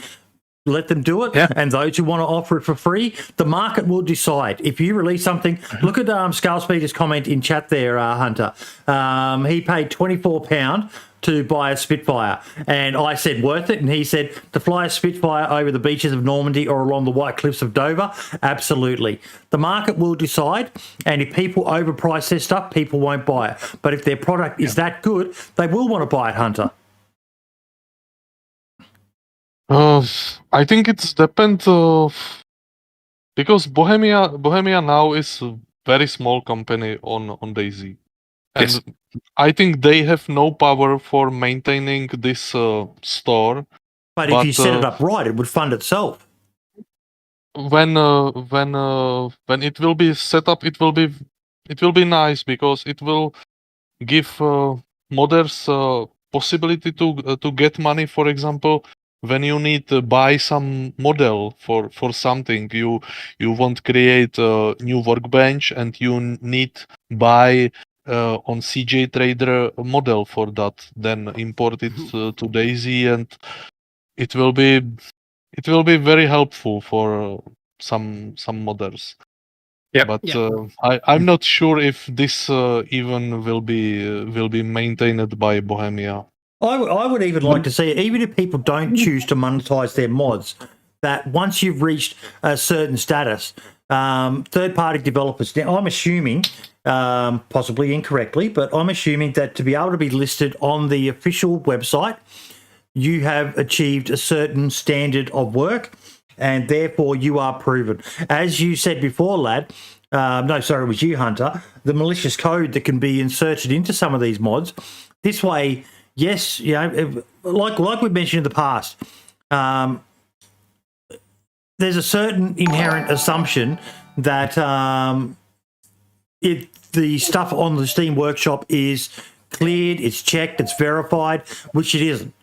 let them do it. Yeah. And those who want to offer it for free, the market will decide. If you release something, look at Skullspeeder's comment in chat there, Hunter. He paid £24 to buy a Spitfire. And I said, worth it? And he said, to fly a Spitfire over the beaches of Normandy or along the White Cliffs of Dover? Absolutely. The market will decide. And if people overprice their stuff, people won't buy it. But if their product is that good, they will want to buy it, Hunter. I think it depends because Bohemia now is a very small company on DayZ, and yes. I think they have no power for maintaining this store. But if you set it up right, it would fund itself. When it will be set up, it will be nice because it will give modders possibility to get money. For example, when you need to buy some model for something, you want to create a new workbench and you need buy on CJ Trader a model for that, then import it to DayZ, and it will be very helpful for some modders. Yeah, but I'm not sure if this even will be maintained by Bohemia. I would even like to see it, even if people don't choose to monetize their mods, that once you've reached a certain status, third-party developers. Now, I'm assuming, possibly incorrectly, but I'm assuming that to be able to be listed on the official website, you have achieved a certain standard of work, and therefore you are proven. As you said before, lad, it was you, Hunter, the malicious code that can be inserted into some of these mods. This way, yes, like we mentioned in the past, there's a certain inherent assumption that the stuff on the Steam Workshop is cleared, it's checked, it's verified, which it isn't.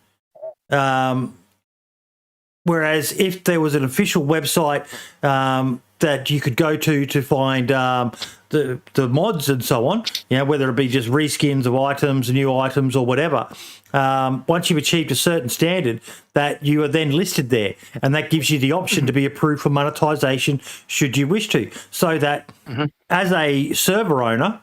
Whereas if there was an official website that you could go to find the mods and so on, whether it be just reskins of items, new items or whatever, once you've achieved a certain standard, that you are then listed there, and that gives you the option to be approved for monetization should you wish to. So that as a server owner,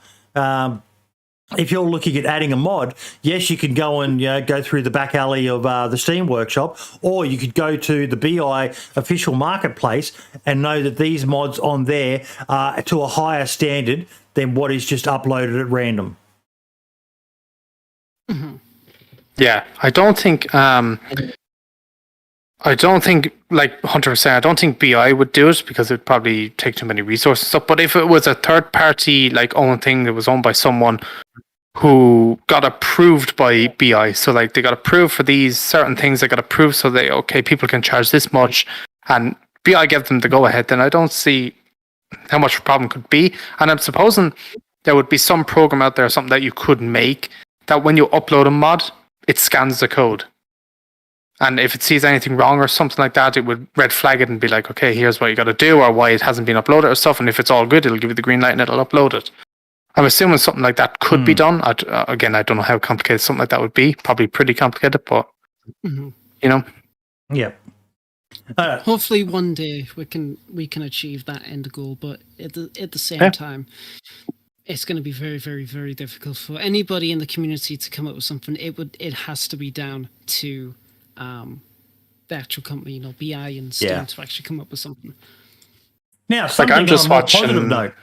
if you're looking at adding a mod, yes, you can go and go through the back alley of the Steam Workshop, or you could go to the BI official marketplace and know that these mods on there are to a higher standard than what is just uploaded at random. Yeah, I don't think, like Hunter was saying, I don't think BI would do it because it would probably take too many resources and stuff. But if it was a third party, like, owned thing that was owned by someone who got approved by BI, so like they got approved for these certain things, they got approved so people can charge this much, and BI gave them the go ahead, then I don't see how much a problem could be. And I'm supposing there would be some program out there or something that you could make that when you upload a mod, it scans the code. And if it sees anything wrong or something like that, it would red flag it and be like, okay, here's what you got to do, or why it hasn't been uploaded or stuff. And if it's all good, it'll give you the green light and it'll upload it. I'm assuming something like that could be done. Again, I don't know how complicated something like that would be. Probably pretty complicated, but Yeah. Hopefully one day we can achieve that end goal, but at the same time, it's going to be very, very, very difficult for anybody in the community to come up with something. It has to be down to the actual company, BI and Steam to actually come up with something. Now, something on a more positive note.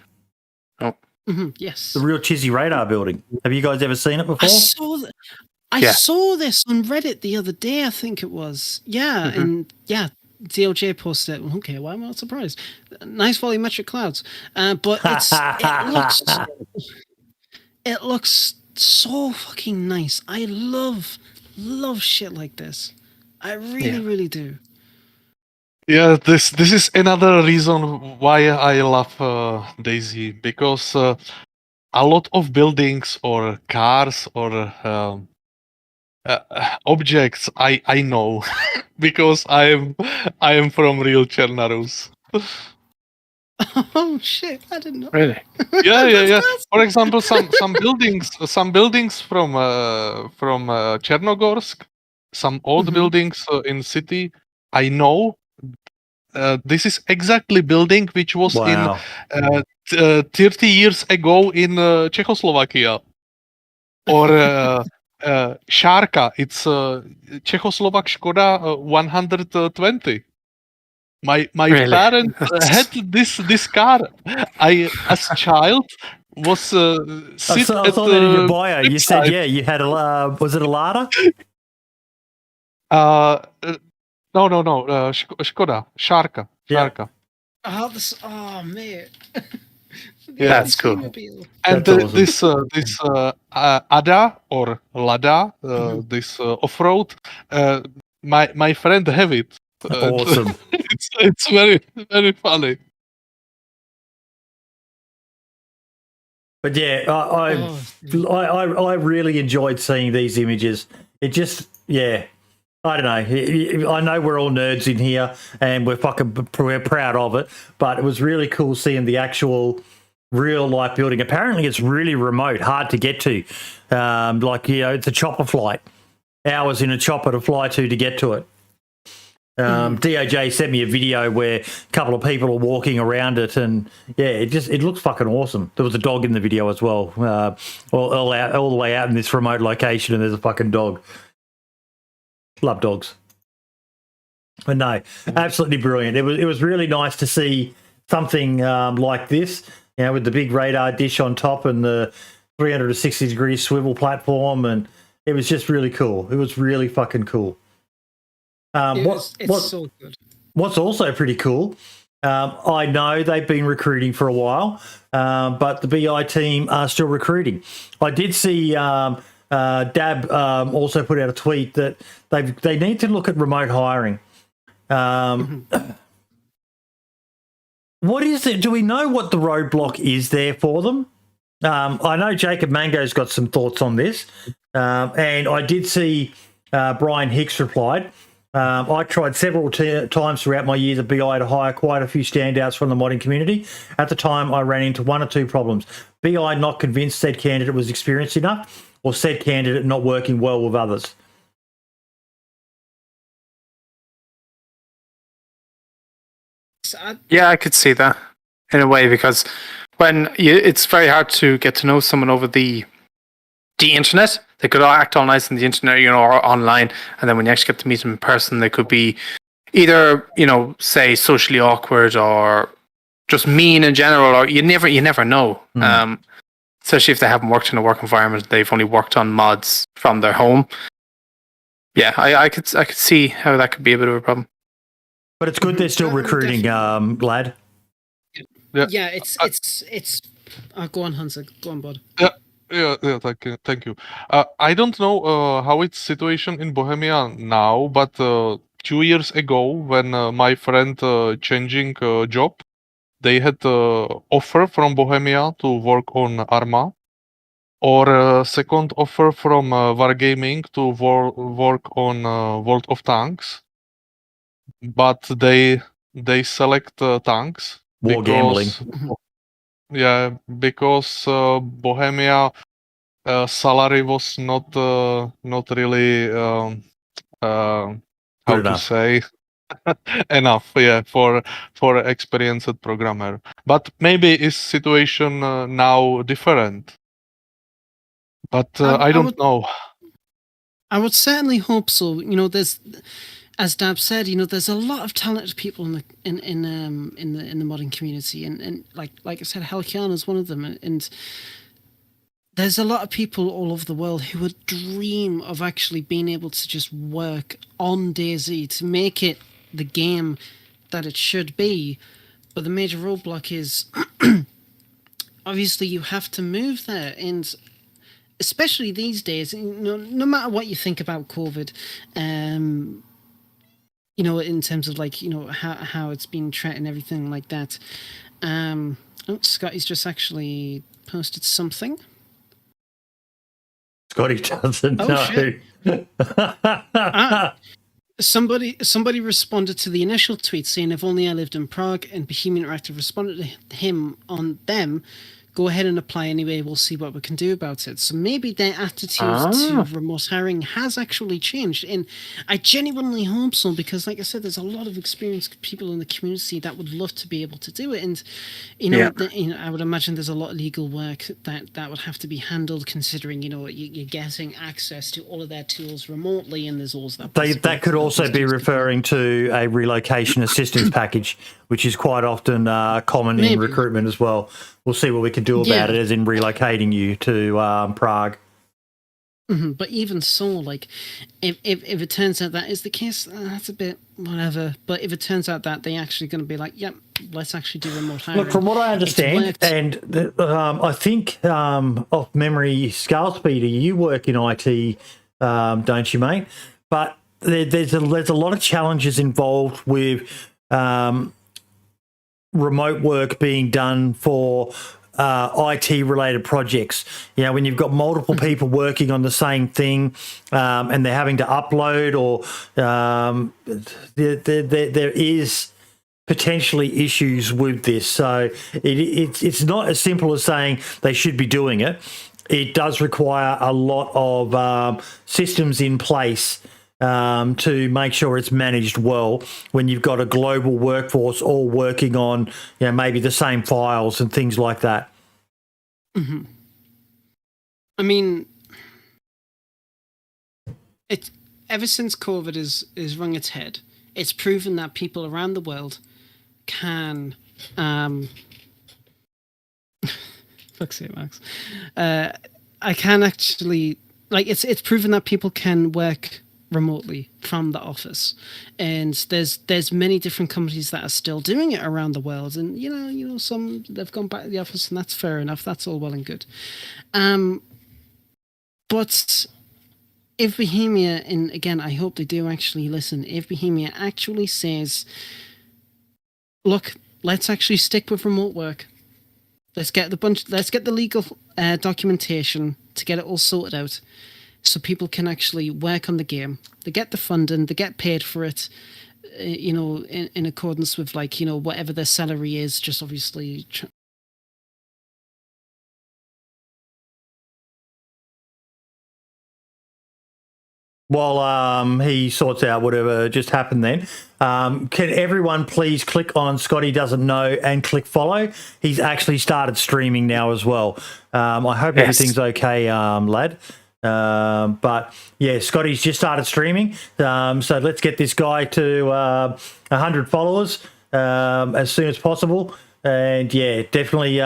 Yes. The real Chizzy radar building. Have you guys ever seen it before? I saw this on Reddit the other day, I think it was. Yeah, and DOJ posted it. Okay, why am I not surprised? Nice volumetric clouds. But it looks so fucking nice. I love shit like this. I really, really do. Yeah, this is another reason why I love DayZ, because a lot of buildings or cars or objects I know because I am from real Chernarus. Oh shit! I didn't know. Really? Yeah. For example, some buildings from Chernogorsk, some old buildings in city I know. This is exactly building which was in 30 years ago in Czechoslovakia. Or Šárka, it's Czechoslovak Škoda 120. My Really? parents had this car. I, as a child, was I sit saw at that in your the bio. You said, you had a, was it a Lada? No, Škoda, Šárka. Oh, mate. Yeah, that's cool. And That's awesome. this Ada or Lada, this off-road, my friend have it. Awesome. It's very, very funny. But yeah, I really enjoyed seeing these images. It just, I don't know. I know we're all nerds in here and we're proud of it, but it was really cool seeing the actual real life building. Apparently it's really remote, hard to get to. It's a chopper flight. Hours in a chopper to fly to get to it. DOJ sent me a video where a couple of people are walking around it, and it looks fucking awesome. There was a dog in the video as well, all the way out in this remote location, and there's a fucking dog. Love dogs. But no, absolutely brilliant. It was really nice to see something like this, with the big radar dish on top and the 360-degree swivel platform, and it was just really cool. It was really fucking cool. It's so good. What's also pretty cool, I know they've been recruiting for a while, but the BI team are still recruiting. I did see Dab also put out a tweet that they need to look at remote hiring. What is it? Do we know what the roadblock is there for them? I know Jacob Mango's got some thoughts on this, and I did see Brian Hicks replied. I tried several times throughout my years at BI to hire quite a few standouts from the modding community. At the time, I ran into one or two problems. BI not convinced said candidate was experienced enough, or said candidate not working well with others. Yeah, I could see that in a way, because it's very hard to get to know someone over the internet. They could all act all nice on the internet, or online, and then when you actually get to meet them in person, they could be either, say socially awkward or just mean in general, or you never know. Especially if they haven't worked in a work environment, they've only worked on mods from their home. Yeah, I could see how that could be a bit of a problem. But it's good they're still recruiting, lad. Yeah, it's. Go on, Hunter. Go on, bud. Yeah, thank you. I don't know how it's situation in Bohemia now, but 2 years ago, when my friend changing job, they had offer from Bohemia to work on Arma, or second offer from Wargaming to work on World of Tanks, but they select tanks. War gambling. Yeah, because Bohemia salary was not really how to say enough. Yeah, for experienced programmer. But maybe is situation now different. But I don't know. I would certainly hope so. There's, as Dab said, there's a lot of talented people in the modding community, and like I said, Helkian is one of them, and there's a lot of people all over the world who would dream of actually being able to just work on DayZ to make it the game that it should be. But the major roadblock is obviously you have to move there, and especially these days, no matter what you think about COVID, in terms of how it's been treated and everything like that. Scotty's just actually posted something. Scotty doesn't know. Shit. Somebody responded to the initial tweet saying, "If only I lived in Prague," and Bohemian Interactive responded to him on them. Go ahead and apply anyway. We'll see what we can do about it. So maybe their attitude to remote hiring has actually changed. And I genuinely hope so, because like I said, there's a lot of experienced people in the community that would love to be able to do it. And, I would imagine there's a lot of legal work that would have to be handled, considering, you're getting access to all of their tools remotely, and there's also that. That could also be referring to a relocation assistance package, which is quite often common in recruitment as well. We'll see what we can do about it, as in relocating you to Prague. But even so, if it turns out that is the case, that's a bit whatever. But if it turns out that they're actually going to be like, yep, let's actually do remote hiring. Look, from what I understand, and I think off memory, Scalespeeder, you work in IT, don't you, mate? But there's a lot of challenges involved with remote work being done for IT-related projects. When you've got multiple people working on the same thing, and they're having to upload, or there is potentially issues with this. So it's not as simple as saying they should be doing it. It does require a lot of systems in place to make sure it's managed well when you've got a global workforce all working on, maybe the same files and things like that. Mm-hmm. I mean, ever since COVID is rung its head, it's proven that people around the world can Fuck's sake, Max. I can actually it's proven that people can work remotely from the office, and there's many different companies that are still doing it around the world, and you know some they've gone back to the office, and that's fair enough. That's all well and good. But if Bohemia, and again, I hope they do actually listen, if Bohemia actually says, look, let's actually stick with remote work. Let's get the legal documentation to get it all sorted out, so people can actually work on the game. They get the funding, they get paid for it, in accordance with whatever their salary is. Just obviously. While he sorts out whatever just happened then, can everyone please click on Scotty Doesn't Know and click follow? He's actually started streaming now as well. I hope everything's okay, lad. But yeah, Scotty's just started streaming. So let's get this guy to 100 followers as soon as possible. And yeah, definitely.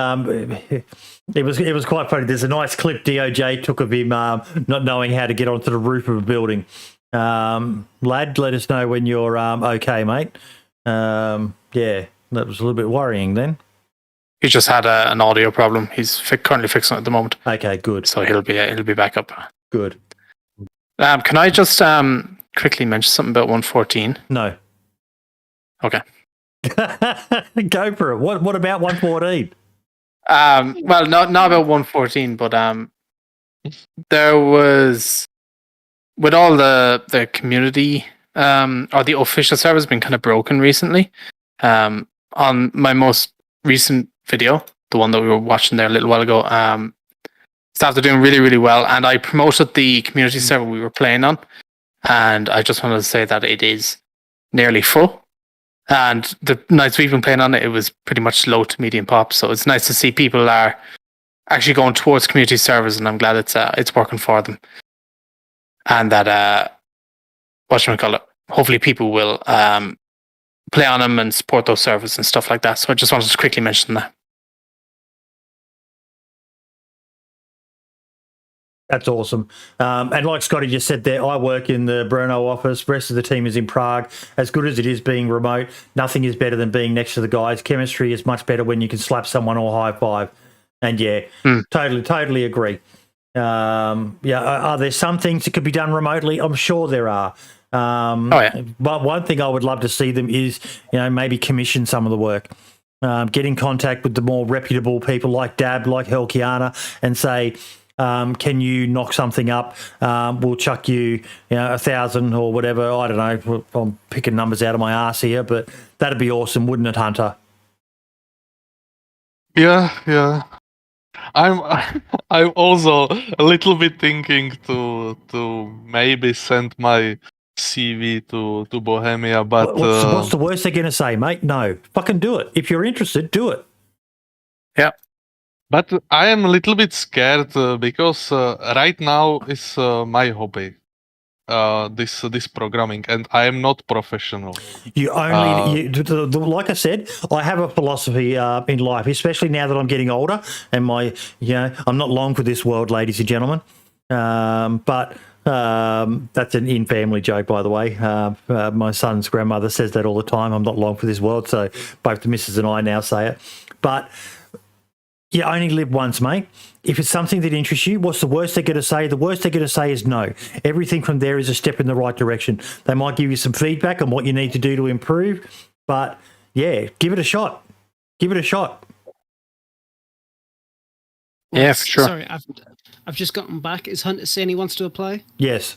It was quite funny. There's a nice clip DOJ took of him not knowing how to get onto the roof of a building. Lad, let us know when you're okay, mate. Yeah, that was a little bit worrying then. He just had an audio problem. He's currently fixing it at the moment. Okay, good. So he'll be back up. Good. Can I just quickly mention something about 114? No. Okay. Go for it. What about 114? Well, not about 114, but there was, with all the community or the official server has been kind of broken recently. On my most recent video, the one that we were watching there a little while ago, staff are doing really, really well, and I promoted the community server we were playing on, and I just wanted to say that it is nearly full. And the nights we've been playing on it, it was pretty much low to medium pop. So it's nice to see people are actually going towards community servers, and I'm glad it's working for them. And that hopefully people will play on them and support those servers and stuff like that. So I just wanted to quickly mention that. That's awesome. And like Scotty just said there, I work in the Brno office. The rest of the team is in Prague. As good as it is being remote, nothing is better than being next to the guys. Chemistry is much better when you can slap someone or high five. And yeah, totally agree. Are there some things that could be done remotely? I'm sure there are. But one thing I would love to see them is, maybe commission some of the work. Get in contact with the more reputable people like Dab, like Helkiana, and say, can you knock something up? We'll chuck you, 1,000 or whatever. I don't know. I'm picking numbers out of my ass here, but that'd be awesome, wouldn't it, Hunter? Yeah. I'm also a little bit thinking to maybe send my CV to Bohemia, but what's the worst they're gonna say, mate? No, fucking do it. If you're interested, do it. Yeah. But I am a little bit scared because right now is my hobby, this programming, and I am not professional. You only, like I said, I have a philosophy in life, especially now that I'm getting older, and I'm not long for this world, ladies and gentlemen. But that's an in-family joke, by the way. My son's grandmother says that all the time. I'm not long for this world, so both the missus and I now say it. But you only live once, mate. If it's something that interests you, what's the worst they're going to say? The worst they're going to say is no. Everything from there is a step in the right direction. They might give you some feedback on what you need to do to improve, but yeah, give it a shot. Give it a shot. Yeah, for sure. Sorry, I've just gotten back. Is Hunter saying he wants to apply? Yes.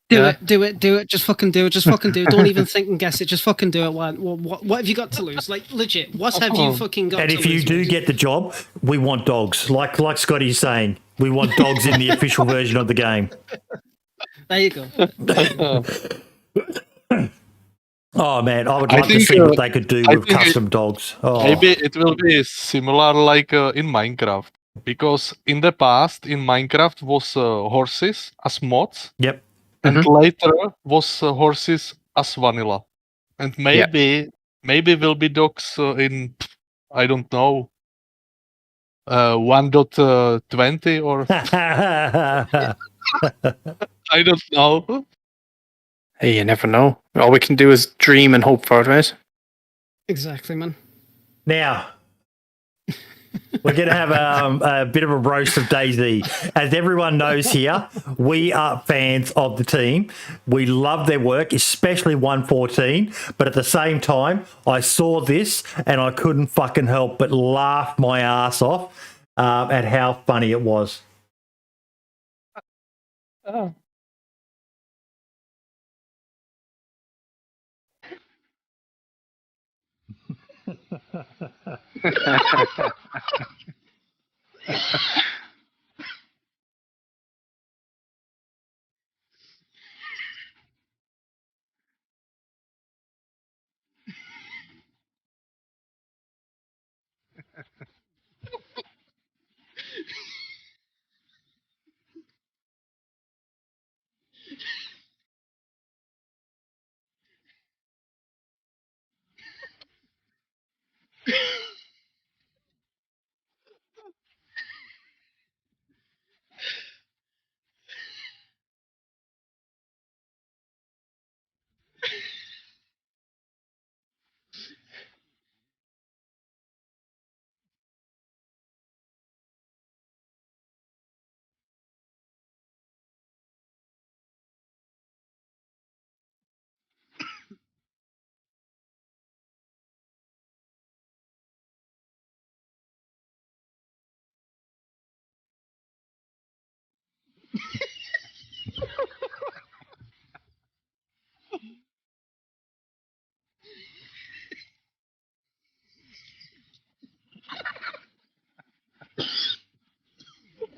Do it. Just fucking do it. Don't even think and guess it. Just fucking do it. What have you got to lose? Like, legit, what have you fucking got to lose? And if you do get the job, we want dogs. Like Scotty's saying, we want dogs in the official version of the game. There you go. Oh, man, I would love to see what they could do with custom dogs. Oh. Maybe it will be similar like in Minecraft. Because in the past, in Minecraft was horses as mods. Yep. And later was horses as vanilla. And maybe maybe will be docs in, I don't know, 1.20 or I don't know. Hey, you never know. All we can do is dream and hope for it, right? Exactly, man. Now, we're going to have a bit of a roast of DayZ. As everyone knows here, we are fans of the team. We love their work, especially 114. But at the same time, I saw this and I couldn't fucking help but laugh my ass off at how funny it was. Oh.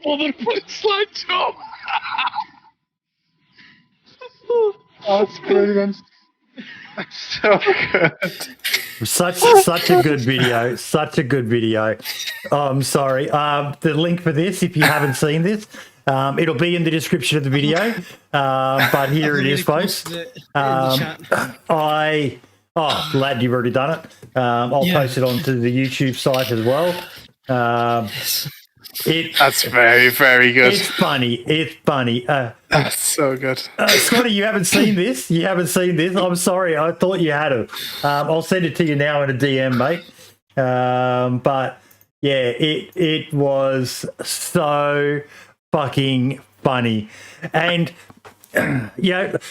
Boilerplate slideshow. That's brilliant. That's so good. Such a good video. Such a good video. Oh, I'm sorry. The link for this, if you haven't seen this, it'll be in the description of the video. But here it is, folks. Glad you've already done it. I'll post it onto the YouTube site as well. That's very, very good. It's funny. It's funny. That's so good. Scotty, you haven't seen this? You haven't seen this? I'm sorry. I thought you had it. I'll send it to you now in a DM, mate. But yeah, it was so fucking funny. And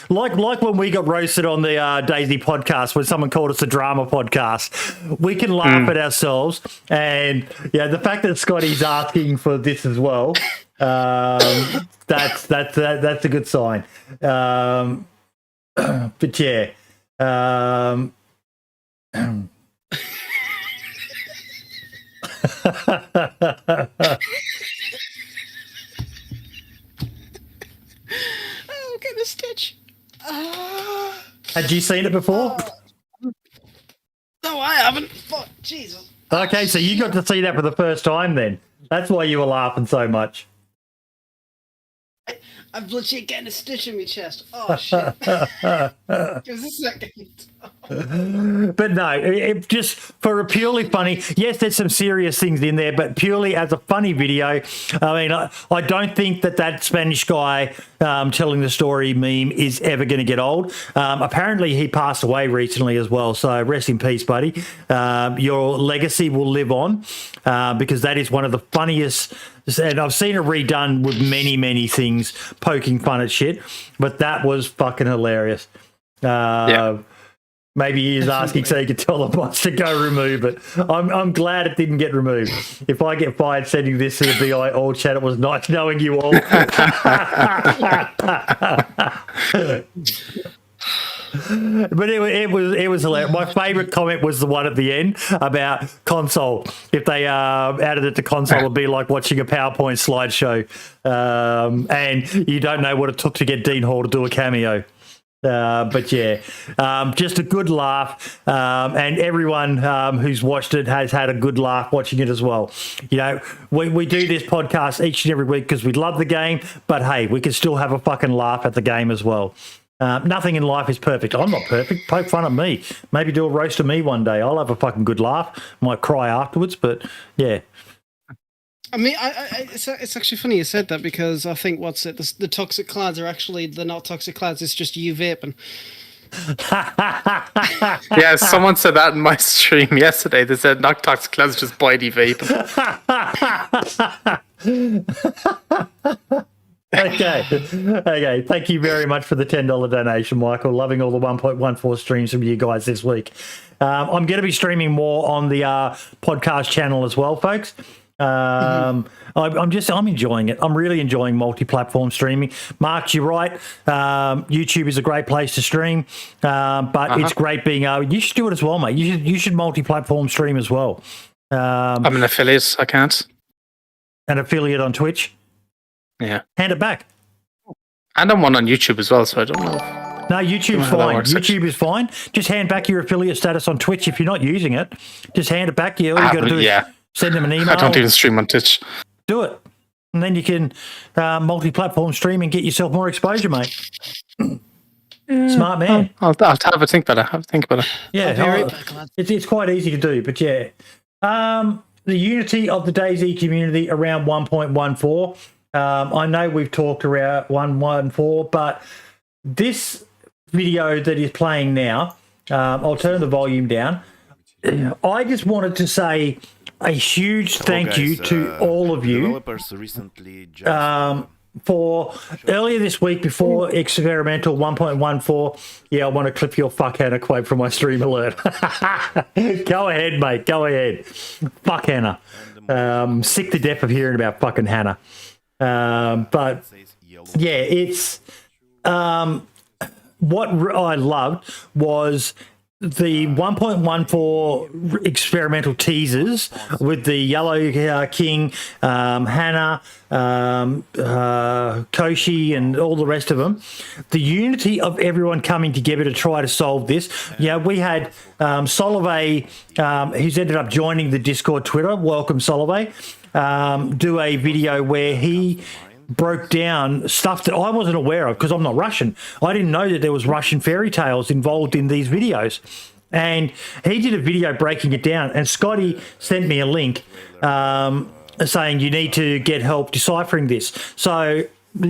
like when we got roasted on the DayZ podcast when someone called us a drama podcast, we can laugh at ourselves. And the fact that Scotty's asking for this as well, that's a good sign. But yeah. Get a stitch. Had you seen it before? No, I haven't. Fuck, Jesus. Okay, so you got to see that for the first time then. That's why you were laughing so much. I'm literally getting a stitch in my chest. Oh, shit. Give us a second. But no, it just for a purely funny, yes, there's some serious things in there, but purely as a funny video. I mean, I don't think that Spanish guy telling the story meme is ever going to get old. Apparently, he passed away recently as well. So rest in peace, buddy. Your legacy will live on because that is one of the funniest. And I've seen it redone with many, many things poking fun at shit, but that was fucking hilarious. Maybe he is asking so he could tell the boss to go remove it. I'm glad it didn't get removed. If I get fired sending this to the BI all chat, it was nice knowing you all. But it was hilarious. My favourite comment was the one at the end about console. If they added it to console, it'd be like watching a PowerPoint slideshow, and you don't know what it took to get Dean Hall to do a cameo. But yeah, just a good laugh, and everyone who's watched it has had a good laugh watching it as well. You know, we do this podcast each and every week because we love the game, but hey, we can still have a fucking laugh at the game as well. Nothing in life is perfect. I'm not perfect. Poke fun at me. Maybe do a roast of me one day. I'll have a fucking good laugh. Might cry afterwards, but yeah. I mean, it's actually funny you said that, because I think the toxic clads are actually they're not toxic clads. It's just you vaping. Yeah, someone said that in my stream yesterday. They said not toxic clads, just bitey vaping. Okay. Thank you very much for the $10 donation, Michael. Loving all the 1.14 streams from you guys this week. I'm going to be streaming more on the podcast channel as well, folks. I'm enjoying it. I'm really enjoying multi-platform streaming. Mark, you're right. YouTube is a great place to stream, but it's great being able. You should do it as well, mate. You should multi-platform stream as well. I'm an affiliate. I can't. An affiliate on Twitch. Yeah. Hand it back. And I'm one on YouTube as well, so I don't know. No, YouTube's fine. YouTube is fine. Just hand back your affiliate status on Twitch if you're not using it. Just hand it back. All you got to do is send them an email. I don't even stream on Twitch. Do it. And then you can multi-platform stream and get yourself more exposure, mate. Smart man. I'll have a think about it. Yeah, it's quite easy to do, but yeah. The unity of the DayZ community around 1.14. I know we've talked around 1.14, but this video that is playing now, I'll turn the volume down. I just wanted to say a huge thank you to all of you for earlier this week before experimental 1.14. Yeah, I want to clip your fuck Hannah quote from my stream alert. Go ahead, mate. Go ahead. Fuck Hannah. Sick to death of hearing about fucking Hannah. But yeah, it's what I loved was the 1.14 experimental teasers with the Yellow King, Hannah, Koshi, and all the rest of them. The unity of everyone coming together to try to solve this. Yeah, we had Solove, who's ended up joining the Discord Twitter. Welcome, Solove. Do a video where he broke down stuff that I wasn't aware of because I'm not Russian. I didn't know that there was Russian fairy tales involved in these videos. And he did a video breaking it down. And Scotty sent me a link saying you need to get help deciphering this. So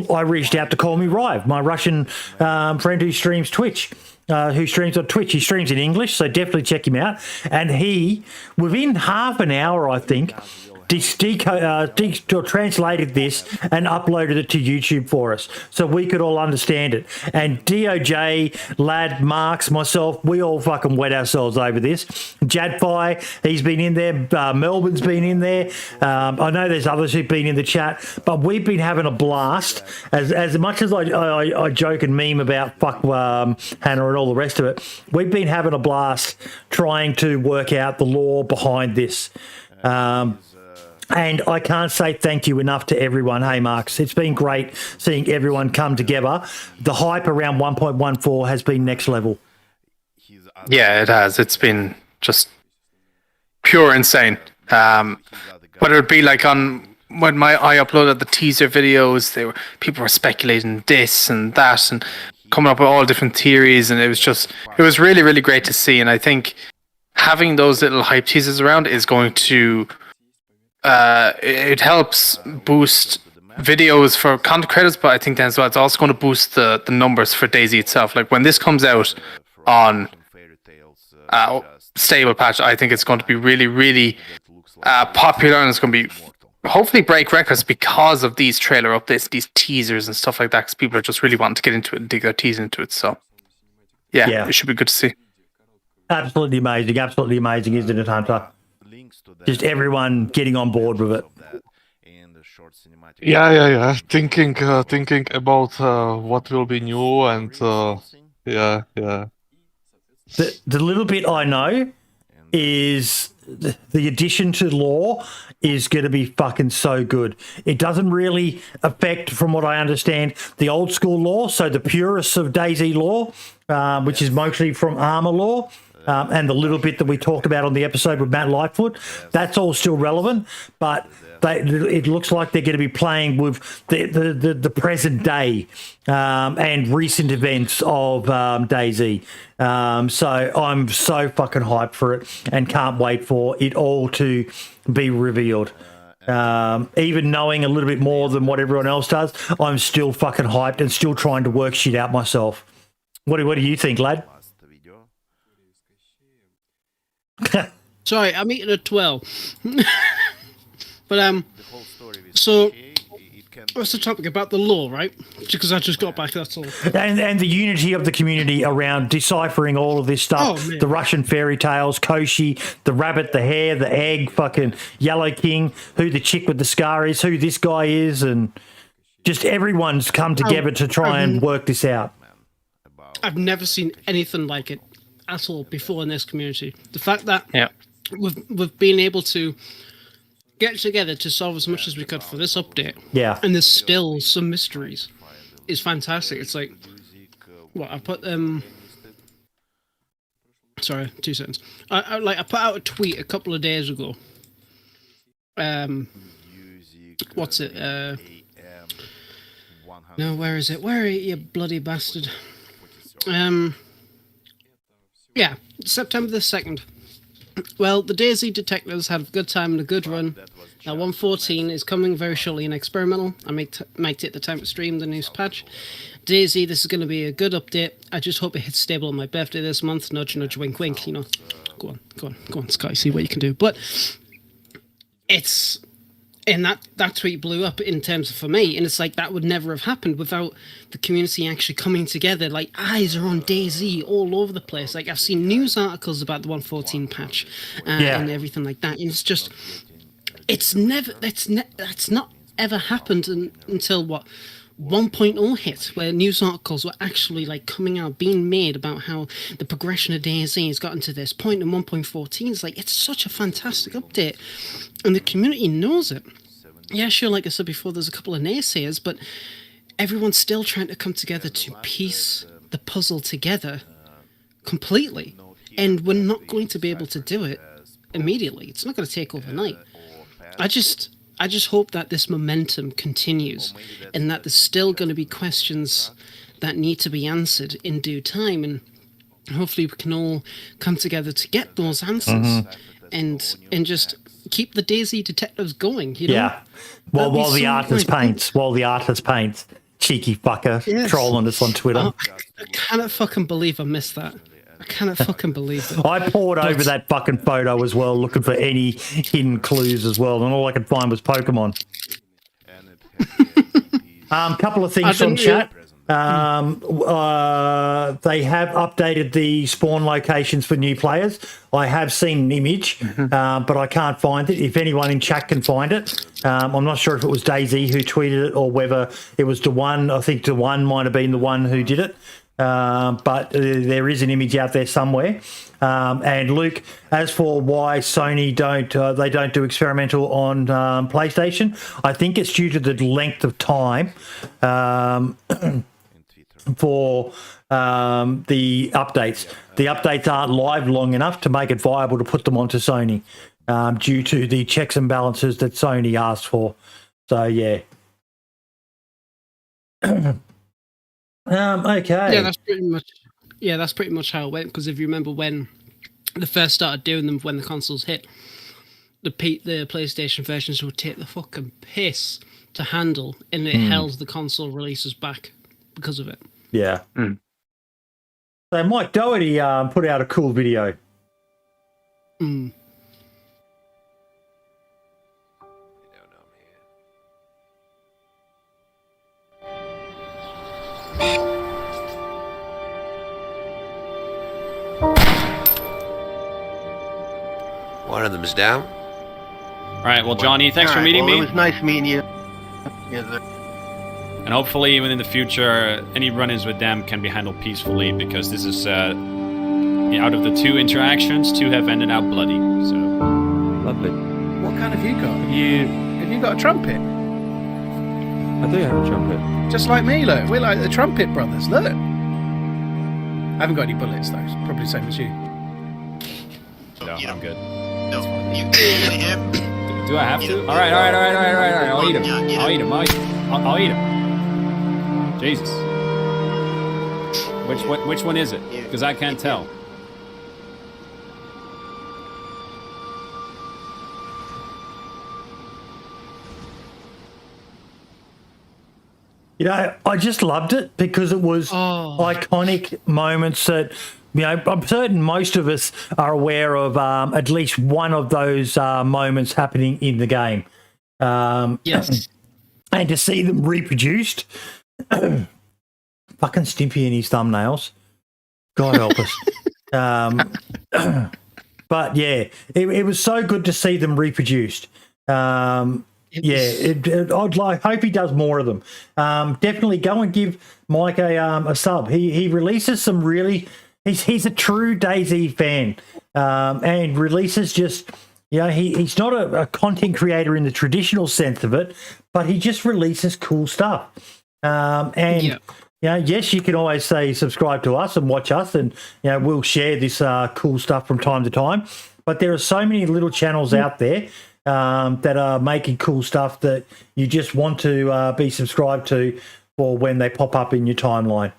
I reached out to Call Me Rive, my Russian friend who streams Twitch. Who streams on Twitch. He streams in English, so definitely check him out. And he, within half an hour, I think, translated this and uploaded it to YouTube for us so we could all understand it. And DOJ, Lad, Marks, myself, we all fucking wet ourselves over this. Jadfi, he's been in there. Melbourne's been in there. I know there's others who've been in the chat, but we've been having a blast. As much as I joke and meme about fuck Hannah and all the rest of it, we've been having a blast trying to work out the law behind this. And I can't say thank you enough to everyone. Hey, Marks, it's been great seeing everyone come together. The hype around 1.14 has been next level. Yeah, it has. It's been just pure insane. Whether it be like when I uploaded the teaser videos, people were speculating this and that and coming up with all different theories, and it was really, really great to see. And I think having those little hype teasers around is going to it helps boost videos for content creators, but I think then as well it's also going to boost the numbers for DayZ itself. Like when this comes out on stable patch, I think it's going to be really, really popular, and it's going to be hopefully break records because of these trailer updates, these teasers and stuff like that, because people are just really wanting to get into it and dig their teeth into it. So yeah, it should be good to see. Absolutely amazing, isn't it, Hunter? Just everyone getting on board with it. Yeah. Thinking about what will be new and yeah. The little bit I know is the addition to law is going to be fucking so good. It doesn't really affect, from what I understand, the old school law. So the purists of DayZ law, which is mostly from Armour law. And the little bit that we talked about on the episode with Matt Lightfoot, that's all still relevant. But it looks like they're going to be playing with the present day and recent events of DayZ. So I'm so fucking hyped for it and can't wait for it all to be revealed. Even knowing a little bit more than what everyone else does, I'm still fucking hyped and still trying to work shit out myself. What do you think, lad? Sorry, I'm eating at 12. But so what's the topic about the law, right? Because I just got back, that's all. And the unity of the community around deciphering all of this stuff. Oh, man. The Russian fairy tales, Koshi, the rabbit, the hare, the egg, fucking Yellow King, who the chick with the scar is, who this guy is, and just everyone's come together to try and work this out. I've never seen anything like it at all before in this community. The fact that we've been able to get together to solve as much as we could for this update. Yeah. And there's still some mysteries. It's fantastic. It's like, what I put sorry, 2 seconds. I put out a tweet a couple of days ago. What's it? No, where is it? Where are you, bloody bastard? Yeah, September the 2nd. Well, the DayZ detectives had a good time and a good run. Now, 1.14 is coming very shortly in experimental. I might take the time to stream the news patch. DayZ, this is going to be a good update. I just hope it hits stable on my birthday this month. Nudge, nudge, wink, wink, you know. Go on, Sky, see what you can do. But it's... And that tweet blew up in terms of for me, and it's like that would never have happened without the community actually coming together. Like, eyes are on DayZ all over the place. Like, I've seen news articles about the 1.14 patch and everything like that. And it's just, that's not ever happened until what 1.0 hit, where news articles were actually like coming out, being made about how the progression of DayZ has gotten to this point in 1.14. It's like, it's such a fantastic update, and the community knows it. Yeah, sure, like I said before, there's a couple of naysayers, but everyone's still trying to come together to piece the puzzle together completely, and we're not going to be able to do it immediately. It's not going to take overnight. I just hope that this momentum continues and that there's still going to be questions that need to be answered in due time, and hopefully we can all come together to get those answers and just keep the DayZ detectives going, you know? Yeah. While the artist paints, cheeky fucker trolling us on Twitter. I cannot fucking believe I missed that. I cannot fucking believe it. I poured over that fucking photo as well, looking for any hidden clues as well, and all I could find was Pokemon. Couple of things on chat. They have updated the spawn locations for new players. I have seen an image, but I can't find it. If anyone in chat can find it, I'm not sure if it was DayZ who tweeted it or whether it was DeOne. I think DeOne might have been the one who did it. But there is an image out there somewhere. And Luke, as for why Sony don't do experimental on PlayStation, I think it's due to the length of time for the updates. The updates aren't live long enough to make it viable to put them onto Sony, due to the checks and balances that Sony asked for. So yeah. Okay. Yeah, that's pretty much how it went. Because if you remember when they first started doing them, when the consoles hit, the PlayStation versions would take the fucking piss to handle, and it held the console releases back because of it. Yeah. So Mike Doherty put out a cool video. One of them is down. All right, well, Johnny, thanks for meeting me. It was nice meeting you. Yes, sir. And hopefully, within the future, any run-ins with them can be handled peacefully, because this is, out of the 2 interactions, 2 have ended out bloody. So lovely. What kind have you got? Have you got a trumpet? I do have a trumpet. Just like me, look. We're like the Trumpet Brothers. Look. I haven't got any bullets though. It's probably the same as you. No, I'm good. No, you hit him. Do I have to? All right. I'll eat him. I'll eat him. Jesus. Which one is it? Because I can't tell. You know, I just loved it because it was iconic moments that, you know, I'm certain most of us are aware of at least one of those moments happening in the game. Yes. And to see them reproduced, fucking Stimpy and his thumbnails. God help us. But yeah, it was so good to see them reproduced. I'd hope he does more of them. Definitely go and give Mike a sub. He releases some really. He's a true DayZ fan, and releases just. You know, he's not a content creator in the traditional sense of it, but he just releases cool stuff. You know, yes, you can always say subscribe to us and watch us, and you know we'll share this cool stuff from time to time. But there are so many little channels out there that are making cool stuff that you just want to be subscribed to for when they pop up in your timeline.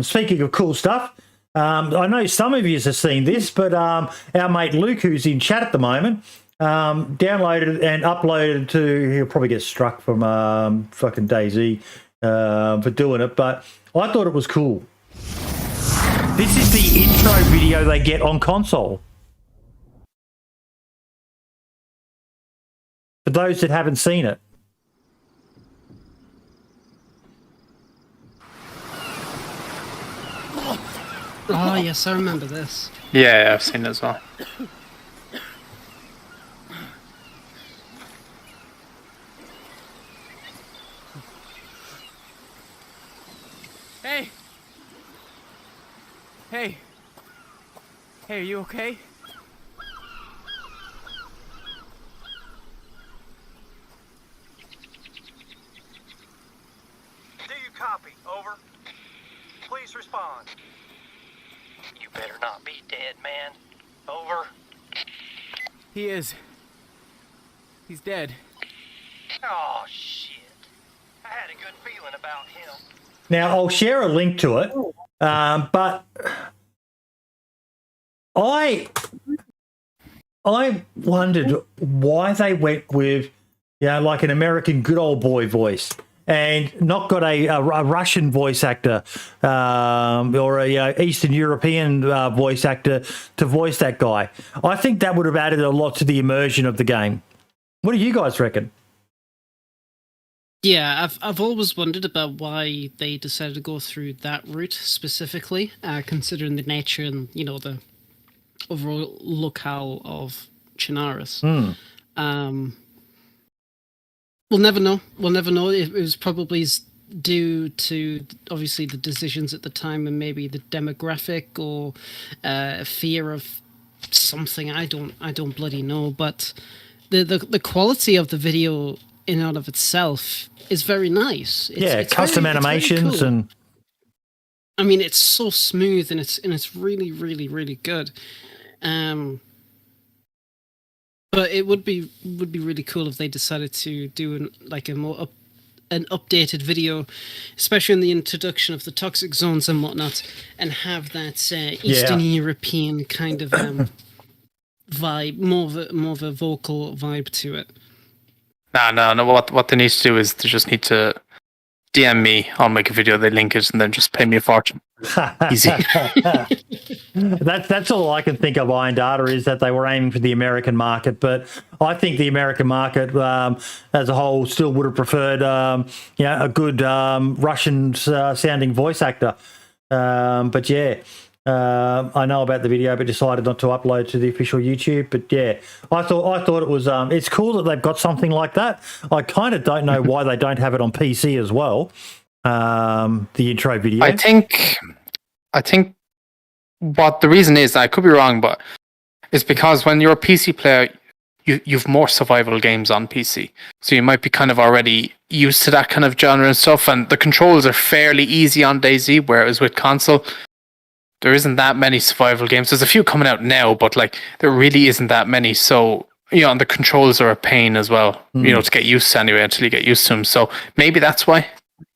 Speaking of cool stuff, I know some of you have seen this, but our mate Luke, who's in chat at the moment, downloaded and uploaded to, he'll probably get struck from fucking DayZ for doing it, but I thought it was cool. This is the intro video they get on console. For those that haven't seen it. Oh, yes, I remember this. Yeah, I've seen it as well. Hey! Hey! Hey, are you okay? Do you copy? Over. Please respond. You better not be dead, man. Over. He is. He's dead. Oh, shit. I had a good feeling about him. Now, I'll share a link to it, but I wondered why they went with, you know, like an American good old boy voice and not got a Russian voice actor or a Eastern European voice actor to voice that guy. I think that would have added a lot to the immersion of the game. What do you guys reckon? Yeah, I've always wondered about why they decided to go through that route specifically, considering the nature and, you know, the overall locale of Chernarus. We'll never know. We'll never know. It was probably due to obviously the decisions at the time and maybe the demographic or fear of something. I don't bloody know. But the quality of the video in and of itself is very nice. It's custom animations, cool. And I mean, it's so smooth and it's really, really, really good. But it would be really cool if they decided to do an updated video, especially in the introduction of the toxic zones and whatnot, and have that Eastern European kind of vibe, more of a vocal vibe to it. No. What they need to do is they just need to DM me. I'll make a video. They link it, and then just pay me a fortune. Easy. That's all I can think of. Iron Data is that they were aiming for the American market, but I think the American market as a whole still would have preferred, a good Russian sounding voice actor. But yeah. I know about the video, but decided not to upload to the official YouTube. But yeah, I thought it was. It's cool that they've got something like that. I kind of don't know why they don't have it on PC as well. The intro video. I think what the reason is, I could be wrong, but it's because when you're a PC player, you've more survival games on PC, so you might be kind of already used to that kind of genre and stuff. And the controls are fairly easy on DayZ, whereas with console, there isn't that many survival games. There's a few coming out now, but like there really isn't that many. So and the controls are a pain as well, to get used to anyway, until you get used to them. So maybe that's why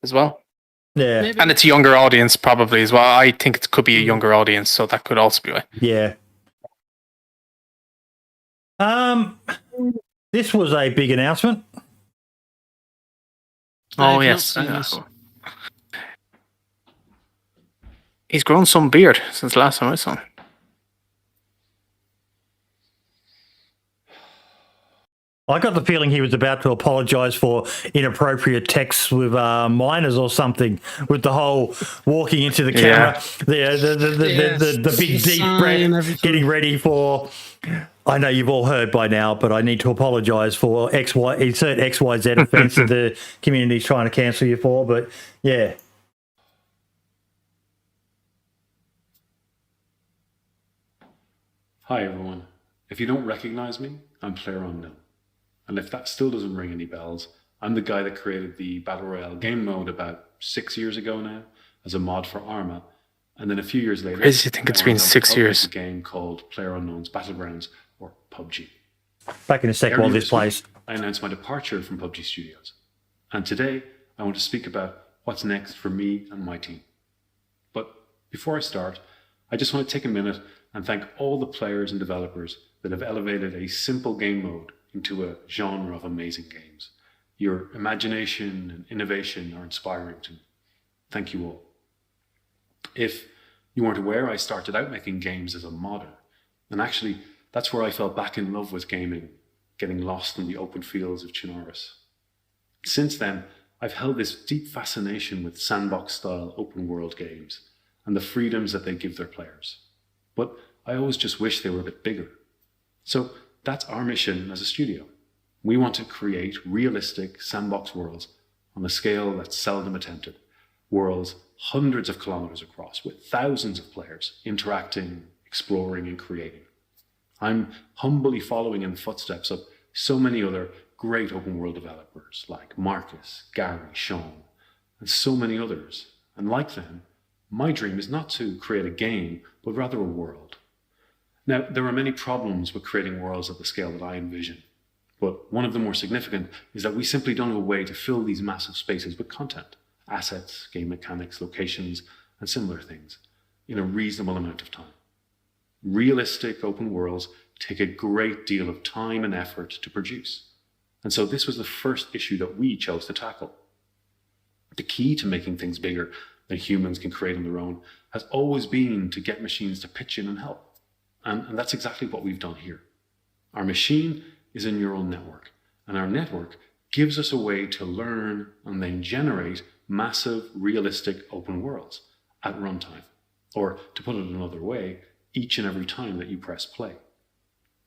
as well. Yeah. Maybe. And it's a younger audience probably as well. I think it could be a younger audience, so that could also be why. Yeah. This was a big announcement. Oh, I've yes. not seen this. He's grown some beard since the last time I saw him. I got the feeling he was about to apologise for inappropriate texts with minors or something, with the whole walking into the camera, the big deep breath, getting ready for. I know you've all heard by now, but I need to apologise for insert XYZ offence that the community's trying to cancel you for. But yeah. Hi everyone. If you don't recognise me, I'm PlayerUnknown. And if that still doesn't ring any bells, I'm the guy that created the Battle Royale game mode about 6 years ago now as a mod for Arma. And then a few years later, Crazy to think it's been 6 years. A game called PlayerUnknown's Battlegrounds, or PUBG. Back in a sec while this plays. I announced my departure from PUBG Studios. And today, I want to speak about what's next for me and my team. But before I start, I just want to take a minute and thank all the players and developers that have elevated a simple game mode into a genre of amazing games. Your imagination and innovation are inspiring to me. Thank you all. If you weren't aware, I started out making games as a modder. And actually, that's where I fell back in love with gaming, getting lost in the open fields of Chinaris. Since then, I've held this deep fascination with sandbox-style open-world games and the freedoms that they give their players. But I always just wish they were a bit bigger. So that's our mission as a studio. We want to create realistic sandbox worlds on a scale that's seldom attempted. Worlds hundreds of kilometers across with thousands of players interacting, exploring, and creating. I'm humbly following in the footsteps of so many other great open world developers like Marcus, Gary, Sean, and so many others. And like them, my dream is not to create a game, but rather a world. Now, there are many problems with creating worlds at the scale that I envision, but one of the more significant is that we simply don't have a way to fill these massive spaces with content, assets, game mechanics, locations, and similar things in a reasonable amount of time. Realistic open worlds take a great deal of time and effort to produce, and so this was the first issue that we chose to tackle. The key to making things bigger than humans can create on their own has always been to get machines to pitch in and help. And that's exactly what we've done here. Our machine is a neural network, and our network gives us a way to learn and then generate massive, realistic open worlds at runtime. Or, to put it another way, each and every time that you press play.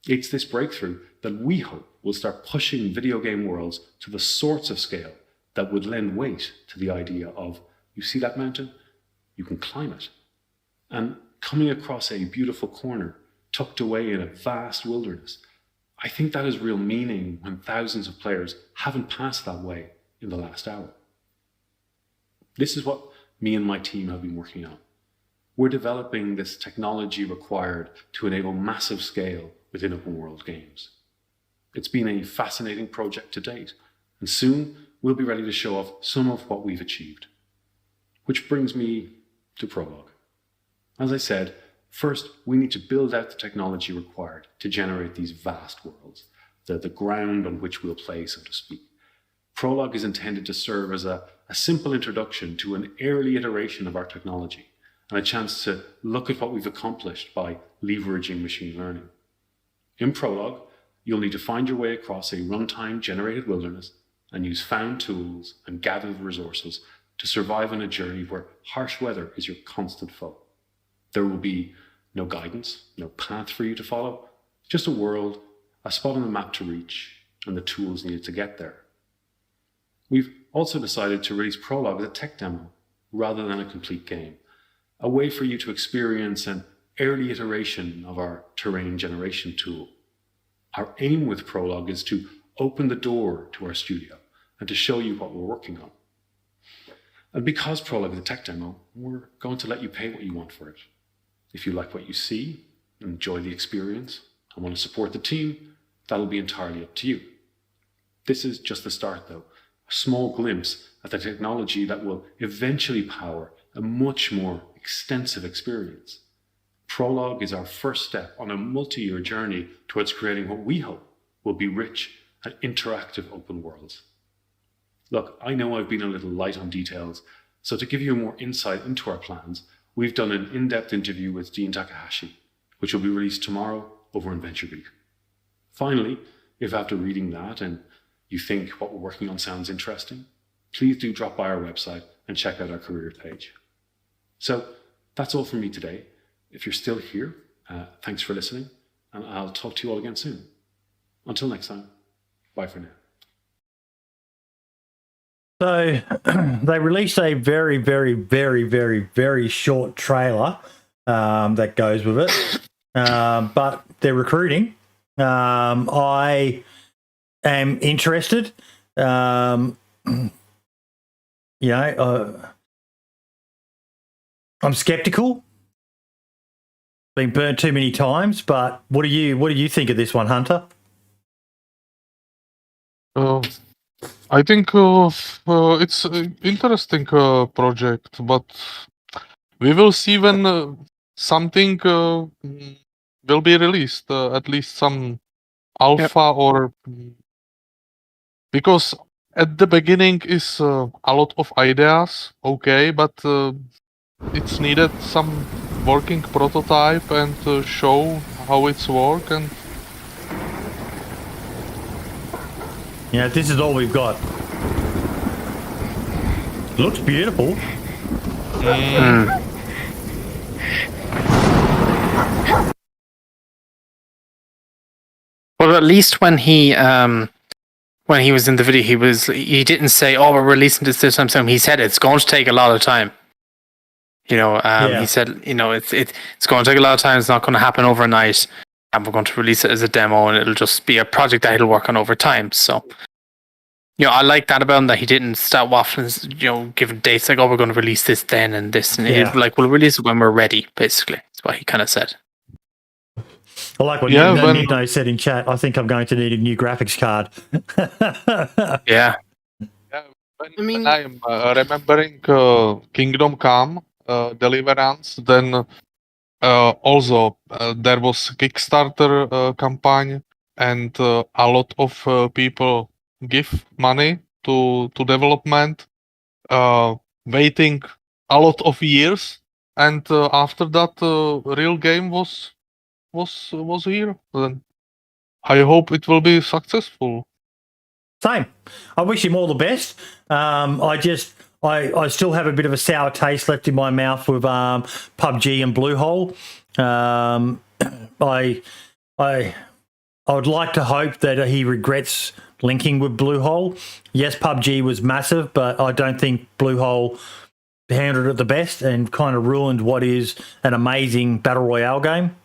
It's this breakthrough that we hope will start pushing video game worlds to the sorts of scale that would lend weight to the idea of, you see that mountain? You can climb it. And coming across a beautiful corner tucked away in a vast wilderness, I think that has real meaning when thousands of players haven't passed that way in the last hour. This is what me and my team have been working on. We're developing this technology required to enable massive scale within open world games. It's been a fascinating project to date, and soon we'll be ready to show off some of what we've achieved. Which brings me to Prologue. As I said, first, we need to build out the technology required to generate these vast worlds, the ground on which we'll play, so to speak. Prologue is intended to serve as a simple introduction to an early iteration of our technology and a chance to look at what we've accomplished by leveraging machine learning. In Prologue, you'll need to find your way across a runtime-generated wilderness and use found tools and gathered resources to survive on a journey where harsh weather is your constant foe. There will be no guidance, no path for you to follow, just a world, a spot on the map to reach, and the tools needed to get there. We've also decided to release Prologue as a tech demo rather than a complete game, a way for you to experience an early iteration of our terrain generation tool. Our aim with Prologue is to open the door to our studio and to show you what we're working on. And because Prologue is a tech demo, we're going to let you pay what you want for it. If you like what you see, enjoy the experience, and want to support the team, that'll be entirely up to you. This is just the start though, a small glimpse at the technology that will eventually power a much more extensive experience. Prologue is our first step on a multi-year journey towards creating what we hope will be rich and interactive open worlds. Look, I know I've been a little light on details, so to give you more insight into our plans, we've done an in-depth interview with Dean Takahashi, which will be released tomorrow over in VentureBeat. Finally, if after reading that and you think what we're working on sounds interesting, please do drop by our website and check out our career page. So that's all from me today. If you're still here, thanks for listening, and I'll talk to you all again soon. Until next time, bye for now. So they released a very, very, very, very, very short trailer that goes with it, but they're recruiting. I am interested. I'm skeptical. Been burnt too many times, but what do you think of this one, Hunter? I think it's an interesting project, but we will see when something will be released, at least some alpha or... Because at the beginning is a lot of ideas, okay, but it's needed some working prototype and show how it's work and... Yeah, this is all we've got. Looks beautiful. Well, at least when he was in the video, he didn't say, "Oh, we're releasing this time soon." He said it's going to take a lot of time. He said, it's going to take a lot of time. It's not going to happen overnight, and we're going to release it as a demo, and it'll just be a project that he'll work on over time. So, I like that about him, that he didn't start waffling, giving dates like, "Oh, we're going to release this then and this," and he's like, "We'll release it when we're ready." Basically, that's what he kind of said. I like what Nino said in chat. I think I'm going to need a new graphics card. Yeah. When I'm remembering Kingdom Come Deliverance, then also there was Kickstarter campaign, and a lot of people give money to development, waiting a lot of years, and after that real game was here. Then I hope it will be successful. Same. I wish him all the best. I still have a bit of a sour taste left in my mouth with PUBG and Bluehole. I would like to hope that he regrets linking with Bluehole. Yes, PUBG was massive, but I don't think Bluehole handled it the best and kind of ruined what is an amazing battle royale game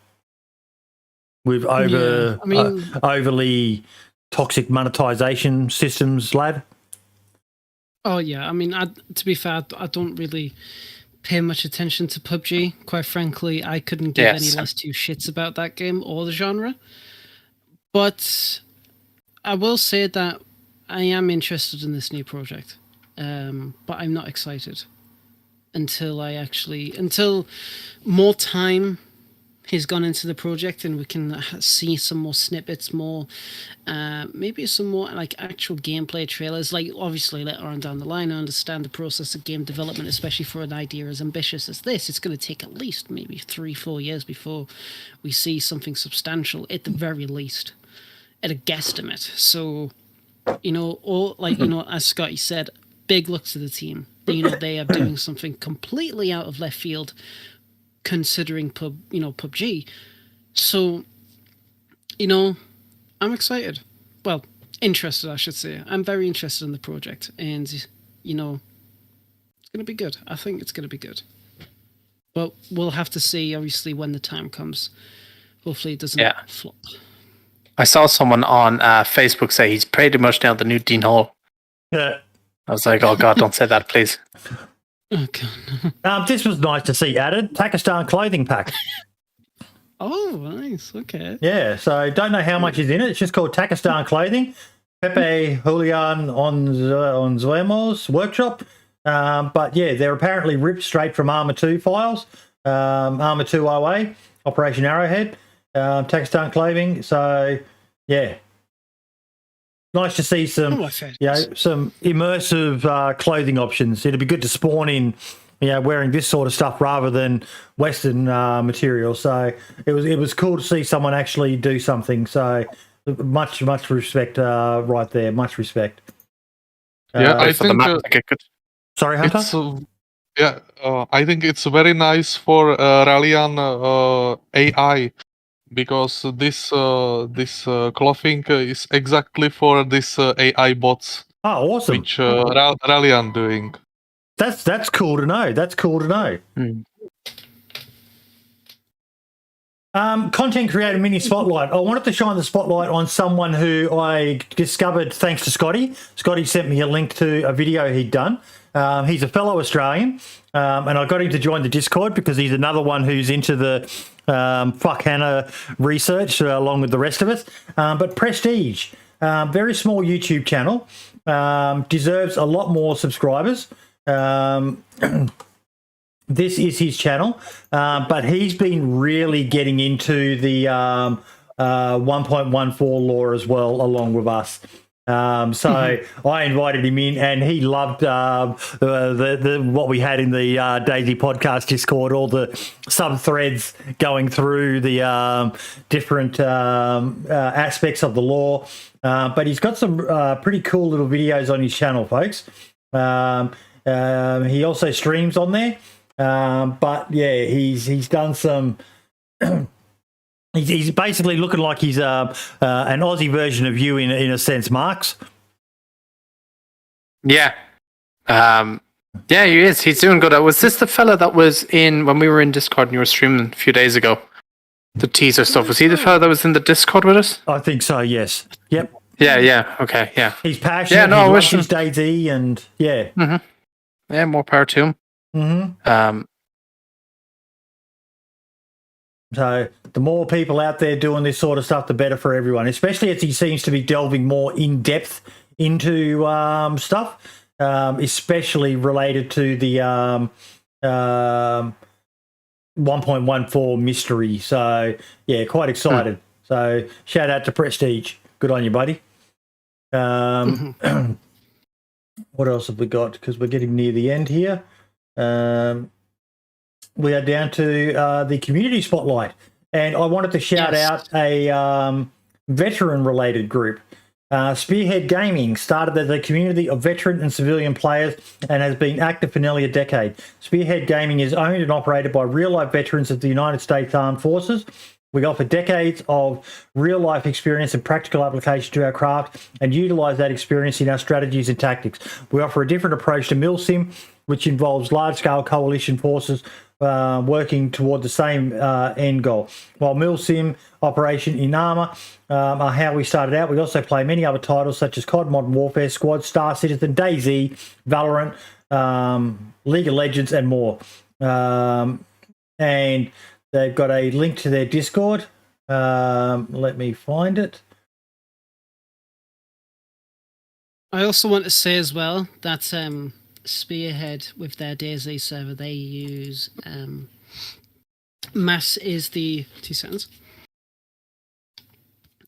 with overly toxic monetization systems, lad. Oh yeah, I mean, to be fair, I don't really pay much attention to PUBG. Quite frankly, I couldn't give any less two shits about that game or the genre. But I will say that I am interested in this new project, but I'm not excited until more time has gone into the project and we can see some more snippets, maybe some more like actual gameplay trailers. Like obviously later on down the line, I understand the process of game development, especially for an idea as ambitious as this. It's going to take at least maybe 3-4 years before we see something substantial, at the very least, at a guesstimate. So, as Scotty said, big looks to the team. They are doing something completely out of left field, considering PUBG. So, I'm excited. Well, interested, I should say. I'm very interested in the project, and it's going to be good. I think it's going to be good. But we'll have to see, obviously, when the time comes. Hopefully, it doesn't flop. I saw someone on Facebook say he's pretty much now the new Dean Hall. Yeah. I was like, oh God, don't say that, please. Okay. This was nice to see added. Pakistan clothing pack. Oh, nice. Okay. Yeah, so don't know how much is in it. It's just called Takistan Clothing. Pepe Julian on Zuemo's workshop. But yeah, they're apparently ripped straight from Arma 2 files. Arma 2 OA, Operation Arrowhead, Takistan Clothing. So yeah, nice to see some, some immersive clothing options. It'd be good to spawn in, wearing this sort of stuff rather than Western material. So it was cool to see someone actually do something. So much respect right there. Much respect. Yeah, I think. Sorry, Hunter. I think it's very nice for Rallian AI because this clothing is exactly for this AI bots. Oh, awesome! Which Rallian doing. That's cool to know. That's cool to know. Content creator mini spotlight. I wanted to shine the spotlight on someone who I discovered thanks to Scotty. Scotty sent me a link to a video he'd done. He's a fellow Australian, and I got him to join the Discord because he's another one who's into the fuck Hannah research along with the rest of us. But Prestige, very small YouTube channel, deserves a lot more subscribers. This is his channel, but he's been really getting into the 1.14 lore as well, along with us. So I invited him in, and he loved the what we had in the DayZ Podcast Discord, all the sub threads going through the different aspects of the lore. But he's got some pretty cool little videos on his channel, folks. He also streams on there. But yeah, he's done some. He's basically looking like he's an Aussie version of you in a sense, Marks. Yeah, yeah, he is. He's doing good. Was this the fella that was in when we were in Discord and you were streaming a few days ago? The teaser stuff. Was he the fella that was in the Discord with us? I think so. Yes. Yep. Yeah. Okay. Yeah. He's passionate. Yeah. No, he I loves wish his DayZ, and yeah. Yeah. More power to him. So the more people out there doing this sort of stuff, the better for everyone, especially as he seems to be delving more in depth into stuff, especially related to the 1.14 mystery. So yeah, quite excited. So shout out to Prestige. Good on you, buddy. What else have we got? Because we're getting near the end here. We are down to the community spotlight, and I wanted to shout out a veteran-related group. Spearhead Gaming started as a community of veteran and civilian players and has been active for nearly a decade. Spearhead Gaming is owned and operated by real-life veterans of the United States Armed Forces. We offer decades of real-life experience and practical application to our craft and utilize that experience in our strategies and tactics. We offer a different approach to MilSim, which involves large-scale coalition forces working toward the same end goal. While MilSim operation in Arma are how we started out, we also play many other titles such as COD, Modern Warfare, Squad, Star Citizen, DayZ, Valorant, League of Legends, and more. And they've got a link to their Discord. Let me find it. I also want to say as well that Spearhead with their DayZ server, they use Mass is the 2 seconds.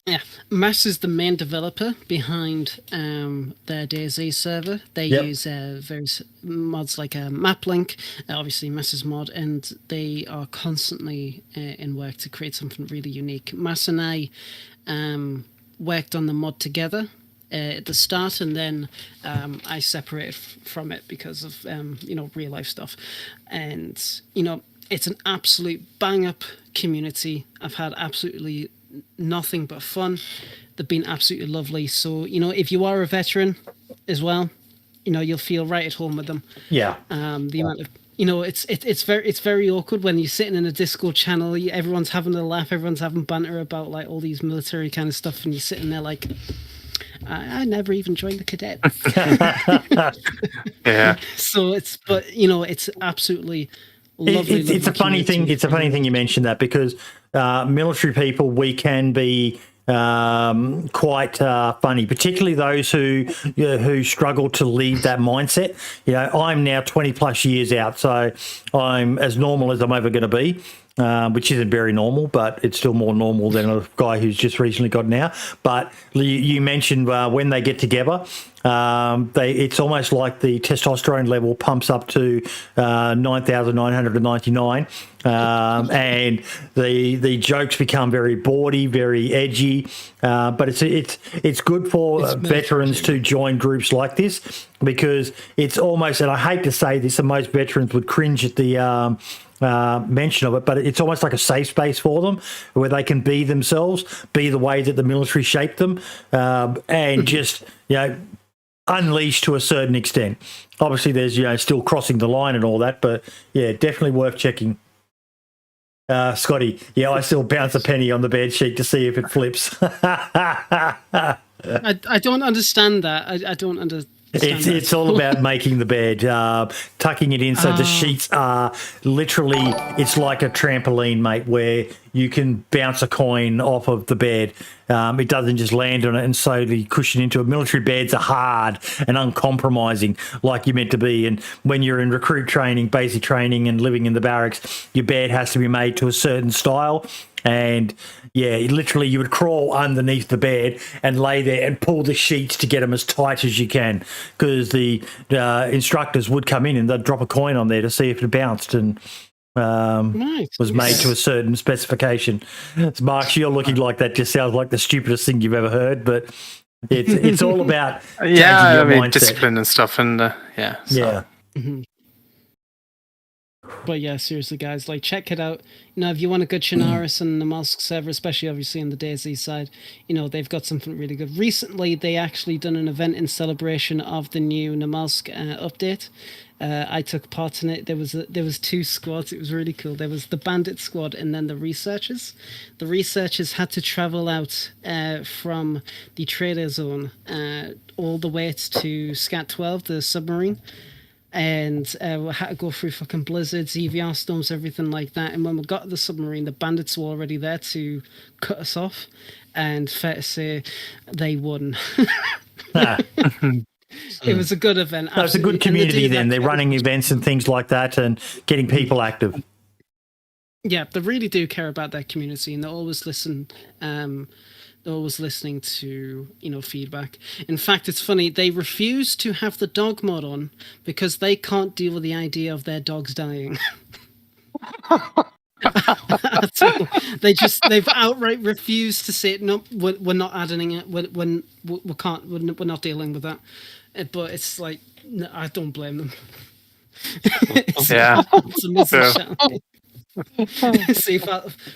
Yeah, Mass is the main developer behind their DayZ server. They use various mods like MapLink, obviously Mass's mod, and they are constantly in work to create something really unique. Mass and I worked on the mod together at the start, and then I separated from it because of real life stuff. And it's an absolute bang up community. I've had absolutely nothing but fun. They've been absolutely lovely. So if you are a veteran as well, you'll feel right at home with them. Yeah. The amount of it's very awkward when you're sitting in a Discord channel. Everyone's having a laugh. Everyone's having banter about like all these military kind of stuff, and you're sitting there like, I never even joined the cadet. Yeah. So it's absolutely It's a funny thing. It's a funny thing you mentioned that, because military people, we can be quite funny, particularly those who struggle to leave that mindset. I'm now 20 plus years out, so I'm as normal as I'm ever going to be. Which isn't very normal, but it's still more normal than a guy who's just recently gotten out. But you mentioned when they get together, it's almost like the testosterone level pumps up to 9,999, and the jokes become very bawdy, very edgy. But it's good for veterans to join groups like this, because it's almost, and I hate to say this, and most veterans would cringe at the mention of it, but it's almost like a safe space for them, where they can be themselves, be the way that the military shaped them, and just unleash to a certain extent. Obviously, there's still crossing the line and all that, but yeah, definitely worth checking. Scotty, I still bounce a penny on the bed sheet to see if it flips. I don't understand that. I don't understand. It's all about making the bed, tucking it in so the sheets are literally, it's like a trampoline, mate, where you can bounce a coin off of the bed. It doesn't just land on it and slowly cushion into it. Military beds are hard and uncompromising, like you're meant to be. And when you're in recruit training, basic training, and living in the barracks, your bed has to be made to a certain style. And literally you would crawl underneath the bed and lay there and pull the sheets to get them as tight as you can, because the instructors would come in and they'd drop a coin on there to see if it bounced and was made to a certain specification. Mark, you're looking like that just sounds like the stupidest thing you've ever heard, but it's all about your mindset. Discipline and stuff, and Mm-hmm. But yeah, seriously, guys, check it out. If you want a good Chernarus and the Namalsk server, especially obviously on the DayZ side, they've got something really good. Recently, they actually done an event in celebration of the new Namalsk update. I took part in it. There was two squads. It was really cool. There was the Bandit squad and then the Researchers. The Researchers had to travel out from the Trader Zone all the way to Scat 12, the submarine. And we had to go through fucking blizzards, EVR storms, everything like that. And when we got to the submarine, the bandits were already there to cut us off. And fair to say, they won. It was a good event. So it's a good community then. They're running events and things like that and getting people active. Yeah, they really do care about their community, and they always listen. They're always listening to, feedback. In fact, it's funny, they refuse to have the dog mod on because they can't deal with the idea of their dogs dying. They've outright refused to say, no, we're not adding it. We're not dealing with that. But it's like, no, I don't blame them. It's a misunderstanding. See,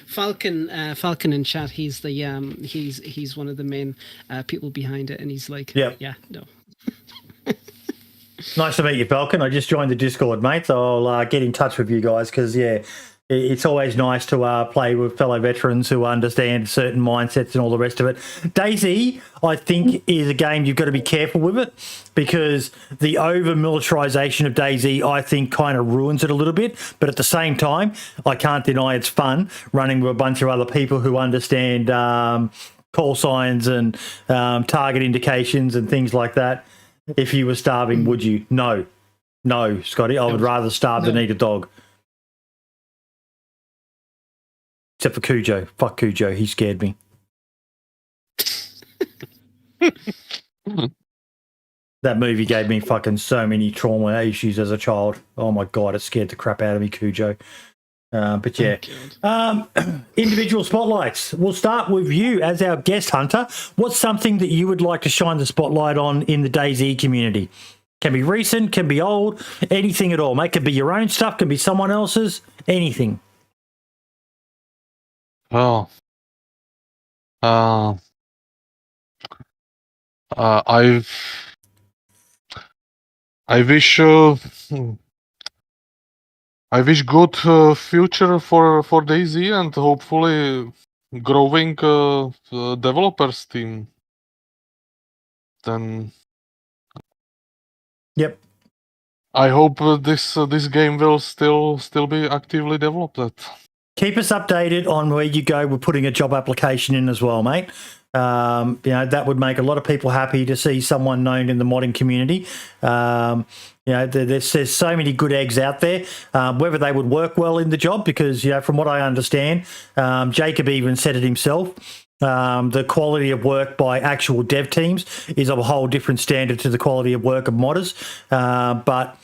Falcon in chat. He's the he's one of the main people behind it, and he's like, no. Nice to meet you, Falcon. I just joined the Discord, mate. So I'll get in touch with you guys, because it's always nice to play with fellow veterans who understand certain mindsets and all the rest of it. DayZ, I think, is a game you've got to be careful with it, because the over-militarization of DayZ, I think, kind of ruins it a little bit. But at the same time, I can't deny it's fun running with a bunch of other people who understand call signs and target indications and things like that. If you were starving, would you? No, Scotty. I would rather starve than eat a dog. Except for Cujo. Fuck Cujo. He scared me. That movie gave me fucking so many trauma issues as a child. Oh my God, it scared the crap out of me, Cujo. But yeah. Individual spotlights. We'll start with you as our guest, Hunter. What's something that you would like to shine the spotlight on in the DayZ community? Can be recent, can be old, anything at all, mate. Can be your own stuff, can be someone else's, anything. I wish good future for DayZ and hopefully growing developers team. Then yep. I hope this game will still be actively developed. Keep us updated on where you go. We're putting a job application in as well, mate. That would make a lot of people happy to see someone known in the modding community. There's so many good eggs out there. Whether they would work well in the job, because from what I understand, Jacob even said it himself. The quality of work by actual dev teams is of a whole different standard to the quality of work of modders. But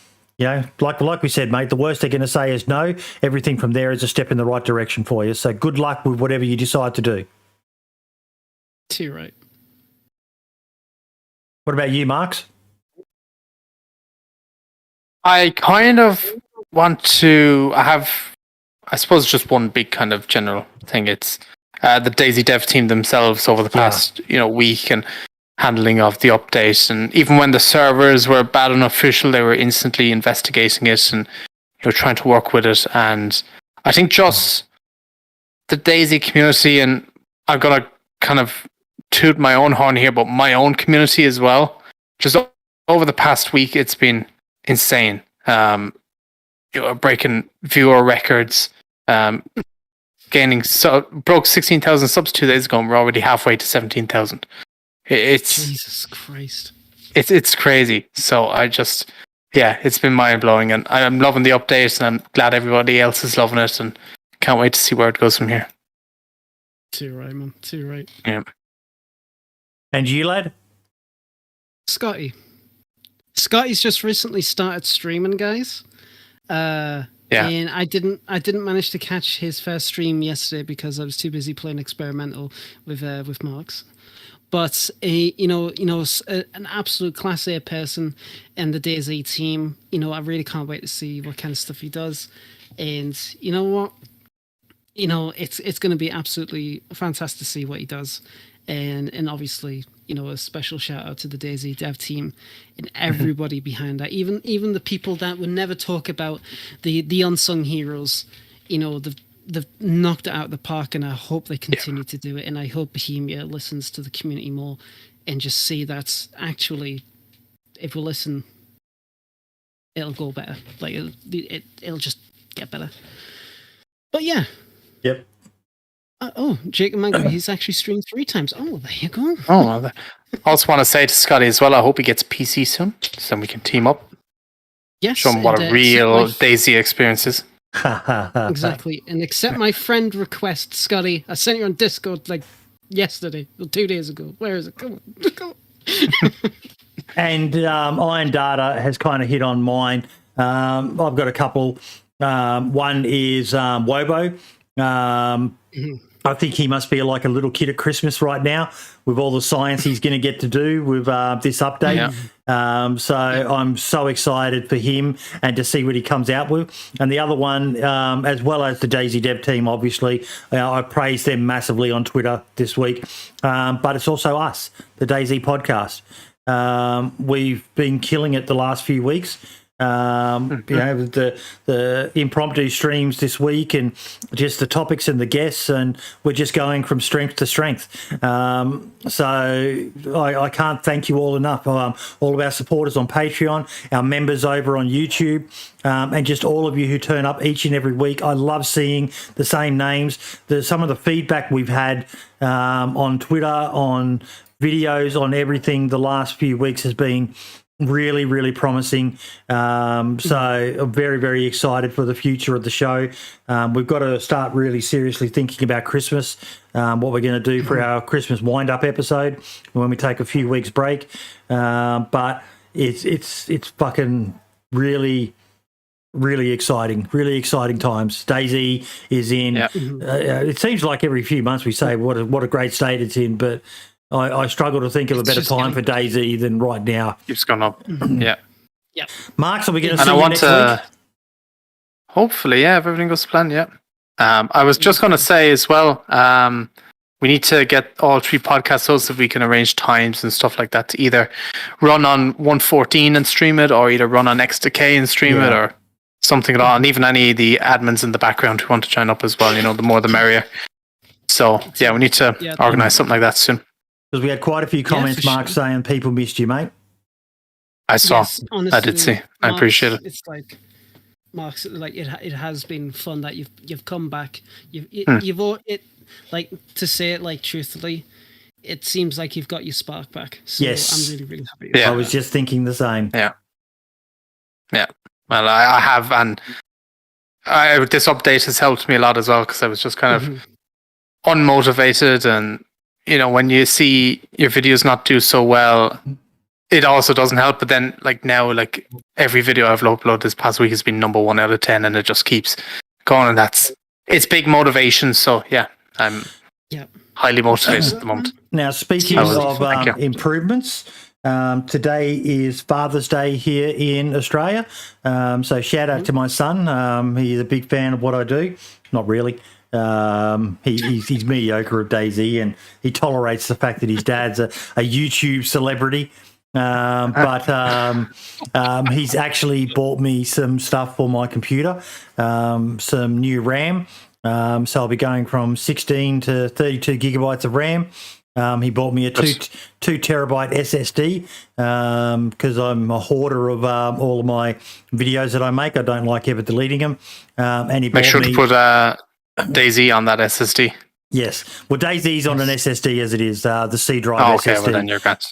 like we said, mate, the worst they're going to say is no. Everything from there is a step in the right direction for you. So good luck with whatever you decide to do. Too right. What about you, Marks? I kind of want to have, I suppose, just one big kind of general thing. It's the DayZ dev team themselves over the past week and handling of the update, and even when the servers were bad and official, they were instantly investigating it and trying to work with it. And I think just the DayZ community, and I'm gonna kind of toot my own horn here, but my own community as well. Just over the past week, it's been insane. Breaking viewer records, broke 16,000 subs 2 days ago, and we're already halfway to 17,000. It's Jesus Christ. It's crazy. So it's been mind blowing, and I'm loving the updates, and I'm glad everybody else is loving it, and can't wait to see where it goes from here. Too right, man. Too right. Yeah. And you, lad? Scotty's just recently started streaming, guys. And I didn't manage to catch his first stream yesterday because I was too busy playing experimental with Marks. But an absolute class A person in the DayZ team. I really can't wait to see what kind of stuff he does. And you know what? It's going to be absolutely fantastic to see what he does. And obviously, a special shout out to the DayZ dev team and everybody behind that. Even the people that would never talk about the unsung heroes. They've knocked it out of the park, and I hope they continue to do it. And I hope Bohemia listens to the community more and just see that actually, if we listen, it'll go better. Like it'll just get better. But yeah. Yep. Jacob Mango, he's actually streamed 3 times. Oh, there you go. I also want to say to Scotty as well, I hope he gets a PC soon, so we can team up. Yes. Show him what a real DayZ experience is. Exactly. And accept my friend request, Scotty. I sent you on Discord like yesterday or 2 days ago. Where is it? Come on. And Iron Data has kind of hit on mine. I've got a couple. One is Wobo. I think he must be like a little kid at Christmas right now with all the science he's going to get to do with this update. So I'm so excited for him and to see what he comes out with. And the other one, as well as the DayZ dev team, obviously, I praised them massively on Twitter this week. But it's also us, the DayZ Podcast. We've been killing it the last few weeks. The impromptu streams this week and just the topics and the guests, and we're just going from strength to strength. So I can't thank you all enough. All of our supporters on Patreon, our members over on YouTube, and just all of you who turn up each and every week. I love seeing the same names. Some of the feedback we've had on Twitter, on videos, on everything the last few weeks has been really, really promising. So I'm very, very excited for the future of the show. We've got to start really seriously thinking about Christmas, what we're going to do for our Christmas wind-up episode when we take a few weeks break. But it's fucking really, really exciting times. DayZ is in. It seems like every few months we say what a great state it's in, but I struggle to think of a better time for DayZ than right now. It's gone up. Yeah. Marks, are we going to see you next week? Hopefully, yeah, if everything goes to plan, yeah. I was just going to say as well, we need to get all 3 podcasts so we can arrange times and stuff like that to either run on 114 and stream it, or either run on XDK and stream it, or something like that. And even any of the admins in the background who want to join up as well, the more the merrier. So, yeah, we need to organize something like that soon. Because we had quite a few comments, Mark, saying people missed you, mate. I saw. Yes, honestly, I did see. I Mark's- appreciate it. It's like Mark's like it has been fun that you've come back. Hmm. Like to say it like truthfully, it seems like you've got your spark back. So Yes. I'm really, really happy. Yeah. I was just thinking the same. Yeah. Well, I have, and this update has helped me a lot as well because I was just kind of unmotivated, and when you see your videos not do so well, it also doesn't help. But then, now, every video I've uploaded this past week has been number 1 out of 10, and it just keeps going, and it's big motivation. So yeah, I'm highly motivated at the moment. Now, speaking of improvements, today is Father's Day here in Australia. So shout out to my son. He's a big fan of what I do. Not really. He's mediocre at DayZ, and he tolerates the fact that his dad's a YouTube celebrity. But he's actually bought me some stuff for my computer, some new RAM. So I'll be going from 16 to 32 gigabytes of RAM. He bought me a 2 terabyte SSD because I'm a hoarder of all of my videos that I make. I don't like ever deleting them. And he Make bought sure me, to put DayZ on that SSD. Yes. Well, DayZ's on an SSD as it is, the C drive SSD. Well, then you're good.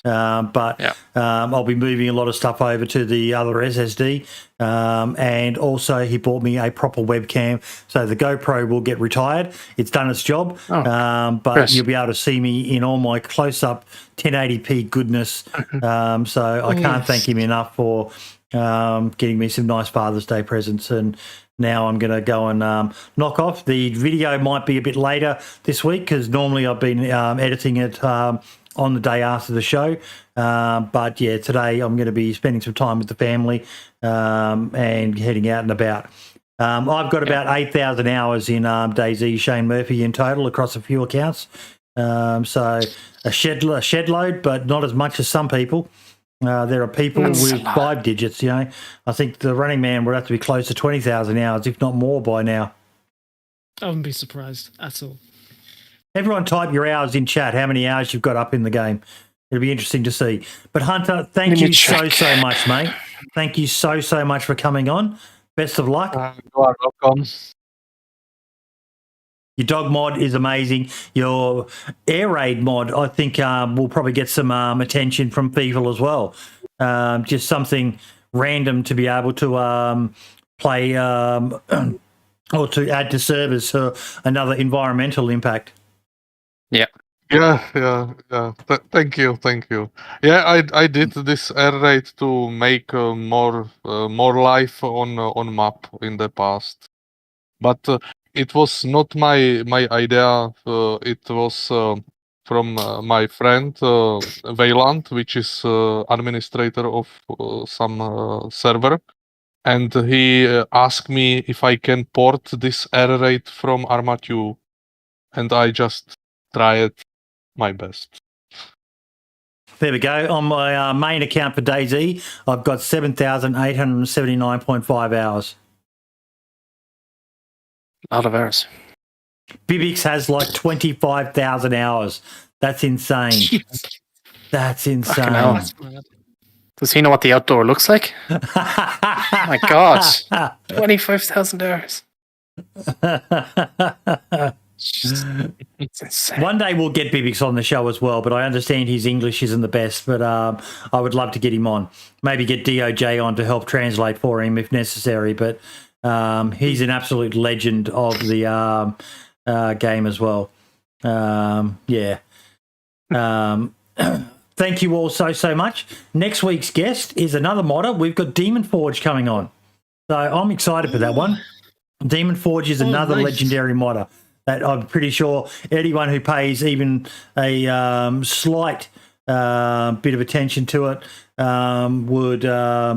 I'll be moving a lot of stuff over to the other SSD. And also he bought me a proper webcam. So the GoPro will get retired. It's done its job. But you'll be able to see me in all my close-up 1080p goodness. So I can't thank him enough for getting me some nice Father's Day presents. And now I'm going to go and knock off. The video might be a bit later this week because normally I've been editing it on the day after the show. But yeah, today I'm going to be spending some time with the family and heading out and about. I've got about 8,000 hours in DayZ Shane Murphy in total across a few accounts. So a shed load, but not as much as some people. There are people with 5 digits, I think the Running Man would have to be close to 20,000 hours, if not more by now. I wouldn't be surprised at all. Everyone type your hours in chat, how many hours you've got up in the game. It'll be interesting to see. But Hunter, thank you so much, mate. Thank you so much for coming on. Best of luck. You are welcome. Your dog mod is amazing. Your air raid mod, I think, will probably get some attention from people as well. Just something random to be able to play or to add to servers for another environmental impact. Yeah. Thank you. Yeah, I did this air raid to make more life on map in the past, but it was not my idea. It was from my friend Wayland, which is administrator of some server, and he asked me if I can port this air raid from Arma 2, and I just tried my best. There we go. On my main account for DayZ, I've got 7,879.5 hours. A lot of hours. Bibix has like 25,000 hours. That's insane. That's insane. Does he know what the outdoor looks like? My God. 25,000 hours. It's insane. One day we'll get Bibix on the show as well, but I understand his English isn't the best, but I would love to get him on. Maybe get DOJ on to help translate for him if necessary, but he's an absolute legend of the game as well. Thank you all so much. Next week's guest is another modder. We've got Demon Forge coming on. So I'm excited for that one. Demon Forge is another legendary modder that I'm pretty sure anyone who pays even a slight bit of attention to it would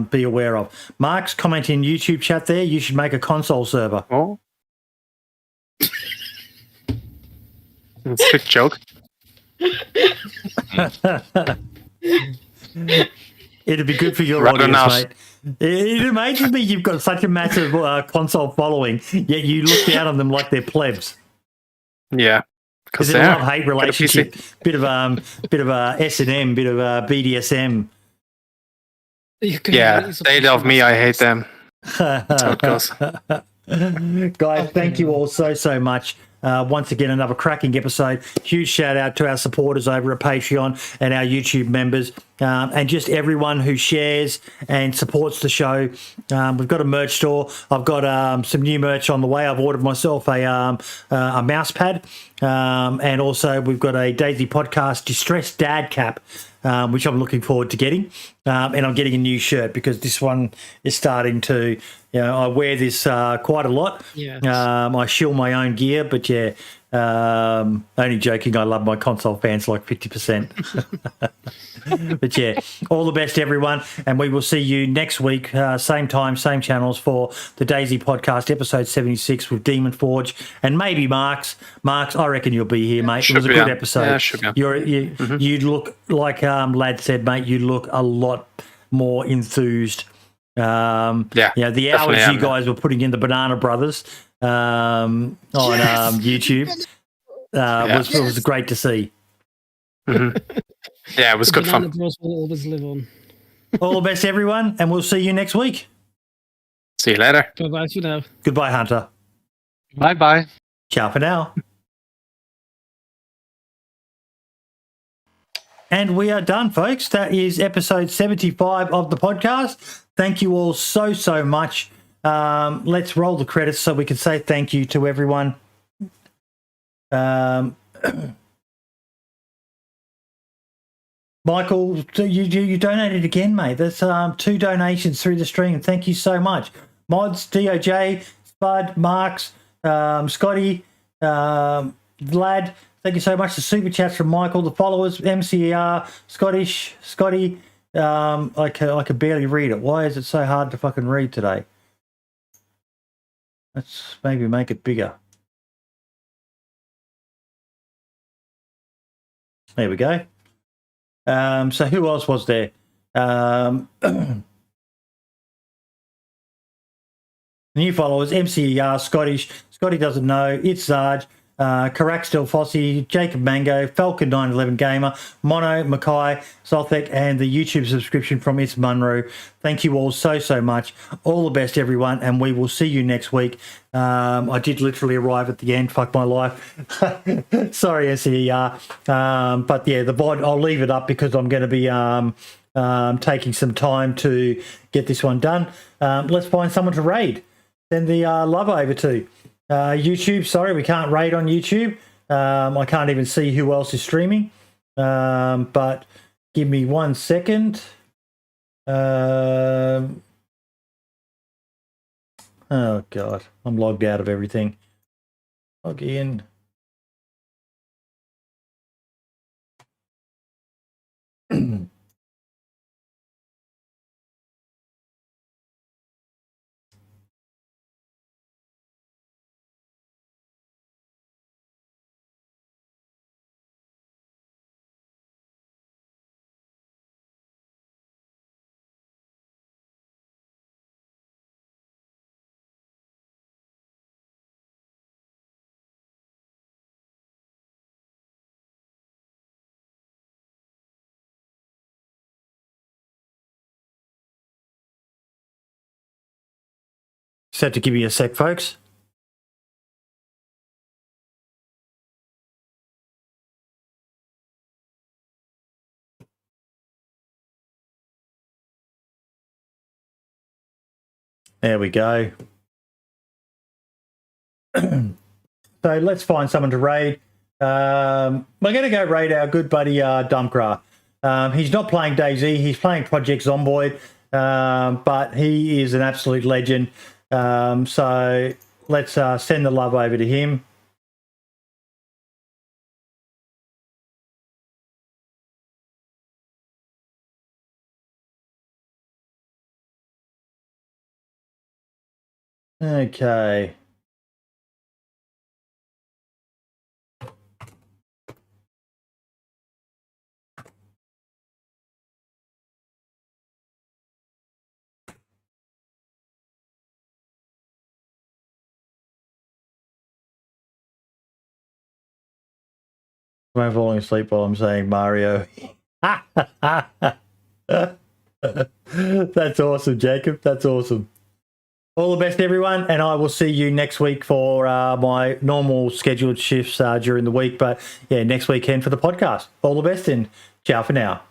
be aware of. Mark's commenting in YouTube chat there, you should make a console server. Oh. It's a quick joke. It'd be good for your audience, mate. It amazes me you've got such a massive console following, yet you look down on them like they're plebs. Yeah, because it's a love-hate relationship. Bit of S&M, bit of BDSM. Yeah, they love me, I hate them. That's how it goes. Guys, thank you all so much. Once again, another cracking episode. Huge shout out to our supporters over at Patreon and our YouTube members, and just everyone who shares and supports the show. We've got a merch store. I've got some new merch on the way. I've ordered myself a mouse pad, and also we've got a DayZ Podcast Distressed Dad cap, which I'm looking forward to getting. And I'm getting a new shirt because this one is starting to, I wear this quite a lot. Yes. I shill my own gear, but yeah, only joking. I love my console fans like 50%. But yeah, all the best, everyone. And we will see you next week, same time, same channels for the DayZ Podcast, episode 76 with Demon Forge and maybe Marks. Marks, I reckon you'll be here, mate. It was a good episode. Yeah, should be. You'd look, like Lad said, mate, you look a lot more enthused. The hours you guys were putting in the Banana Brothers on YouTube was great to see. Yeah, it was good fun. Bros will always live on. All the best, everyone, and we'll see you next week. See you later. Bye-bye for now. Goodbye, Hunter. Bye-bye. Ciao for now. And we are done, folks. That is episode 75 of the podcast. Thank you all so much. Let's roll the credits so we can say thank you to everyone. Michael, you donated again, mate. That's 2 donations through the stream. Thank you so much. Mods, DOJ, Spud, Marks, Scotty, Vlad, thank you so much. The super chats from Michael, the followers, MCR, Scotty. I could barely read it. Why is it so hard to fucking read today? Let's maybe make it bigger. There we go. So who else was there? New followers, MCER, Scottish. Scotty doesn't know. It's Zarge. Karak Still Fossey, Jacob Mango, Falcon 911 Gamer, Mono, Mackay, Solthek, and the YouTube subscription from It's Munro. Thank you all so much. All the best, everyone, and we will see you next week. I did literally arrive at the end. Fuck my life. Sorry, SER. But yeah, the VOD, I'll leave it up because I'm going to be taking some time to get this one done. Let's find someone to raid. Send the love over to. YouTube, sorry, we can't raid on YouTube. I can't even see who else is streaming. But give me 1 second. Oh, God. I'm logged out of everything. Log in. Just have to give you a sec, folks. There we go. So let's find someone to raid. We're going to go raid our good buddy Dumpgra. He's not playing DayZ, he's playing Project Zomboid, but he is an absolute legend. So let's send the love over to him. Okay. I'm falling asleep while I'm saying Mario. That's awesome, Jacob. That's awesome. All the best, everyone, and I will see you next week for my normal scheduled shifts during the week. But yeah, next weekend for the podcast. All the best, and ciao for now.